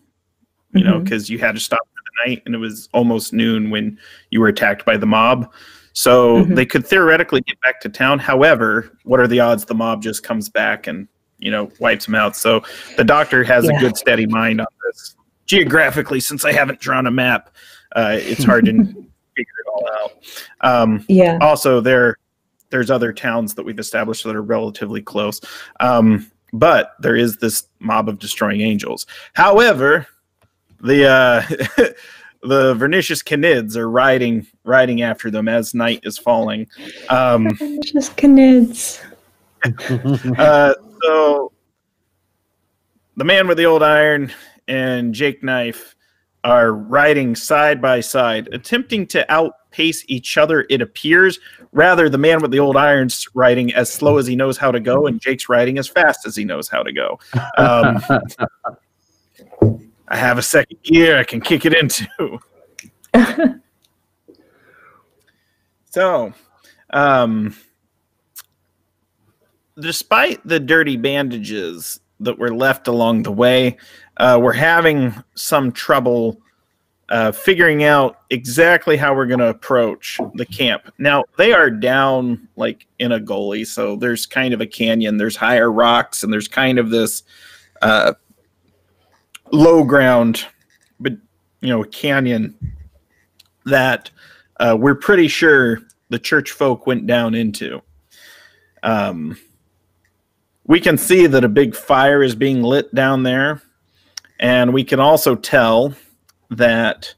you know, because you had to stop for the night, and it was almost noon when you were attacked by the mob. So they could theoretically get back to town. However, what are the odds the mob just comes back and, you know, wipes them out? So the doctor has a good, steady mind on this. Geographically, since I haven't drawn a map, it's hard to figure it all out. Also, there's other towns that we've established that are relatively close. But there is this mob of destroying angels. However, the the Vernicious Canids are riding after them as night is falling. Vernicious Canids. So the man with the old iron and Jake Knife are riding side by side, attempting to outpace each other, it appears. Rather, the man with the old iron's riding as slow as he knows how to go, and Jake's riding as fast as he knows how to go. I have a second gear I can kick it into. So, despite the dirty bandages that were left along the way, we're having some trouble figuring out exactly how we're going to approach the camp. Now, they are down like in a gully, so there's kind of a canyon, there's higher rocks, and there's kind of this low ground, but canyon that we're pretty sure the church folk went down into. We can see that a big fire is being lit down there, and we can also tell that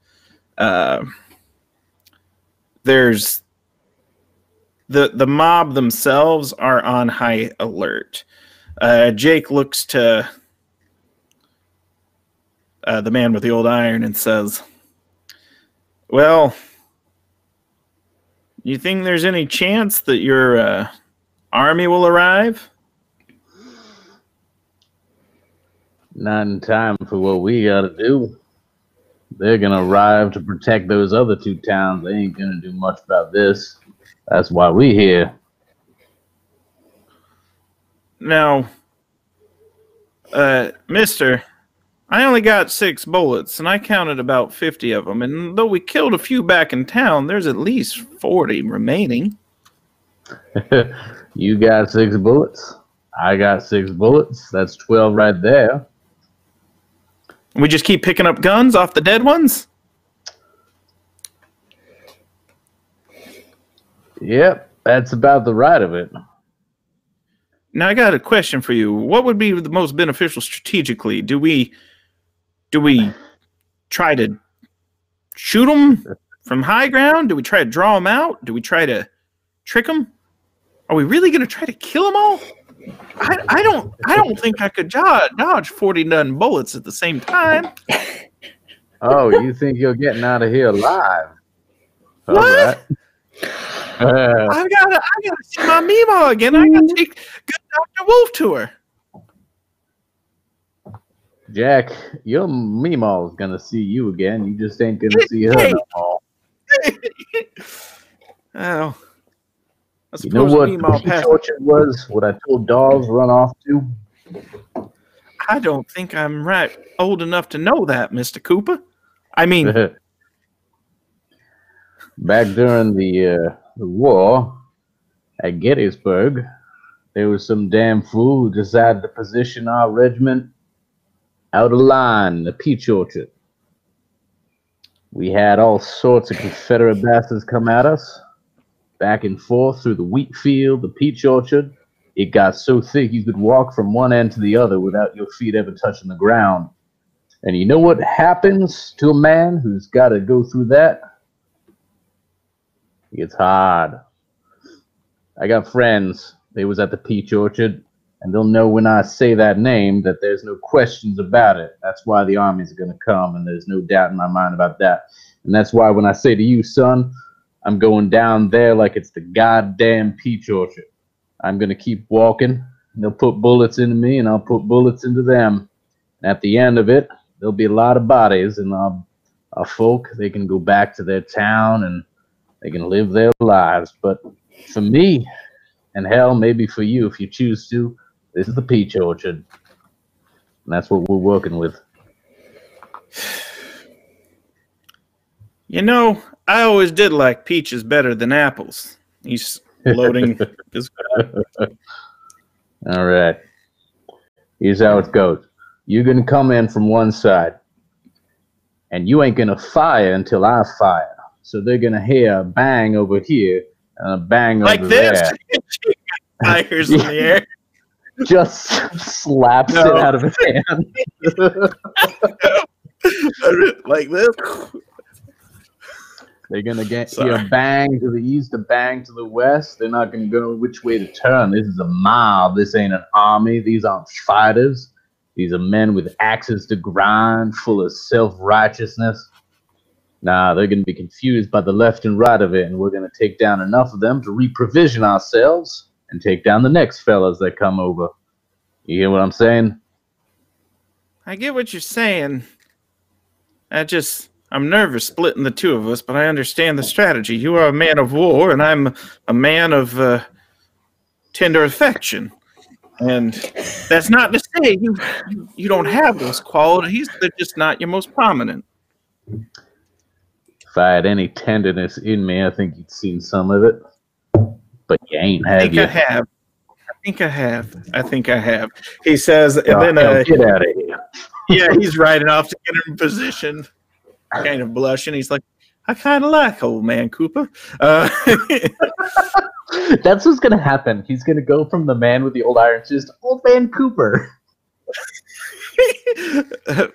there's the mob themselves are on high alert. Jake looks to the man with the old iron and says, well, you think there's any chance that your army will arrive? Not in time for what we gotta do. They're gonna arrive to protect those other two towns. They ain't gonna do much about this. That's why we here. Now, mister, I only got 6 bullets, and I counted about 50 of them. And though we killed a few back in town, there's at least 40 remaining. You got 6 bullets. I got 6 bullets. That's 12 right there. We just keep picking up guns off the dead ones? Yep, that's about the right of it. Now, I got a question for you. What would be the most beneficial strategically? Do we try to shoot them from high ground? Do we try to draw them out? Do we try to trick them? Are we really going to try to kill them all? I don't think I could dodge 49 bullets at the same time. Oh, you think you're getting out of here alive? What? Right. I gotta see my Mimo again. I gotta take good Dr. Wolf to her. Jack, your Meemaw's gonna see you again. You just ain't gonna see her no more. Oh. You know what Peach Orchard was? What I told dogs run off to? I don't think I'm old enough to know that, Mr. Cooper. I mean, back during the war at Gettysburg, there was some damn fool who decided to position our regiment out of line in the Peach Orchard. We had all sorts of Confederate bastards come at us, back and forth through the wheat field, the peach orchard. It got so thick you could walk from one end to the other without your feet ever touching the ground. And you know what happens to a man who's got to go through that? It's hard. I got friends. They was at the peach orchard, and they'll know when I say that name that there's no questions about it. That's why the armies are going to come, and there's no doubt in my mind about that. And that's why when I say to you, son, I'm going down there like it's the goddamn peach orchard. I'm going to keep walking, and they'll put bullets into me, and I'll put bullets into them. And at the end of it, there'll be a lot of bodies, and our folk, they can go back to their town, and they can live their lives. But for me, and hell, maybe for you if you choose to, this is the peach orchard. And that's what we're working with. You know, I always did like peaches better than apples. He's loading his. All right. Here's how it goes. You're going to come in from one side, and you ain't going to fire until I fire. So they're going to hear a bang over here and a bang like over this? there. Fires in the air. Just slaps it out of his hand. Like this? They're going to hear a bang to the east, a bang to the west. They're not going to know which way to turn. This is a mob. This ain't an army. These aren't fighters. These are men with axes to grind, full of self-righteousness. Nah, they're going to be confused by the left and right of it, and we're going to take down enough of them to reprovision ourselves and take down the next fellas that come over. You hear what I'm saying? I get what you're saying. I'm nervous splitting the two of us, but I understand the strategy. You are a man of war, and I'm a man of tender affection. And that's not to say you don't have those qualities. They're just not your most prominent. If I had any tenderness in me, I think you'd seen some of it. But you ain't, have you? I think I have. He says, and then get out of here. Yeah, he's riding off to get him in position, kind of blushing. He's like, I kind of like old man Cooper. That's what's going to happen. He's going to go from the man with the old iron fist to old man Cooper.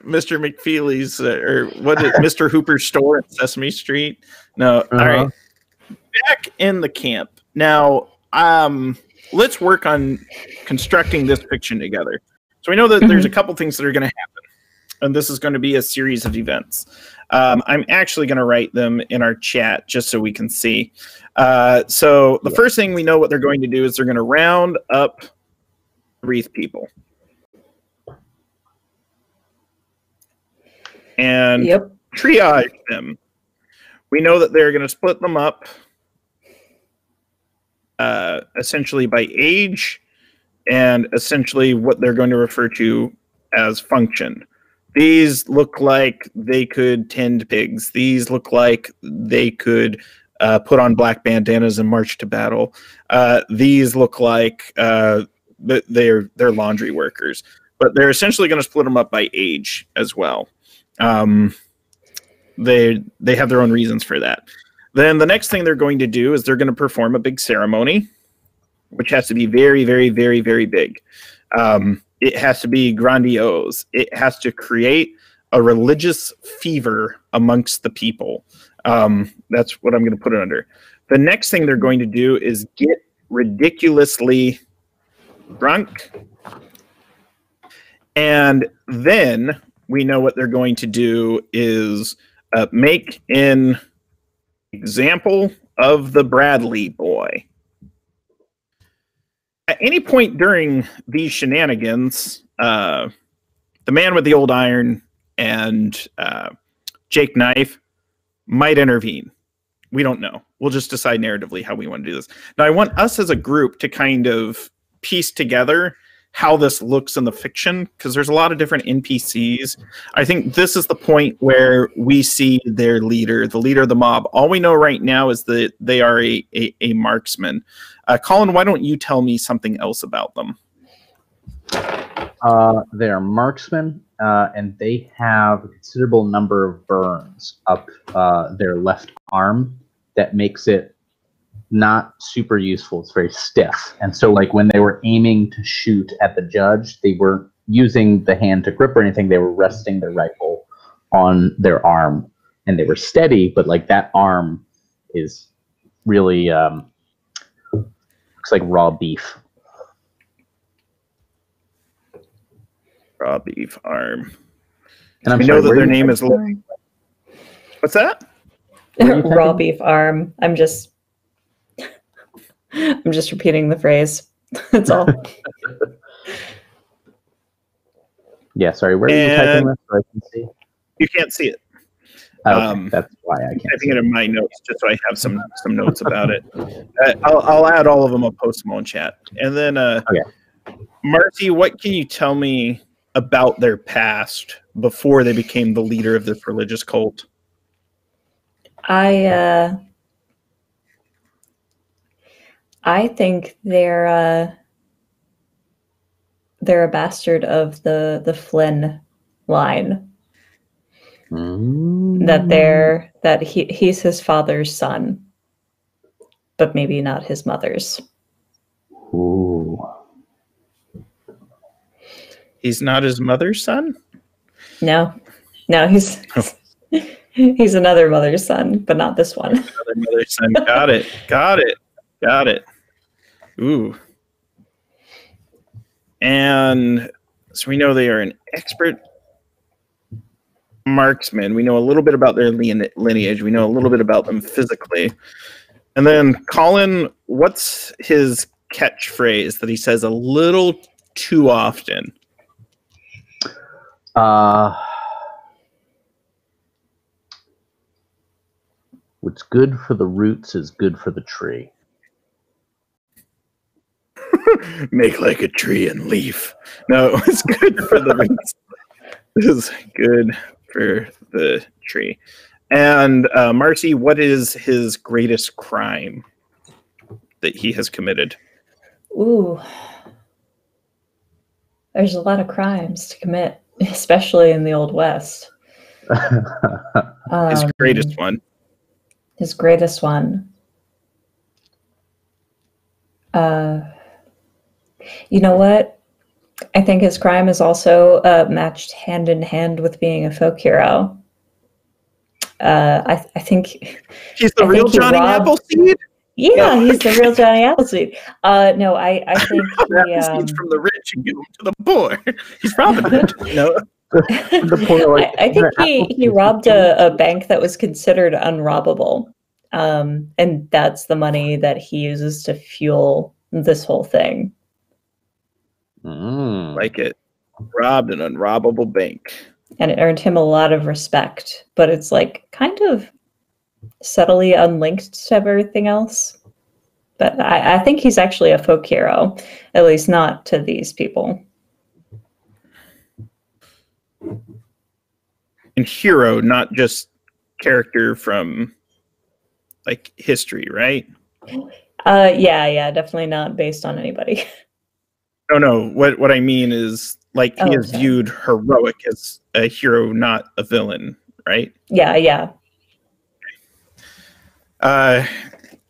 Mr. McFeely's, or what is Mr. Hooper's store at Sesame Street? No, all right. Back in the camp. Now, let's work on constructing this fiction together. So we know that there's a couple things that are going to happen, and this is going to be a series of events. I'm actually going to write them in our chat just so we can see. So the first thing we know what they're going to do is they're going to round up Wreath people. And triage them. We know that they're going to split them up essentially by age and essentially what they're going to refer to as function. These look like they could tend pigs. These look like they could put on black bandanas and march to battle. These look like they're laundry workers. But they're essentially going to split them up by age as well. They have their own reasons for that. Then the next thing they're going to do is they're going to perform a big ceremony, which has to be very, very, very, very big. It has to be grandiose. It has to create a religious fever amongst the people. That's what I'm going to put it under. The next thing they're going to do is get ridiculously drunk. And then we know what they're going to do is make an example of the Bradley boy. At any point during these shenanigans, the man with the old iron and Jake Knife might intervene. We don't know. We'll just decide narratively how we want to do this. Now, I want us as a group to kind of piece together how this looks in the fiction, because there's a lot of different NPCs. I think this is the point where we see their leader, the leader of the mob. All we know right now is that they are a marksman. Colin, why don't you tell me something else about them? They are marksmen, and they have a considerable number of burns up their left arm that makes it not super useful. It's very stiff. And so like when they were aiming to shoot at the judge, they weren't using the hand to grip or anything. They were resting their rifle on their arm, and they were steady, but like that arm is really looks like raw beef. Raw beef arm. And We know that their name is. What's that? Raw beef arm. I'm just repeating the phrase. That's all. Yeah, sorry. Where are you typing this so I can see? You can't see it. Okay, that's why I can't. I think it in my notes, just so I have some notes about it. I'll add all of them. I'll post them on chat. And then, Marcy, what can you tell me about their past before they became the leader of this religious cult? I think they're a bastard of the Flynn line. That he's his father's son, but maybe not his mother's. Ooh. He's not his mother's son? No, he's he's another mother's son, but not this one. Another mother's son. Got it. Ooh. And so we know they are an expert marksman. We know a little bit about their lineage. We know a little bit about them physically. And then Colin, what's his catchphrase that he says a little too often? What's good for the roots is good for the tree. Make like a tree and leaf. No, it's good for the roots. This is good for the tree. And Marcy, what is his greatest crime that he has committed? Ooh. There's a lot of crimes to commit, especially in the Old West. His greatest one. His greatest one. You know what? I think his crime is also matched hand in hand with being a folk hero. I think he's the real Johnny Appleseed. Yeah, he's the real Johnny Appleseed. No, I think he's from the rich and give them to the poor. He's Robin Hood. No. I think he robbed a bank that was considered unrobbable, and that's the money that he uses to fuel this whole thing. Like it. Robbed an unrobbable bank. And it earned him a lot of respect, but it's like kind of subtly unlinked to everything else. But I think he's actually a folk hero, at least not to these people. And hero, not just character from like history, right? Yeah, definitely not based on anybody. No. What I mean is like he is viewed heroic as a hero, not a villain, right? Yeah.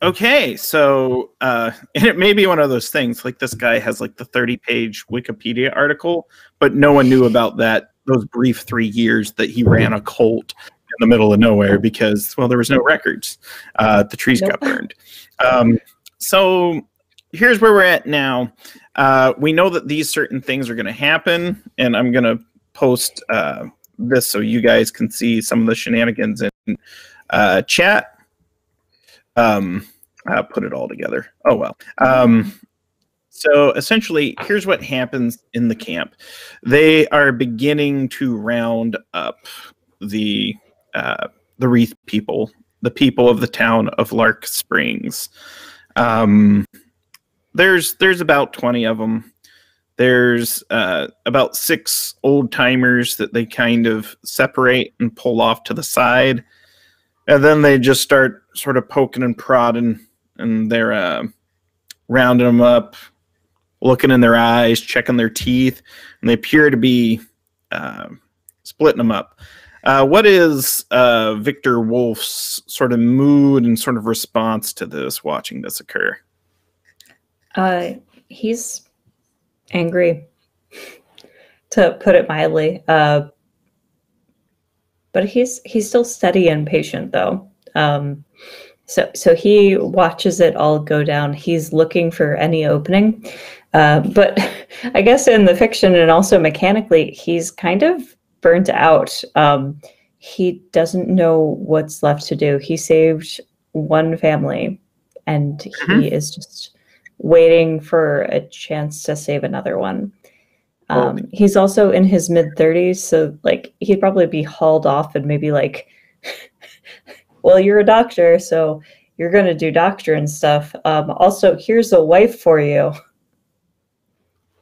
Okay, so and it may be one of those things like this guy has like the 30-page Wikipedia article, but no one knew about those brief 3 years that he ran a cult in the middle of nowhere because, well, there was no records. The trees got burned. So here's where we're at now. We know that these certain things are going to happen, and I'm going to post this so you guys can see some of the shenanigans in chat. I'll put it all together. Oh, well. So essentially, here's what happens in the camp. They are beginning to round up the Wreath people, the people of the town of Lark Springs. There's about 20 of them. There's about 6 old timers that they kind of separate and pull off to the side. And then they just start sort of poking and prodding, and they're rounding them up, looking in their eyes, checking their teeth, and they appear to be splitting them up. What is Victor Wolf's sort of mood and sort of response to this, watching this occur? He's angry, to put it mildly. But he's still steady and patient, though. So he watches it all go down. He's looking for any opening. But I guess in the fiction and also mechanically, he's kind of burnt out. He doesn't know what's left to do. He saved one family, and he is just waiting for a chance to save another one. He's also in his mid-30s, so like he'd probably be hauled off and maybe like, well, you're a doctor, so you're going to do doctor and stuff. Also, here's a wife for you.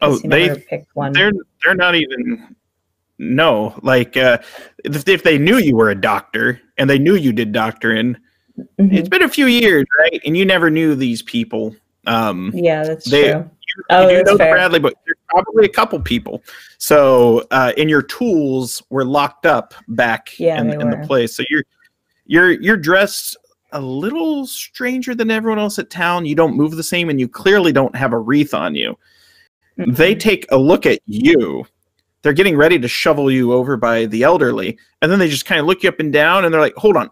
Oh, they picked one. They're not even. No, like if they knew you were a doctor and they knew you did doctoring, it's been a few years, right? And you never knew these people. Yeah, that's true. You do know Bradley, but there's probably a couple people. So, and your tools were locked up back in the place. So you're dressed a little stranger than everyone else at town. You don't move the same, and you clearly don't have a wreath on you. They take a look at you. They're getting ready to shovel you over by the elderly, and then they just kind of look you up and down, and they're like, hold on.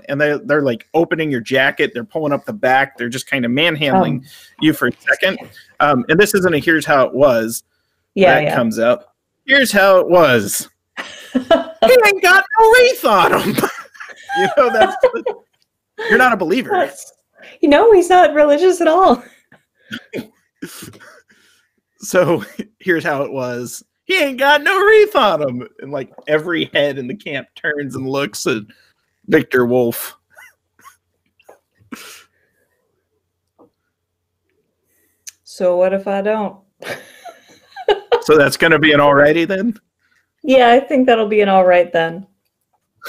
And they're like opening your jacket. They're pulling up the back. They're just kind of manhandling you for a second. And this isn't a here's how it was. That comes out. Here's how it was. He ain't got no wreath on him. You're not a believer. He's not religious at all. So here's how it was. He ain't got no wreath on him. And like every head in the camp turns and looks at Victor Wolf. So what if I don't? So that's going to be an alrighty then? Yeah, I think that'll be an all right then.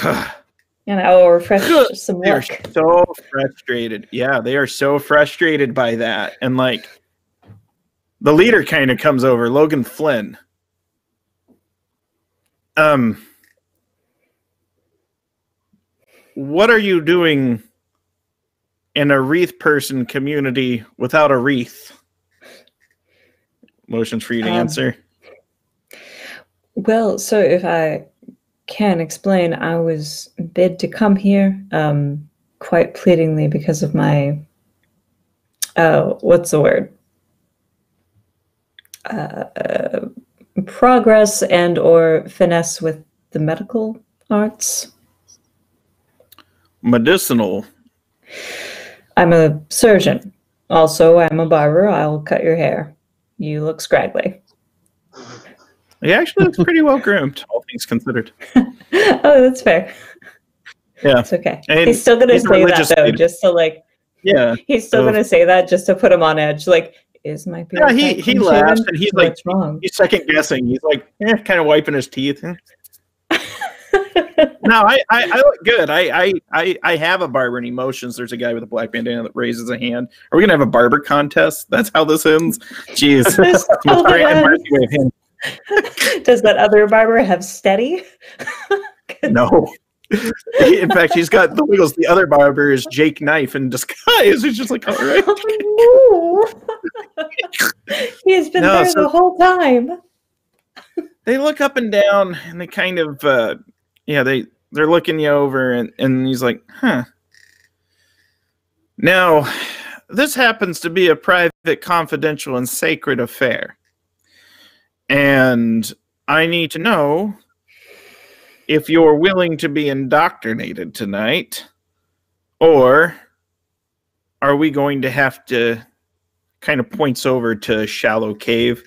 And I will refresh some luck. They're so frustrated. Yeah, they are so frustrated by that. And like, the leader kind of comes over, Logan Flynn. What are you doing in a wreath person community without a wreath? Motions for you to answer. Well, so if I can explain, I was bid to come here quite pleadingly because of my, what's the word? Progress and or finesse with the medical arts. Medicinal. I'm a surgeon. Also, I'm a barber. I'll cut your hair. You look scraggly. He actually looks pretty well groomed, all things considered. Oh, that's fair. Yeah. It's okay. And he's still going to say that, though, just to like... Yeah. He's still going to say that just to put him on edge. Like, is my beard... Yeah, he laughs, and he's like... wrong? He's second guessing. He's like, kind of wiping his teeth. No, I look good. I have a barber in Emotions. There's a guy with a black bandana that raises a hand. Are we going to have a barber contest? That's how this ends? Jeez. Does that other barber have steady? No. In fact, he's got the wiggles. The other barber is Jake Knife in disguise. He's just like, all right. Oh, no. He's been there the whole time. They look up and down, and they kind of, they're looking you over, and he's like, huh. Now, this happens to be a private, confidential, and sacred affair. And I need to know if you're willing to be indoctrinated tonight, or are we going to have to, kind of points over to Shallow Cave,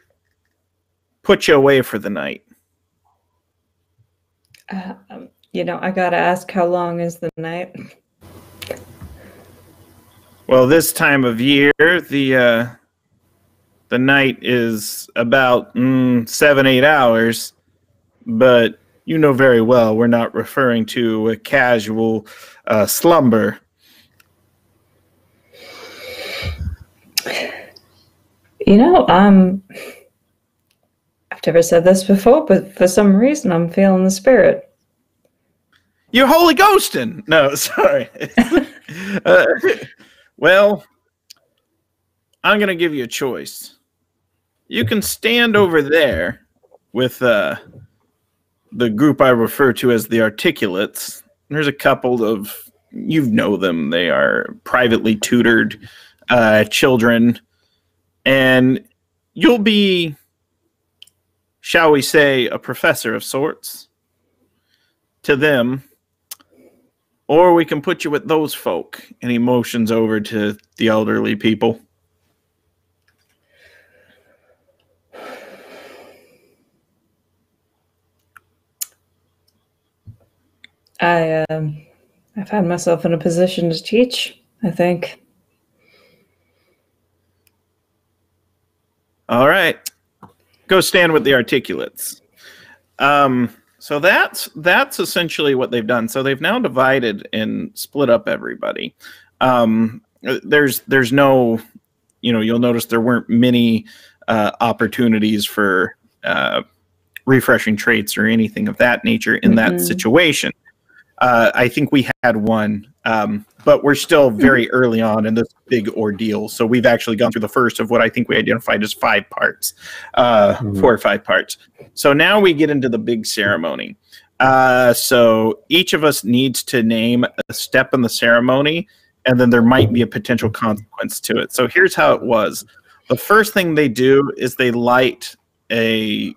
put you away for the night? I gotta ask, how long is the night? Well, this time of year, the night is about 7-8 hours, but you know very well we're not referring to a casual slumber. I've never said this before, but for some reason I'm feeling the spirit. You're holy ghosting. No, sorry. Well, I'm going to give you a choice. You can stand over there with the group I refer to as the Articulates. There's a couple of, you know them. They are privately tutored children. and you'll be, shall we say, a professor of sorts to them, or we can put you with those folk. And he motions over to the elderly people. I found myself in a position to teach, I think. All right. Go stand with the articulates. So that's essentially what they've done. So they've now divided and split up everybody. There's no, you'll notice there weren't many opportunities for refreshing traits or anything of that nature in that situation. I think we had one, but we're still very early on in this big ordeal. So we've actually gone through the first of what I think we identified as 5 parts, 4 or 5 parts. So now we get into the big ceremony. So each of us needs to name a step in the ceremony, and then there might be a potential consequence to it. So here's how it was. The first thing they do is they light a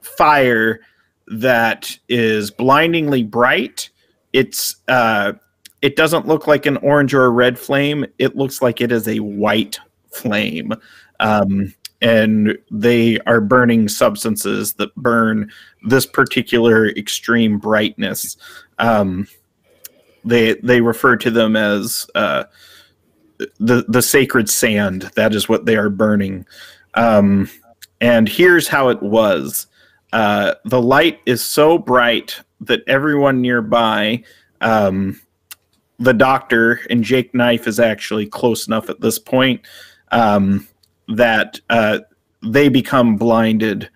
fire that is blindingly bright. It doesn't look like an orange or a red flame. It looks like it is a white flame. And they are burning substances that burn this particular extreme brightness. They refer to them as the sacred sand. That is what they are burning. And here's how it was. The light is so bright that everyone nearby, the doctor, and Jake Knife is actually close enough at this point, that they become blinded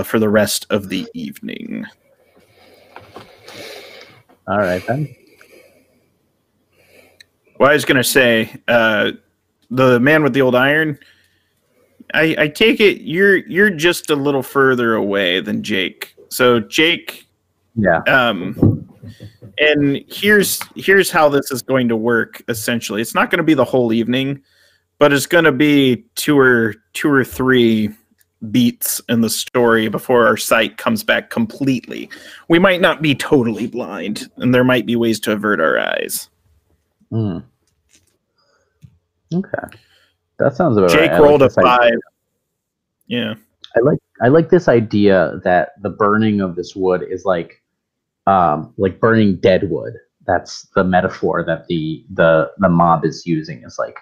for the rest of the evening. All right, then. Well, I was going to say, the man with the old iron, I take it you're just a little further away than Jake. So Jake, yeah. And here's how this is going to work. Essentially, it's not going to be the whole evening, but it's going to be two or three beats in the story before our sight comes back completely. We might not be totally blind, and there might be ways to avert our eyes. Okay. That sounds about Jake right. rolled a 5. Yeah. I like this idea that the burning of this wood is like burning dead wood. That's the metaphor that the mob is using. Is like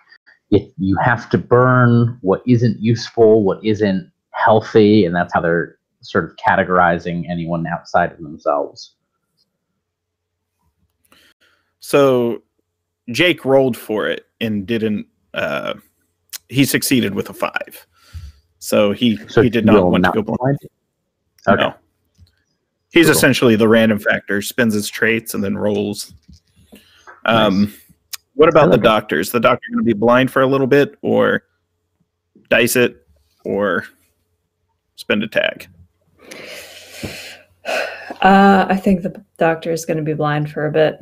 you have to burn what isn't useful, what isn't healthy, and that's how they're sort of categorizing anyone outside of themselves. So Jake rolled for it and didn't. He succeeded with a 5, so he did not want to go blind. Okay. No. He's essentially the random factor, spends his traits and then rolls. Nice. What about the doctors? The doctor going to be blind for a little bit, or dice it, or spend a tag? I think the doctor is going to be blind for a bit.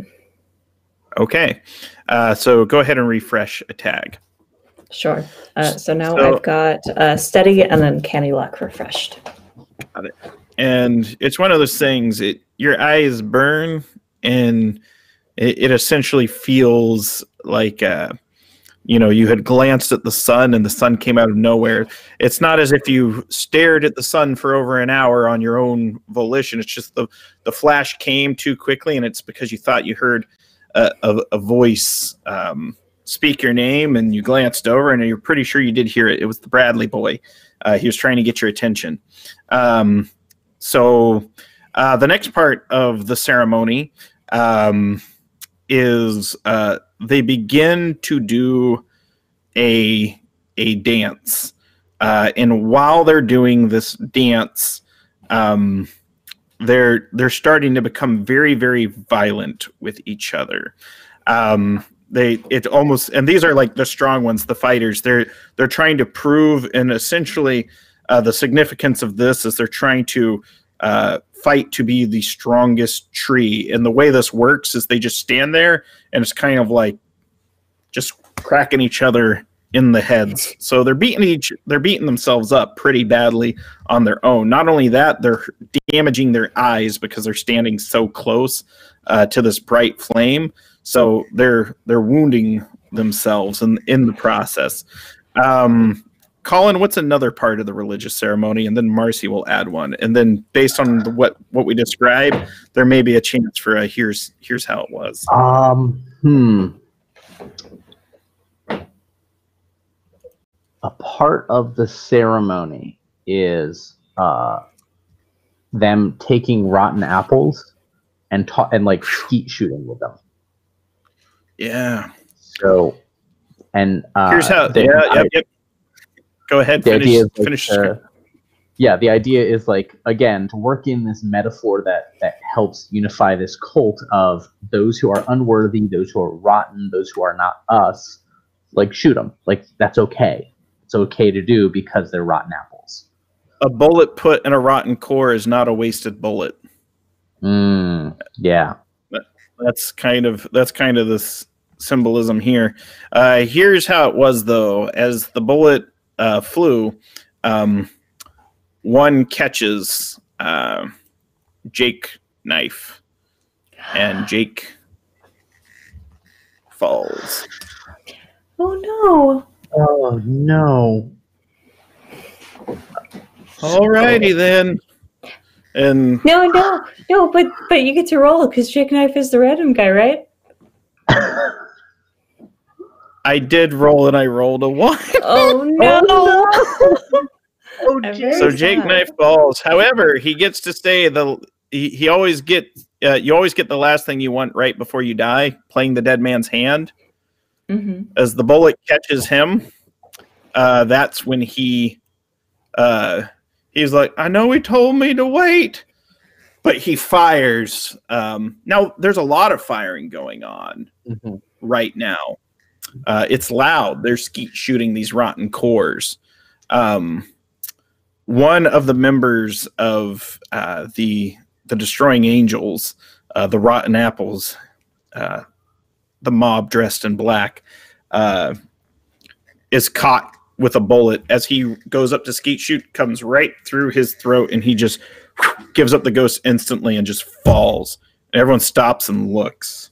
Okay. So go ahead and refresh a tag. Sure. So now I've got steady and then canny luck refreshed. Got it. And it's one of those things, your eyes burn, and it essentially feels like, you had glanced at the sun and the sun came out of nowhere. It's not as if you stared at the sun for over an hour on your own volition. It's just the flash came too quickly, and it's because you thought you heard a voice speak your name, and you glanced over, and you're pretty sure you did hear it. It was the Bradley boy. He was trying to get your attention. So the next part of the ceremony is they begin to do a dance. And while they're doing this dance, they're starting to become very, very violent with each other. And these are like the strong ones, the fighters. They're trying to prove, and essentially the significance of this is they're trying to fight to be the strongest tree. And the way this works is they just stand there, and it's kind of like just cracking each other in the heads. So they're beating themselves up pretty badly on their own. Not only that, they're damaging their eyes because they're standing so close to this bright flame. So they're wounding themselves in the process. Colin, what's another part of the religious ceremony? And then Marcy will add one. And then based on what we described, there may be a chance for a here's how it was. A part of the ceremony is them taking rotten apples and like skeet shooting with them. Yeah. So, and here's how. Yep. Go ahead. Finish. Yeah, the idea is, like, again, to work in this metaphor that helps unify this cult of those who are unworthy, those who are rotten, those who are not us. Like, shoot them. Like, that's okay. It's okay to do because they're rotten apples. A bullet put in a rotten core is not a wasted bullet. Yeah. That's kind of this symbolism here. Here's how it was, though. As the bullet flew, one catches Jake Knife, and Jake falls. Oh no! Oh no! Alrighty then. And No, but you get to roll because Jake Knife is the random guy, right? I did roll, and I rolled a 1. Oh no! So Jake Knife falls. However, he gets to stay. You always get the last thing you want right before you die, playing the dead man's hand. Mm-hmm. As the bullet catches him, that's when he's like, I know he told me to wait, but he fires. Now there's a lot of firing going on right now. It's loud. They're skeet shooting these rotten cores. One of the members of the Destroying Angels, the Rotten Apples, the mob dressed in black, is caught with a bullet. As he goes up to skeet shoot, comes right through his throat, and he just gives up the ghost instantly and just falls. And everyone stops and looks.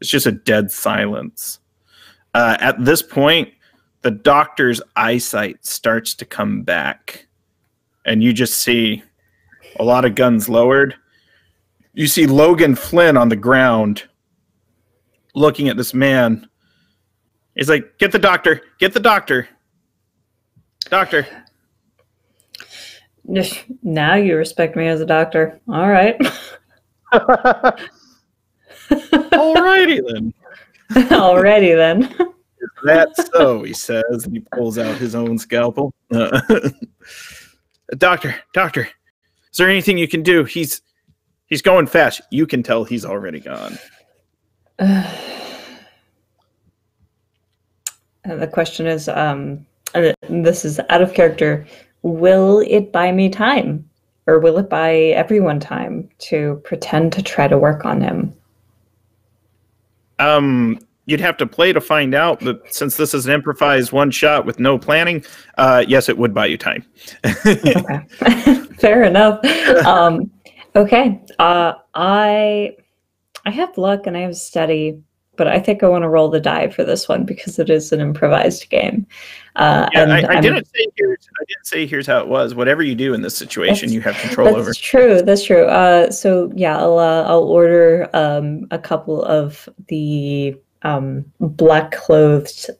It's just a dead silence. At this point, the doctor's eyesight starts to come back, and you just see a lot of guns lowered. You see Logan Flynn on the ground looking at this man. He's like, get the doctor, get the doctor. Doctor. Now you respect me as a doctor. All right. Alrighty then. Alrighty then. Is that so? He says, and he pulls out his own scalpel. Doctor, is there anything you can do? He's going fast. You can tell he's already gone. And the question is, this is out of character, will it buy me time? Or will it buy everyone time to pretend to try to work on him? You'd have to play to find out, but since this is an improvised one shot with no planning, yes, it would buy you time. Okay. Fair enough. Okay. I have luck and I have steady, but I think I want to roll the die for this one because it is an improvised game. I didn't say here's how it was. Whatever you do in this situation, you have control over. That's true. So yeah, I'll order a couple of the black clothed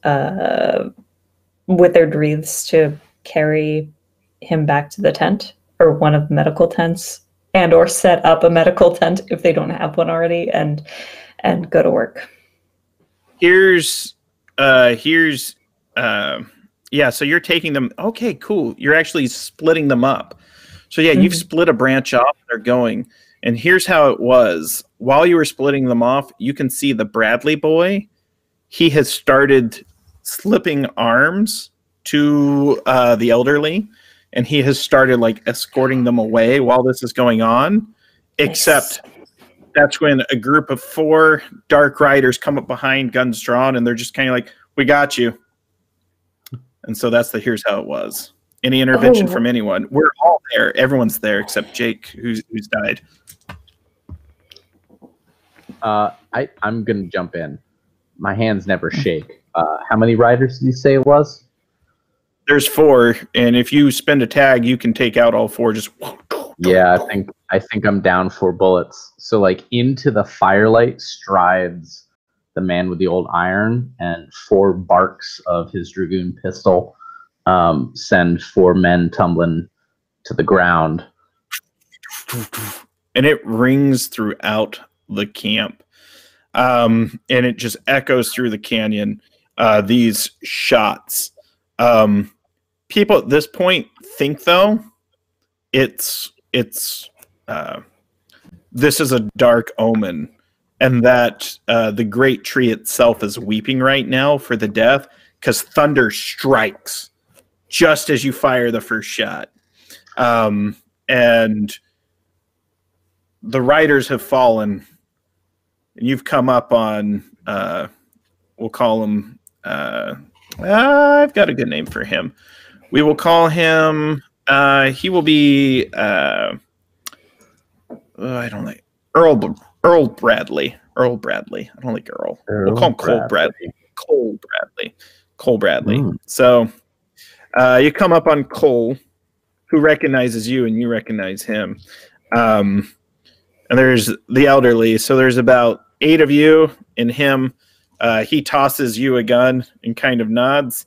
withered wreaths to carry him back to the tent, or one of the medical tents, and or set up a medical tent if they don't have one already, and go to work. So you're taking them. Okay, cool. You're actually splitting them up. So yeah, you've split a branch off. They're going. And here's how it was. While you were splitting them off, you can see the Bradley boy. He has started slipping arms to the elderly, and he has started like escorting them away while this is going on. Except that's when a group of 4 Dark Riders come up behind, guns drawn, and they're just kind of like, "We got you." And so that's the here's how it was. Any intervention from anyone? We're all there. Everyone's there except Jake, who's died. I'm gonna jump in. My hands never shake. How many riders did you say it was? There's 4, and if you spend a tag, you can take out all 4. Just yeah, I think I'm down 4 bullets. So like into the firelight strides the man with the old iron, and 4 barks of his dragoon pistol send 4 men tumbling to the ground. And it rings throughout the camp. And it just echoes through the canyon. These shots. People at this point think, though, this is a dark omen, and that the great tree itself is weeping right now for the death, because thunder strikes just as you fire the first shot. And the riders have fallen, and you've come up on, we'll call him, I've got a good name for him. We will call him, he will be, I don't like, Earl Bradley. Earl Bradley. I don't like Earl. We'll call him Cole Bradley. Cole Bradley. So you come up on Cole, who recognizes you, and you recognize him. And there's the elderly. So there's about 8 of you and him. He tosses you a gun and kind of nods.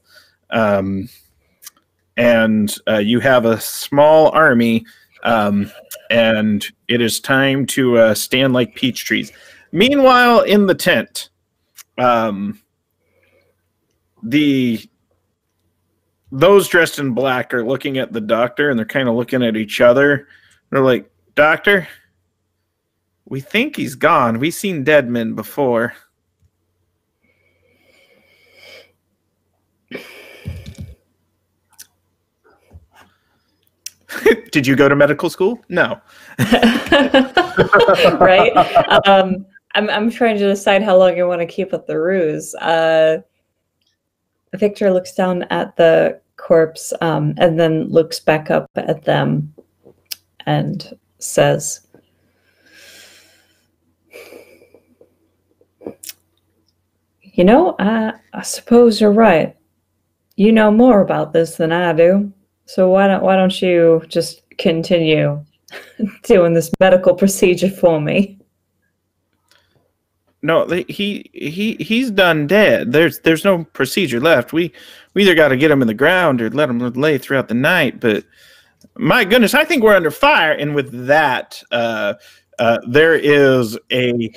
And you have a small army, and it is time to stand like peach trees. Meanwhile, in the tent, those dressed in black are looking at the doctor, and they're kind of looking at each other. They're like, "Doctor, we think he's gone. We've seen dead men before." Did you go to medical school? No. Right? I'm trying to decide how long I want to keep up the ruse. Victor looks down at the corpse and then looks back up at them and says, "You know, I suppose you're right. You know more about this than I do. So why don't you just continue doing this medical procedure for me?" No, he's done dead. There's no procedure left. We either got to get him in the ground or let him lay throughout the night. But my goodness, I think we're under fire. And with that, there is a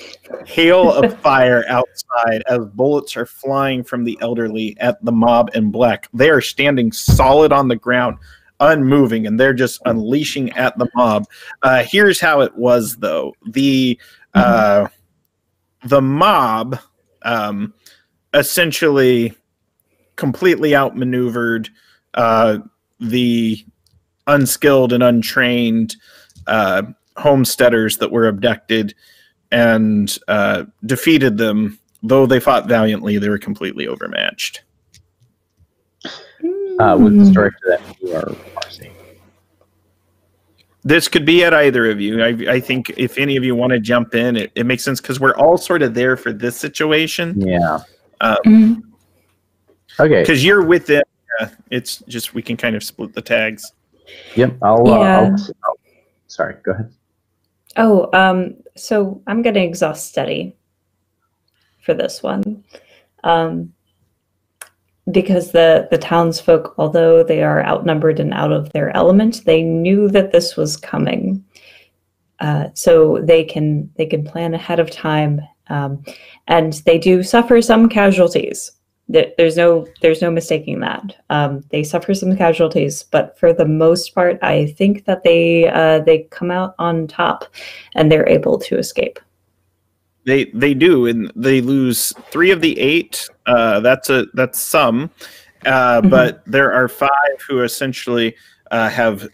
hail of fire outside as bullets are flying from the elderly at the mob in black. They are standing solid on the ground, unmoving, and they're just unleashing at the mob. Here's how it was, though. The mob essentially completely outmaneuvered the unskilled and untrained homesteaders that were abducted and defeated them. Though they fought valiantly, they were completely overmatched. With the story for that you are parsing. This could be at either of you. I think if any of you want to jump in, it makes sense because we're all sort of there for this situation. Yeah. Okay. Because you're with it. It's just we can kind of split the tags. Yep. Sorry. Go ahead. So I'm going to exhaust steady for this one. Because the townsfolk, although they are outnumbered and out of their element, they knew that this was coming. So they can plan ahead of time, and they do suffer some casualties. There's no mistaking that. They suffer some casualties, but for the most part, I think that they come out on top, and they're able to escape. They do, and they lose 3 of the 8. That's some, but there are 5 who essentially have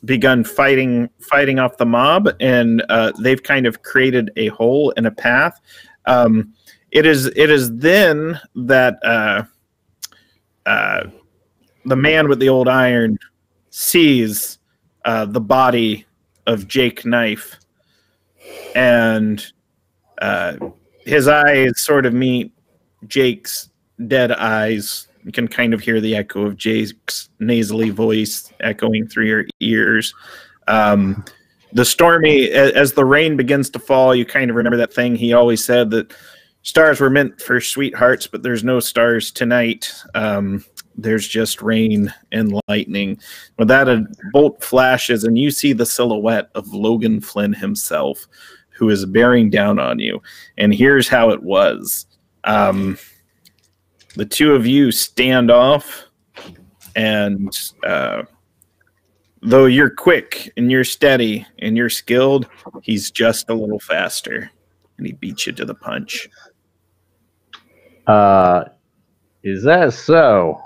begun fighting off the mob, and they've kind of created a hole in a path. It is then that the man with the old iron sees the body of Jake Knife, and his eyes sort of meet Jake's dead eyes. You can kind of hear the echo of Jake's nasally voice echoing through your ears. The stormy, as the rain begins to fall, you kind of remember that thing he always said, that stars were meant for sweethearts, but there's no stars tonight. There's just rain and lightning. With that, a bolt flashes, and you see the silhouette of Logan Flynn himself, who is bearing down on you. And here's how it was. The two of you stand off, and though you're quick and you're steady and you're skilled, he's just a little faster, and he beats you to the punch. Is that so?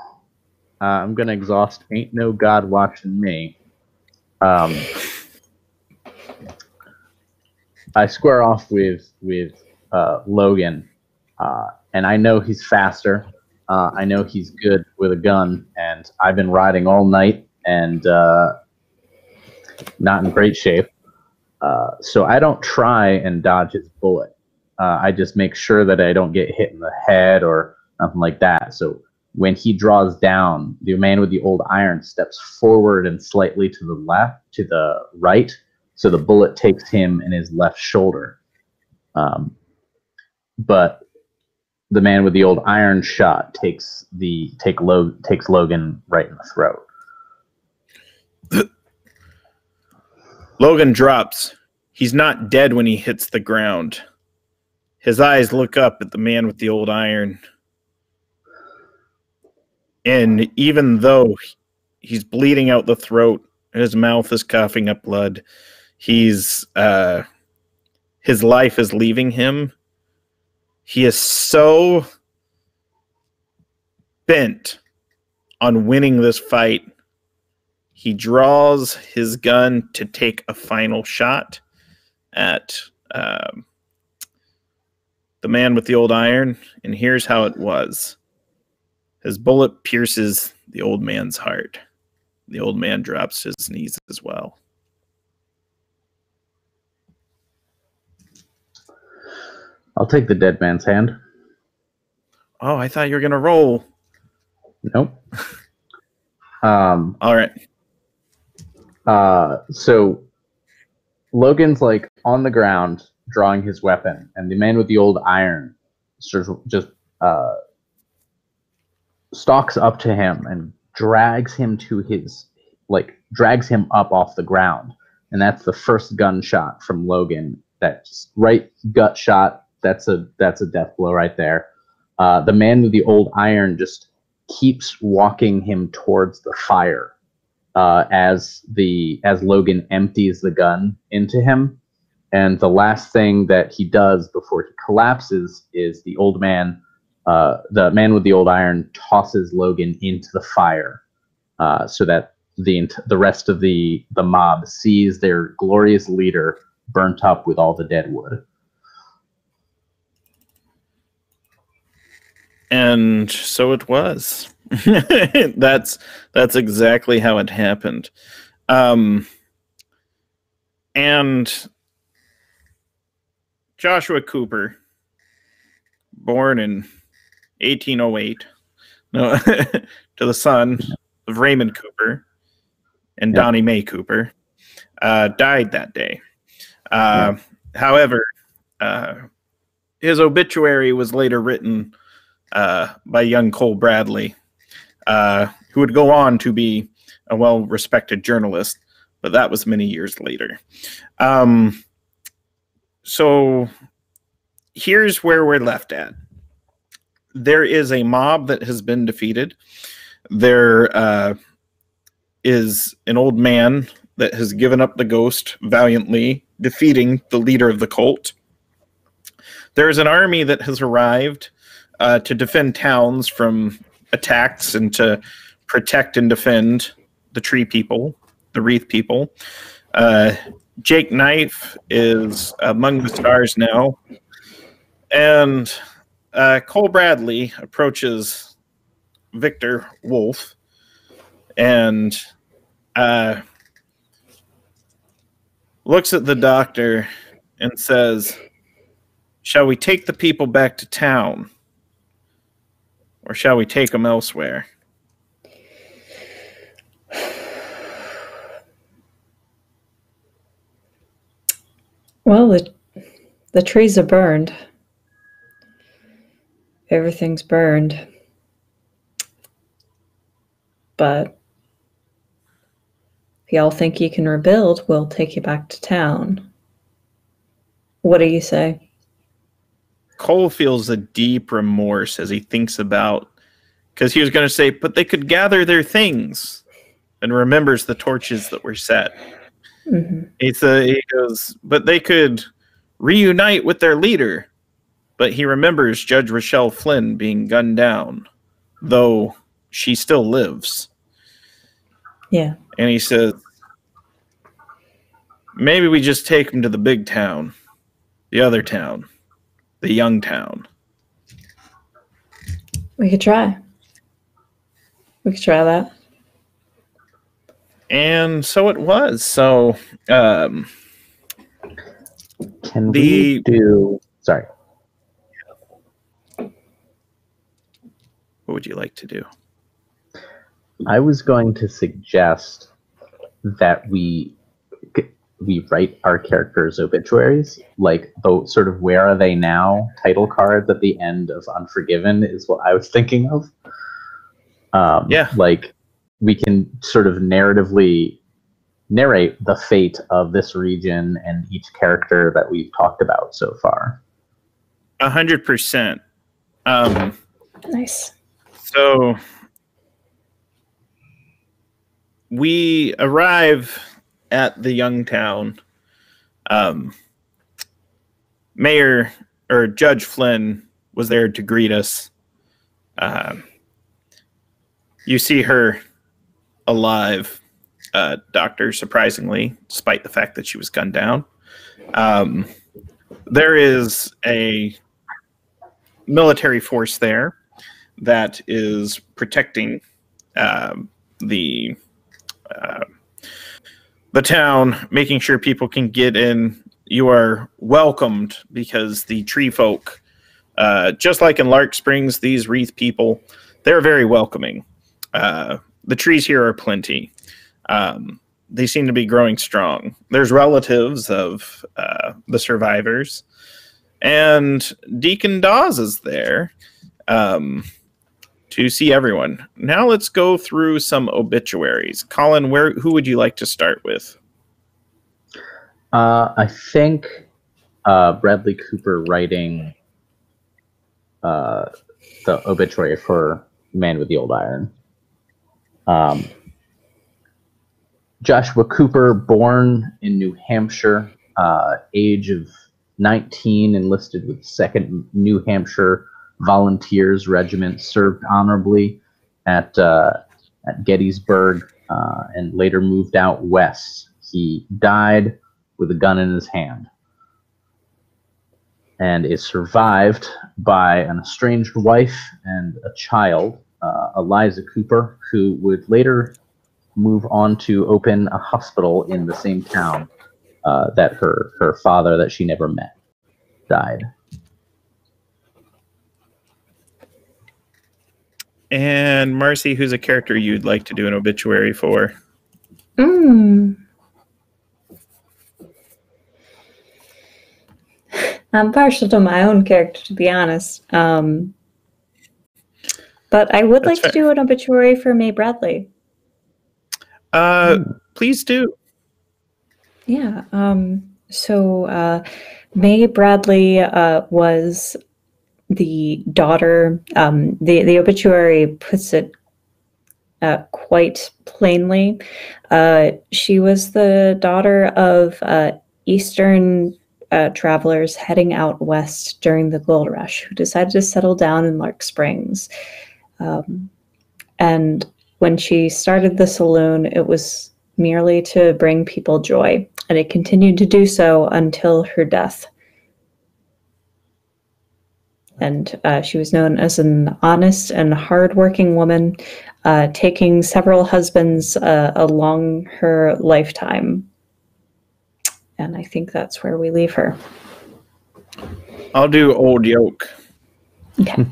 I'm gonna exhaust Ain't No God Watching Me. I square off with Logan, and I know he's faster. I know he's good with a gun, and I've been riding all night and not in great shape. So I don't try and dodge his bullet. I just make sure that I don't get hit in the head or nothing like that. So when he draws down, the man with the old iron steps forward and slightly to the right, so the bullet takes him in his left shoulder. But the man with the old iron shot takes Logan right in the throat. Logan drops. He's not dead when he hits the ground. His eyes look up at the man with the old iron. And even though he's bleeding out the throat, his mouth is coughing up blood, his life is leaving him. He is so bent on winning this fight. He draws his gun to take a final shot at the man with the old iron, and here's how it was. His bullet pierces the old man's heart. The old man drops to his knees as well. I'll take the dead man's hand. Oh, I thought you were going to roll. Nope. All right. So Logan's like on the ground drawing his weapon, and the man with the old iron just stalks up to him and drags him up off the ground. And that's the first gunshot from Logan. That's right gut shot. That's a death blow right there. The man with the old iron just keeps walking him towards the fire as Logan empties the gun into him. And the last thing that he does before he collapses is the man with the old iron tosses Logan into the fire, so that the rest of the mob sees their glorious leader burnt up with all the dead wood. And so it was. That's exactly how it happened. And Joshua Cooper, born in 1808, to the son of Raymond Cooper and Donnie Mae Cooper, died that day. However, his obituary was later written by young Cole Bradley, who would go on to be a well-respected journalist, but that was many years later. So here's where we're left at. There is a mob that has been defeated. There is an old man that has given up the ghost valiantly, defeating the leader of the cult. There's an army that has arrived to defend towns from attacks and to protect and defend the tree people, the wreath people. Jake Knife is among the stars now. And Cole Bradley approaches Victor Wolf and looks at the doctor and says, "Shall we take the people back to town, or shall we take them elsewhere?" Well, the trees are burned. Everything's burned. But if y'all think you can rebuild, we'll take you back to town. What do you say? Cole feels a deep remorse as he thinks about, because he was going to say, but they could gather their things, and remembers the torches that were set. Mm-hmm. He goes, but they could reunite with their leader. But he remembers Judge Rochelle Flynn being gunned down, though she still lives. Yeah. And he says, maybe we just take them to the big town, the other town, the young town. We could try. We could try that. And so it was. So, can we do... Sorry. What would you like to do? I was going to suggest that we write our characters' obituaries, like the sort of "Where are they now" title cards at the end of Unforgiven is what I was thinking of. Yeah. Like, we can sort of narratively narrate the fate of this region and each character that we've talked about so far. 100%. Nice. So we arrive at the young town. Mayor or Judge Flynn was there to greet us. You see her alive, doctor, surprisingly, despite the fact that she was gunned down. There is a military force there that is protecting the town, making sure people can get in. You are welcomed because the tree folk, just like in Lark Springs, these Wreath people, they're very welcoming. The trees here are plenty. They seem to be growing strong. There's relatives of the survivors, and Deacon Dawes is there to see everyone. Now let's go through some obituaries. Colin, who would you like to start with? I think Bradley Cooper writing the obituary for Man with the Old Iron. Joshua Cooper, born in New Hampshire, age of 19, enlisted with 2nd New Hampshire Volunteers Regiment, served honorably at Gettysburg, and later moved out west. He died with a gun in his hand and is survived by an estranged wife and a child, Eliza Cooper, who would later move on to open a hospital in the same town that her father, that she never met, died. And Marcy, who's a character you'd like to do an obituary for? I'm partial to my own character, to be honest. But I would like to do an obituary for May Bradley. Please do. Yeah. So May Bradley was the daughter. The obituary puts it quite plainly. She was the daughter of Eastern travelers heading out west during the gold rush who decided to settle down in Lark Springs. And when she started the saloon, it was merely to bring people joy, and it continued to do so until her death. And she was known as an honest and hardworking woman, taking several husbands along her lifetime. And I think that's where we leave her. I'll do Old Yoke. Okay.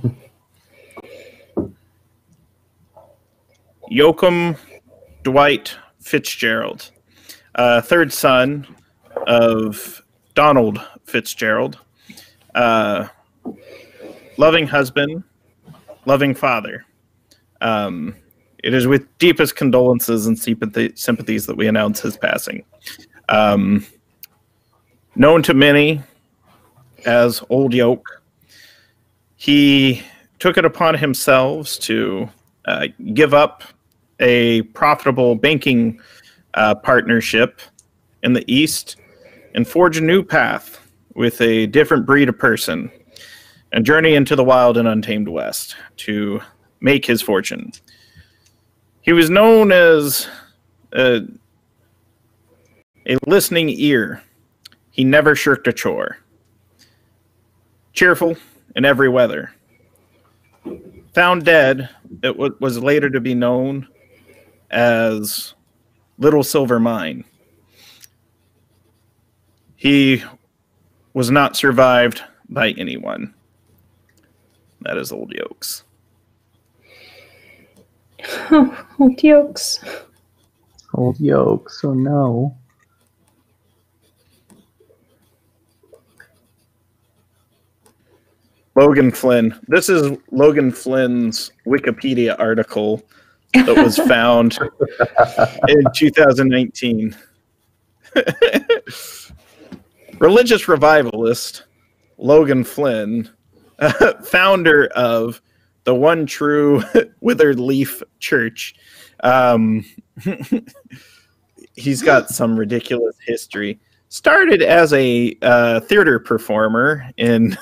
Yoakum Dwight Fitzgerald, third son of Donald Fitzgerald, loving husband, loving father. It is with deepest condolences and sympathies that we announce his passing. Known to many as Old Yoke, he took it upon himself to give up a profitable banking partnership in the East and forge a new path with a different breed of person and journey into the wild and untamed West to make his fortune. He was known as a listening ear. He never shirked a chore. Cheerful in every weather. Found dead, it was later to be known as Little Silver Mine. He was not survived by anyone. That is Old Yokes. Oh, Old Yokes. Old Yokes, oh no. Logan Flynn. This is Logan Flynn's Wikipedia article that was found in 2019. Religious revivalist Logan Flynn, founder of the One True Withered Leaf Church. He's got some ridiculous history. Started as a theater performer in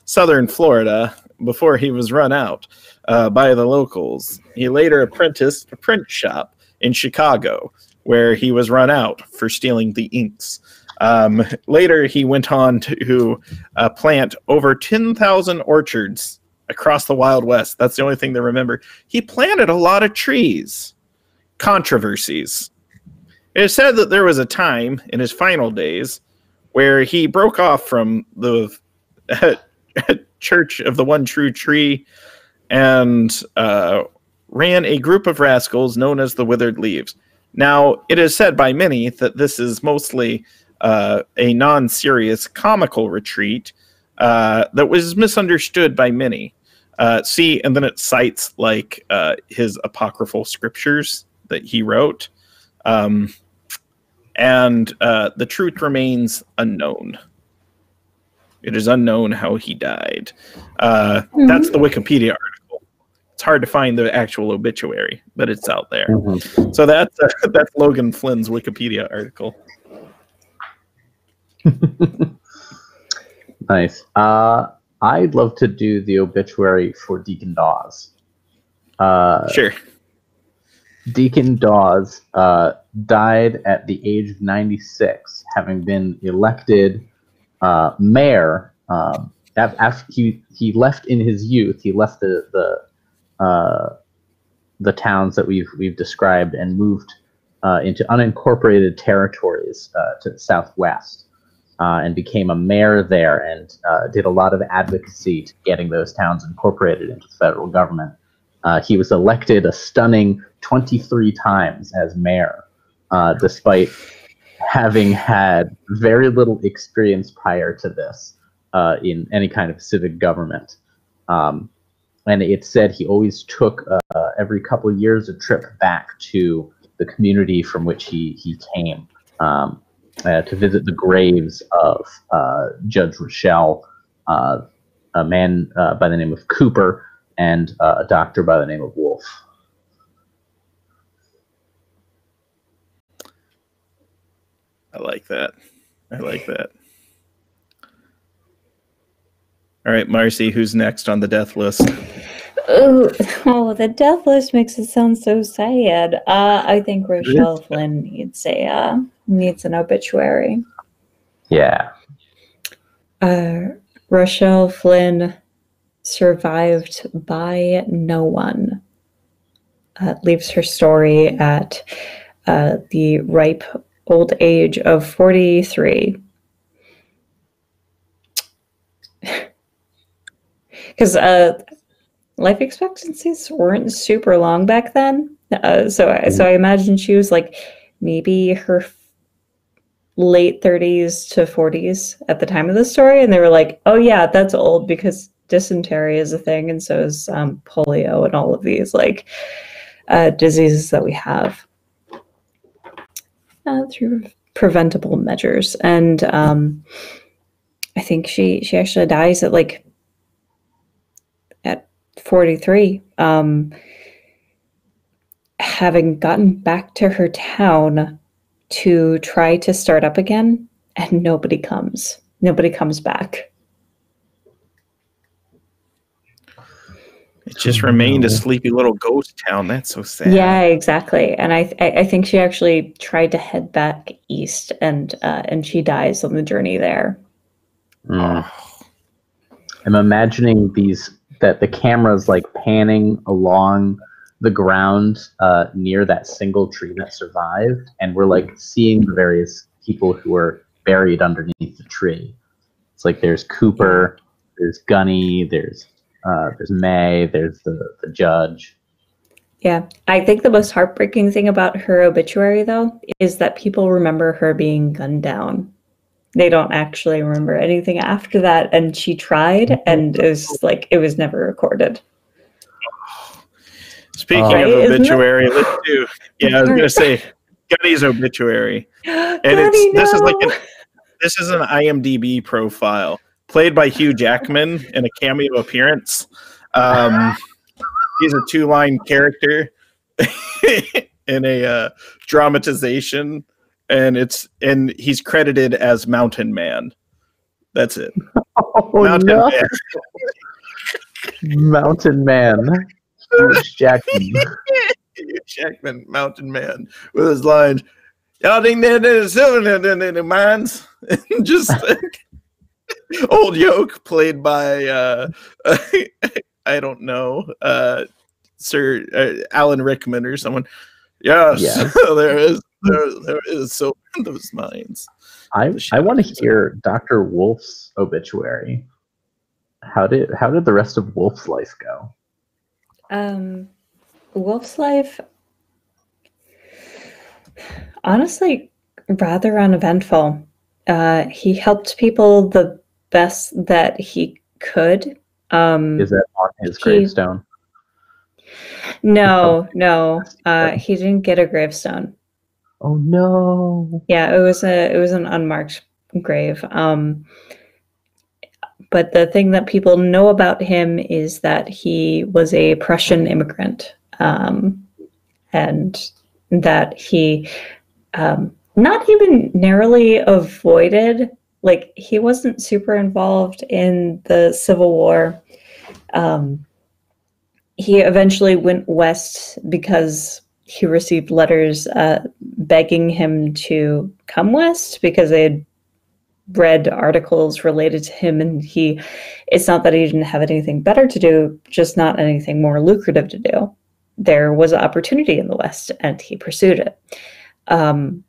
Southern Florida before he was run out by the locals. He later apprenticed a print shop in Chicago, where he was run out for stealing the inks. Later, he went on to plant over 10,000 orchards across the Wild West. That's the only thing they remember. He planted a lot of trees. Controversies. It is said that there was a time in his final days where he broke off from the Church of the One True Tree and ran a group of rascals known as the Withered Leaves. Now, it is said by many that this is mostly a non-serious comical retreat that was misunderstood by many. And then it cites like his apocryphal scriptures that he wrote. And the truth remains unknown. It is unknown how he died. That's the Wikipedia article. It's hard to find the actual obituary, but it's out there. Mm-hmm. So that's Logan Flynn's Wikipedia article. Nice. I'd love to do the obituary for Deacon Dawes. Sure. Deacon Dawes died at the age of 96, having been elected mayor. After he left in his youth, he left the towns that we've described and moved into unincorporated territories to the southwest, and became a mayor there and did a lot of advocacy to getting those towns incorporated into the federal government. He was elected a stunning 23 times as mayor, despite having had very little experience prior to this in any kind of civic government. And it said he always took, every couple of years, a trip back to the community from which he came to visit the graves of Judge Rochelle, a man by the name of Cooper, and a doctor by the name of Wolf. I like that. All right, Marcy, who's next on the death list? Oh, the death list makes it sound so sad. I think Rochelle Flynn needs an obituary. Yeah. Rochelle Flynn survived by no one. Leaves her story at the ripe old age of 43. Because life expectancies weren't super long back then. So I imagine she was like maybe her late 30s to 40s at the time of the story. And they were like, oh yeah, that's old because dysentery is a thing. And so is polio and all of these like diseases that we have through preventable measures. And I think she actually dies at 43, having gotten back to her town to try to start up again, and nobody comes back. It just remained a sleepy little ghost town. That's so sad. Yeah, exactly. And I think she actually tried to head back east, and she dies on the journey there. I'm imagining that the camera's like panning along the ground near that single tree that survived, and we're like seeing the various people who are buried underneath the tree. It's like there's Cooper, there's Gunny, there's May, there's the judge. Yeah, I think the most heartbreaking thing about her obituary, though, is that people remember her being gunned down. They don't actually remember anything after that, and she tried, and it was never recorded. Speaking of obituary, let's do. Yeah, I was gonna say Gunny's obituary, and this is an IMDb profile played by Hugh Jackman in a cameo appearance. He's a 2-line character in a dramatization. And he's credited as Mountain Man. That's it. Oh, Mountain Man. Mountain Man. Hugh Jackman. Hugh Jackman, Mountain Man, with his lines. Y'all think there's silver in the mines? Just old yoke played by I don't know, Sir Alan Rickman or someone. Yes. There is so in those mines. I want to hear Dr. Wolf's obituary. How did the rest of Wolf's life go? Wolf's life, honestly, rather uneventful. He helped people the best that he could. Is that on his gravestone? No. He didn't get a gravestone. Oh no! Yeah, it was an unmarked grave. But the thing that people know about him is that he was a Prussian immigrant, and that he not even narrowly avoided. Like, he wasn't super involved in the Civil War. He eventually went west because he received letters begging him to come west because they had read articles related to him, and it's not that he didn't have anything better to do, just not anything more lucrative to do. There was an opportunity in the West, and he pursued it. And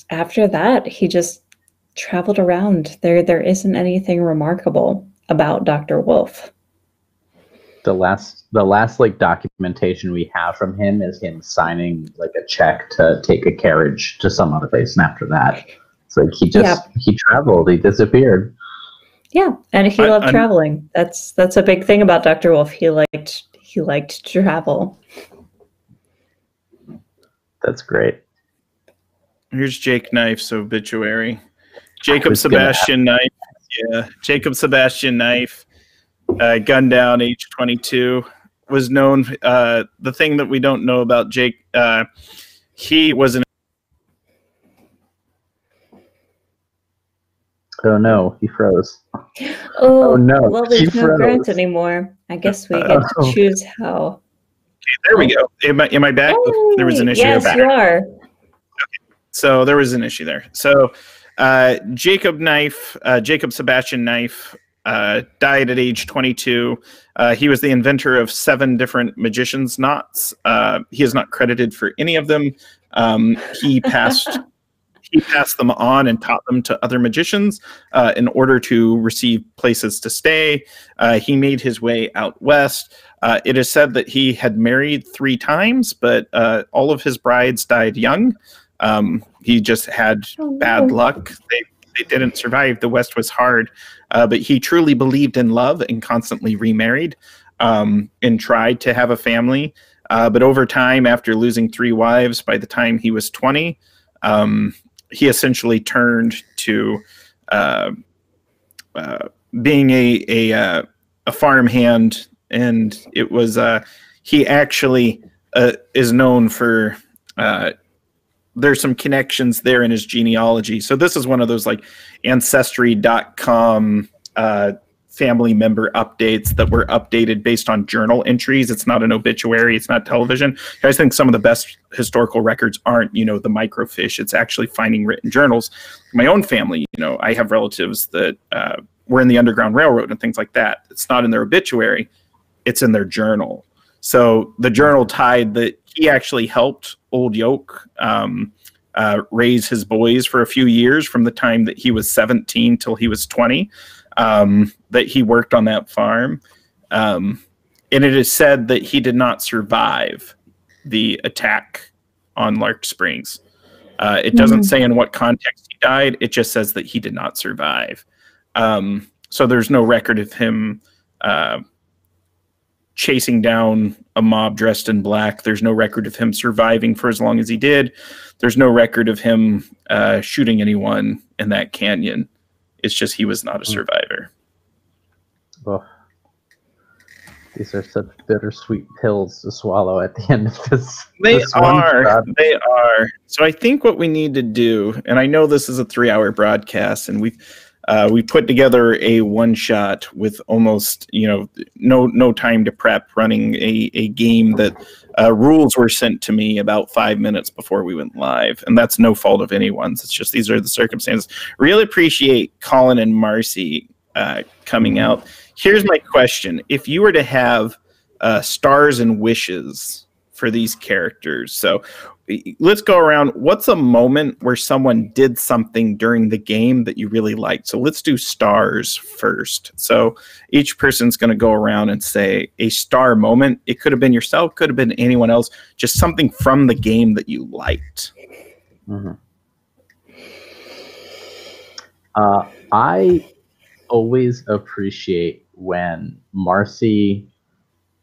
after that, he just traveled around. There isn't anything remarkable about Dr. Wolf. The last like documentation we have from him is him signing like a check to take a carriage to some other place, and after that, it's like he traveled, he disappeared. Yeah, and he loved traveling. That's a big thing about Dr. Wolf. He liked to travel. That's great. Here's Jake Knife's obituary. Jacob Sebastian Knife. Yeah, Jacob Sebastian Knife. Gunned down, age 22. Was known. The thing that we don't know about Jake, he was an. Oh no, he froze. Oh no! Well, there's no Grant anymore. I guess we get to choose how. Okay, there we go. Am I back? Hey, there was an issue. Yes, you are. Okay. So there was an issue there. So Jacob Sebastian Knife died at age 22. He was the inventor of 7 different magician's knots. He is not credited for any of them. He passed them on and taught them to other magicians in order to receive places to stay. He made his way out west. It is said that he had married 3 times, but all of his brides died young. He just had bad luck. They didn't survive. The West was hard, but he truly believed in love and constantly remarried and tried to have a family. But over time, after losing 3 wives, by the time he was 20, he essentially turned to being a farmhand, and it was he actually is known for. There's some connections there in his genealogy. So this is one of those like Ancestry.com family member updates that were updated based on journal entries. It's not an obituary. It's not television. I think some of the best historical records aren't, the microfiche. It's actually finding written journals. My own family, I have relatives that were in the Underground Railroad and things like that. It's not in their obituary. It's in their journal. So the journal tied that he actually helped Old Yoke raise his boys for a few years from the time that he was 17 till he was 20, that he worked on that farm. And it is said that he did not survive the attack on Lark Springs. It doesn't say in what context he died. It just says that he did not survive. So there's no record of him chasing down a mob dressed in black. There's no record of him surviving for as long as he did. There's no record of him shooting anyone in that canyon. It's just he was not a survivor. Oh, these are such bittersweet pills to swallow at the end of this. They are. So I think what we need to do, and I know this is a 3-hour broadcast, and we put together a one-shot with almost, no time to prep, running a game that rules were sent to me about 5 minutes before we went live. And that's no fault of anyone's. It's just these are the circumstances. Really appreciate Colin and Marcy coming out. Here's my question. If you were to have stars and wishes for these characters, so let's go around. What's a moment where someone did something during the game that you really liked? So let's do stars first. So each person's going to go around and say a star moment. It could have been yourself, could have been anyone else, just something from the game that you liked. I always appreciate when Marcy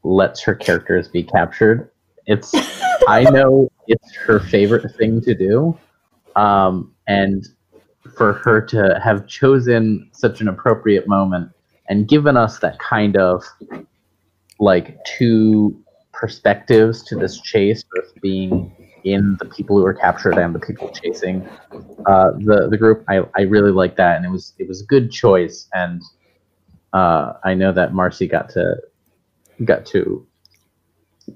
lets her characters be captured. I know it's her favorite thing to do, and for her to have chosen such an appropriate moment and given us that kind of like 2 perspectives to this chase, both being in the people who were captured and the people chasing the group. I really like that, and it was a good choice, and I know that Marcy got to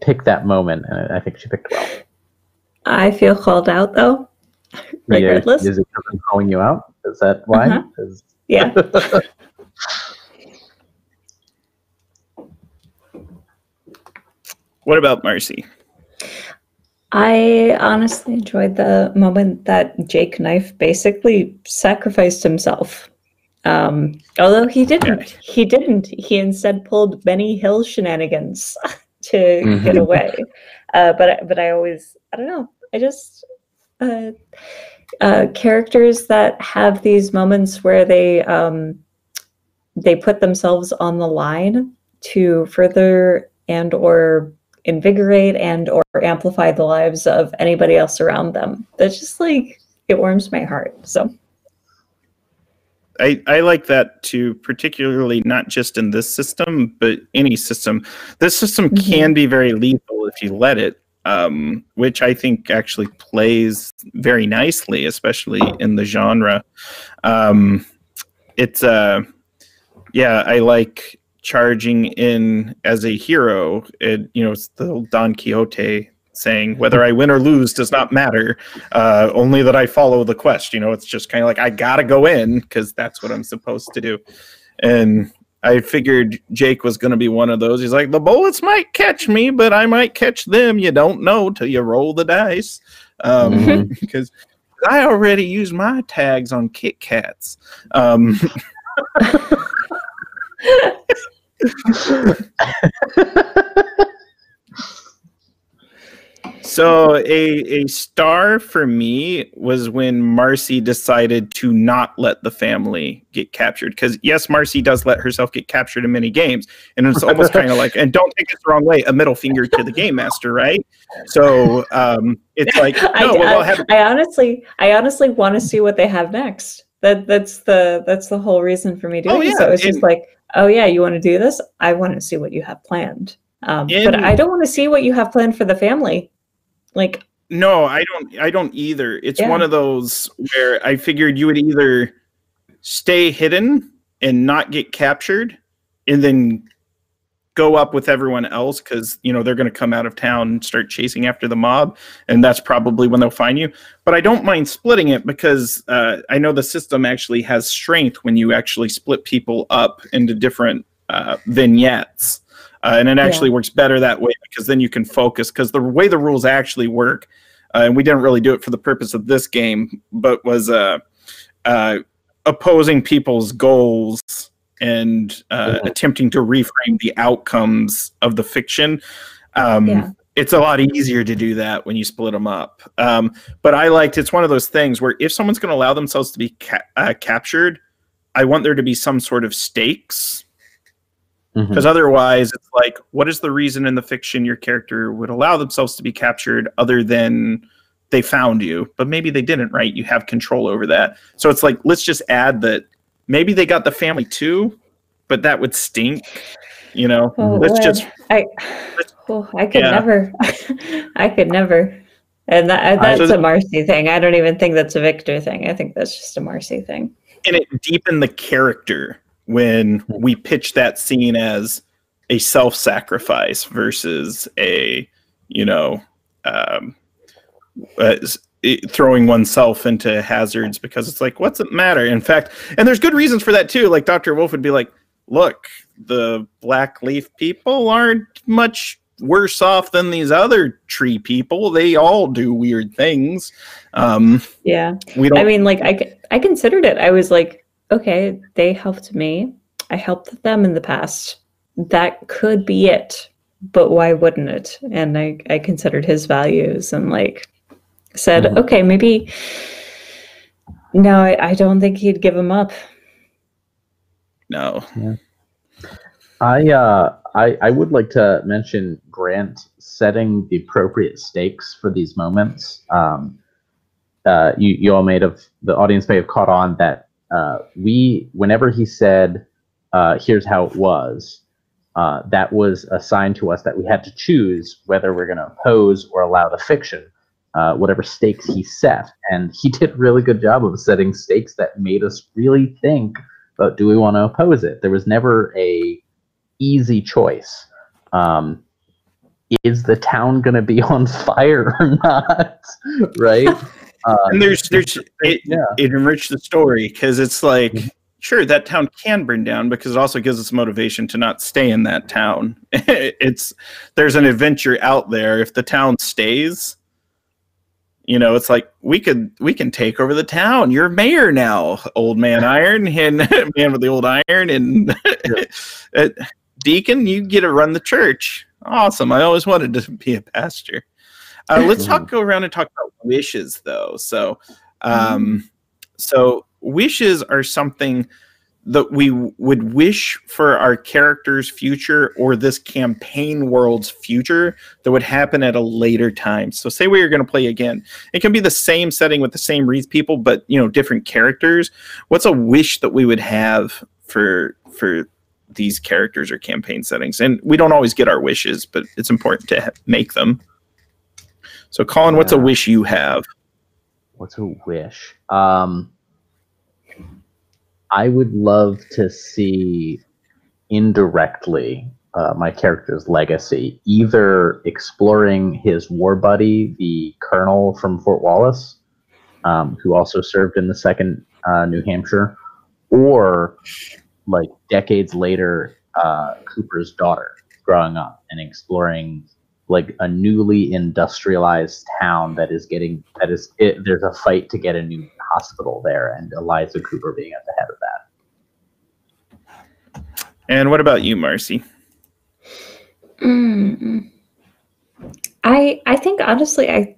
pick that moment, and I think she picked well. I feel called out though. Regardless. Is it calling you out? Is that why? Yeah. What about Marcy? I honestly enjoyed the moment that Jake Knife basically sacrificed himself. Although he didn't. He instead pulled Benny Hill shenanigans to get away. But I always, I don't know. I just characters that have these moments where they put themselves on the line to further and or invigorate and or amplify the lives of anybody else around them. That's just like, it warms my heart. So I like that too, particularly not just in this system, but any system. This system can be very lethal if you let it, which I think actually plays very nicely, especially in the genre. I like charging in as a hero. It's the old Don Quixote saying, whether I win or lose does not matter, only that I follow the quest. It's just kind of like, I gotta go in because that's what I'm supposed to do. And I figured Jake was going to be one of those. He's like, the bullets might catch me, but I might catch them. You don't know till you roll the dice. Because I already used my tags on Kit Kats. So a star for me was when Marcy decided to not let the family get captured. Because yes, Marcy does let herself get captured in many games, and it's almost kind of like, and don't take this the wrong way, a middle finger to the game master, right? So it's like, no, I honestly want to see what they have next. That's the whole reason for me doing it. So it's just like, oh yeah, you want to do this? I want to see what you have planned. But I don't want to see what you have planned for the family. Like, no, I don't either. It's one of those where I figured you would either stay hidden and not get captured and then go up with everyone else because, you know, they're going to come out of town and start chasing after the mob. And that's probably when they'll find you. But I don't mind splitting it because I know the system actually has strength when you actually split people up into different vignettes. And it actually works better that way because then you can focus. Because the way the rules actually work, and we didn't really do it for the purpose of this game, but was opposing people's goals and attempting to reframe the outcomes of the fiction. It's a lot easier to do that when you split them up. But it's one of those things where if someone's going to allow themselves to be captured, I want there to be some sort of stakes. Because otherwise, it's like, what is the reason in the fiction your character would allow themselves to be captured other than they found you? But maybe they didn't, right? You have control over that. So it's like, let's just add that maybe they got the family too, but that would stink, you know? I could never. I could never. And that's a Marcy thing. I don't even think that's a Victor thing. I think that's just a Marcy thing. And it deepened the character when we pitch that scene as a self-sacrifice versus a, you know, throwing oneself into hazards because it's like, what's it matter? In fact, and there's good reasons for that too. Like Dr. Wolf would be like, look, the black leaf people aren't much worse off than these other tree people. They all do weird things. I mean, like I considered it. I was like, okay, they helped me. I helped them in the past. That could be it, but why wouldn't it? And I considered his values and like said, okay, maybe. No, I don't think he'd give him up. No. Yeah. I would like to mention Grant setting the appropriate stakes for these moments. You all the audience may have caught on that whenever he said, here's how it was, that was assigned to us that we had to choose whether we're going to oppose or allow the fiction, whatever stakes he set. And he did a really good job of setting stakes that made us really think about, do we want to oppose it? There was never a easy choice. Is the town going to be on fire or not? Right? And it enriched the story because it's like, sure, that town can burn down because it also gives us motivation to not stay in that town. There's an adventure out there. If the town stays, you know, it's like we can take over the town. You're mayor now, old man Iron, and man with the old iron, and Deacon, you get to run the church. Awesome. I always wanted to be a pastor. Let's go around and talk about wishes, though. So, so wishes are something that we would wish for our character's future or this campaign world's future that would happen at a later time. So say we are going to play again. It can be the same setting with the same Wreath people, but, you know, different characters. What's a wish that we would have for these characters or campaign settings? And we don't always get our wishes, but it's important to make them. So, Colin, what's a wish you have? What's a wish? I would love to see indirectly my character's legacy, either exploring his war buddy, the colonel from Fort Wallace, who also served in the 2nd New Hampshire, or like decades later, Cooper's daughter growing up and exploring like a newly industrialized town there's a fight to get a new hospital there, and Eliza Cooper being at the head of that. And what about you, Marcy? I think honestly,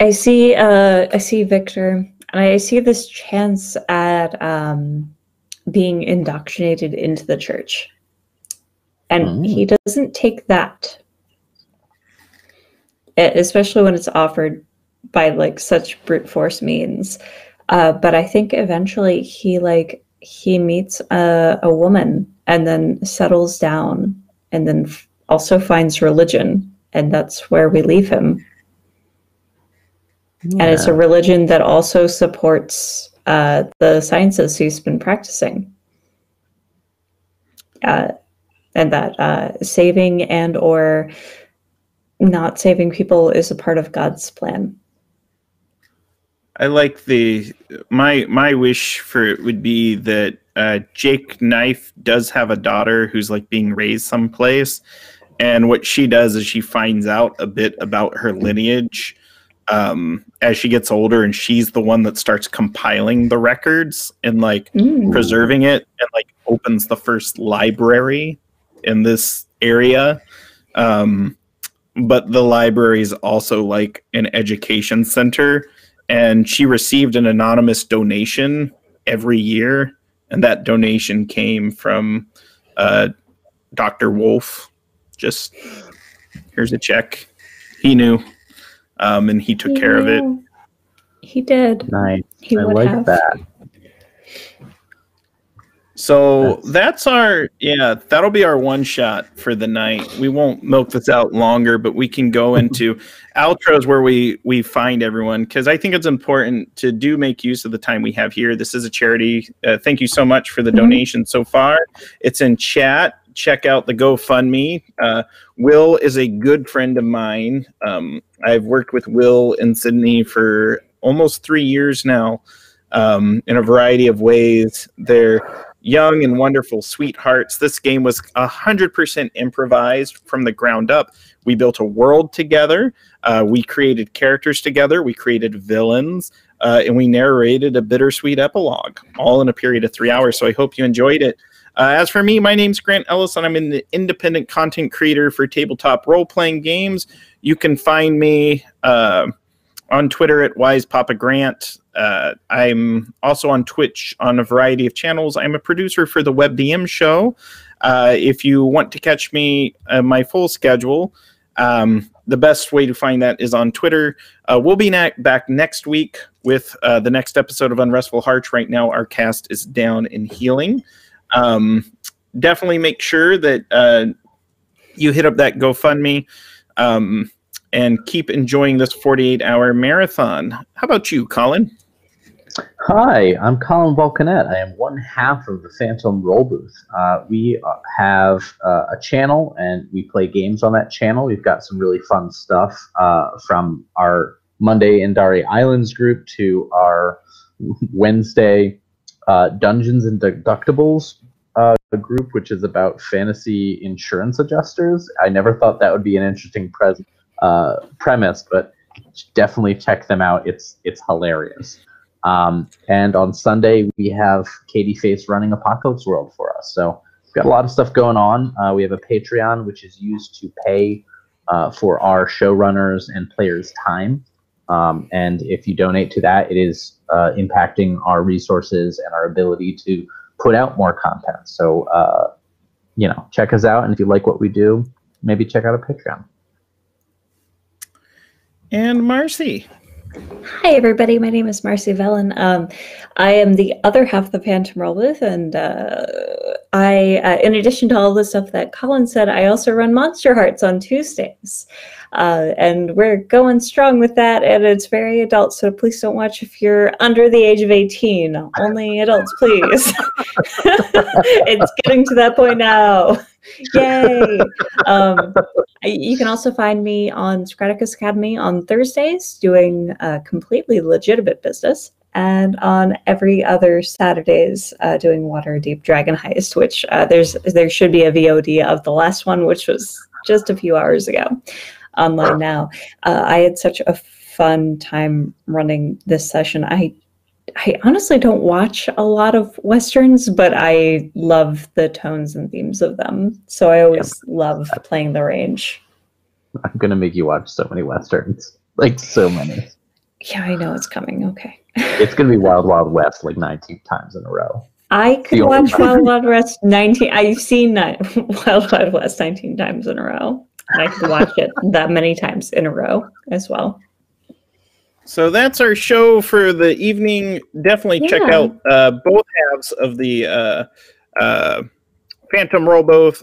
I see Victor, and I see this chance at being indoctrinated into the church, and he doesn't take that, especially when it's offered by like such brute force means. But I think eventually he meets a woman and then settles down, and then also finds religion, and that's where we leave him. Yeah. And it's a religion that also supports the sciences he's been practicing. And that saving and or not saving people is a part of God's plan. I like my wish for it would be that Jake Knife does have a daughter who's like being raised someplace, and what she does is she finds out a bit about her lineage as she gets older, and she's the one that starts compiling the records and like preserving it, and like opens the first library in this area. But the library is also like an education center, and she received an anonymous donation every year, and that donation came from Dr. Wolf. Just, here's a check. He knew, and he took care of it. He did. Nice. He I would like have. that. So that'll be our one shot for the night. We won't milk this out longer, but we can go into outros where we find everyone, because I think it's important to do make use of the time we have here. This is a charity. Thank you so much for the donation so far. It's in chat. Check out the GoFundMe. Will is a good friend of mine. I've worked with Will in Sydney for almost 3 years now, in a variety of ways. They're young and wonderful sweethearts. This game was 100% improvised from the ground up. We built a world together. We created characters together. We created villains. And we narrated a bittersweet epilogue, all in a period of 3 hours. So I hope you enjoyed it. As for me, my name's Grant Ellis, and I'm an independent content creator for tabletop role-playing games. You can find me on Twitter at WisePapaGrant. I'm also on Twitch on a variety of channels. I'm a producer for the WebDM show. If you want to catch me, my full schedule, the best way to find that is on Twitter. We'll be back next week with the next episode of Unrestful Hearts. Right now, our cast is down and healing. Definitely make sure that you hit up that GoFundMe and keep enjoying this 48-hour marathon. How about you, Colin? Hi, I'm Colin Vulcanet. I am one half of the Phantom Roll Booth. We have a channel, and we play games on that channel. We've got some really fun stuff, from our Monday Indari Islands group to our Wednesday Dungeons and Deductibles group, which is about fantasy insurance adjusters. I never thought that would be an interesting premise, but definitely check them out. It's hilarious. And on Sunday, we have Katie Face running Apocalypse World for us. So we've got a lot of stuff going on. We have a Patreon, which is used to pay for our showrunners and players' time. And if you donate to that, it is impacting our resources and our ability to put out more content. So, check us out. And if you like what we do, maybe check out a Patreon. And Marcy. Hi, everybody. My name is Marcy Vellon. I am the other half of the Phantom Roll Booth, and I, in addition to all the stuff that Colin said, I also run Monster Hearts on Tuesdays. And we're going strong with that, and it's very adult, so please don't watch if you're under the age of 18. Only adults, please. It's getting to that point now. Yay! You can also find me on Scraticus Academy on Thursdays doing completely legitimate business. and on every other Saturdays doing Water Deep Dragon Heist, which there should be a VOD of the last one, which was just a few hours ago, online now. I had such a fun time running this session. I honestly don't watch a lot of Westerns, but I love the tones and themes of them. So I always love playing the range. I'm going to make you watch so many Westerns. Like, so many. Yeah, I know it's coming. Okay. It's going to be Wild Wild West like 19 times in a row. I could watch Wild Wild West 19. I've seen Wild Wild West 19 times in a row. And I could watch it that many times in a row as well. So that's our show for the evening. Definitely check out both halves of the Phantom Roll Booth,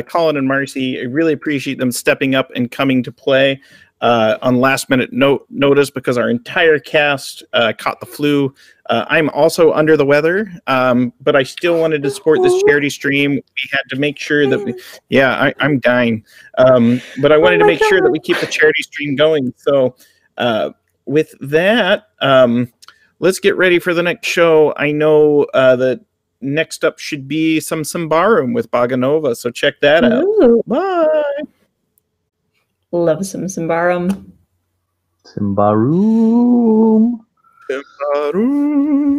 Colin and Marcy. I really appreciate them stepping up and coming to play on last minute notice because our entire cast caught the flu. I'm also under the weather, but I still wanted to support this charity stream. We had to make sure that I'm dying. But I wanted to make sure that we keep the charity stream going. So with that, let's get ready for the next show. I know that next up should be some Symbaroum with Baganova, so check that out. Ooh. Bye. Love some Symbaroum. Symbaroum. Symbaroum.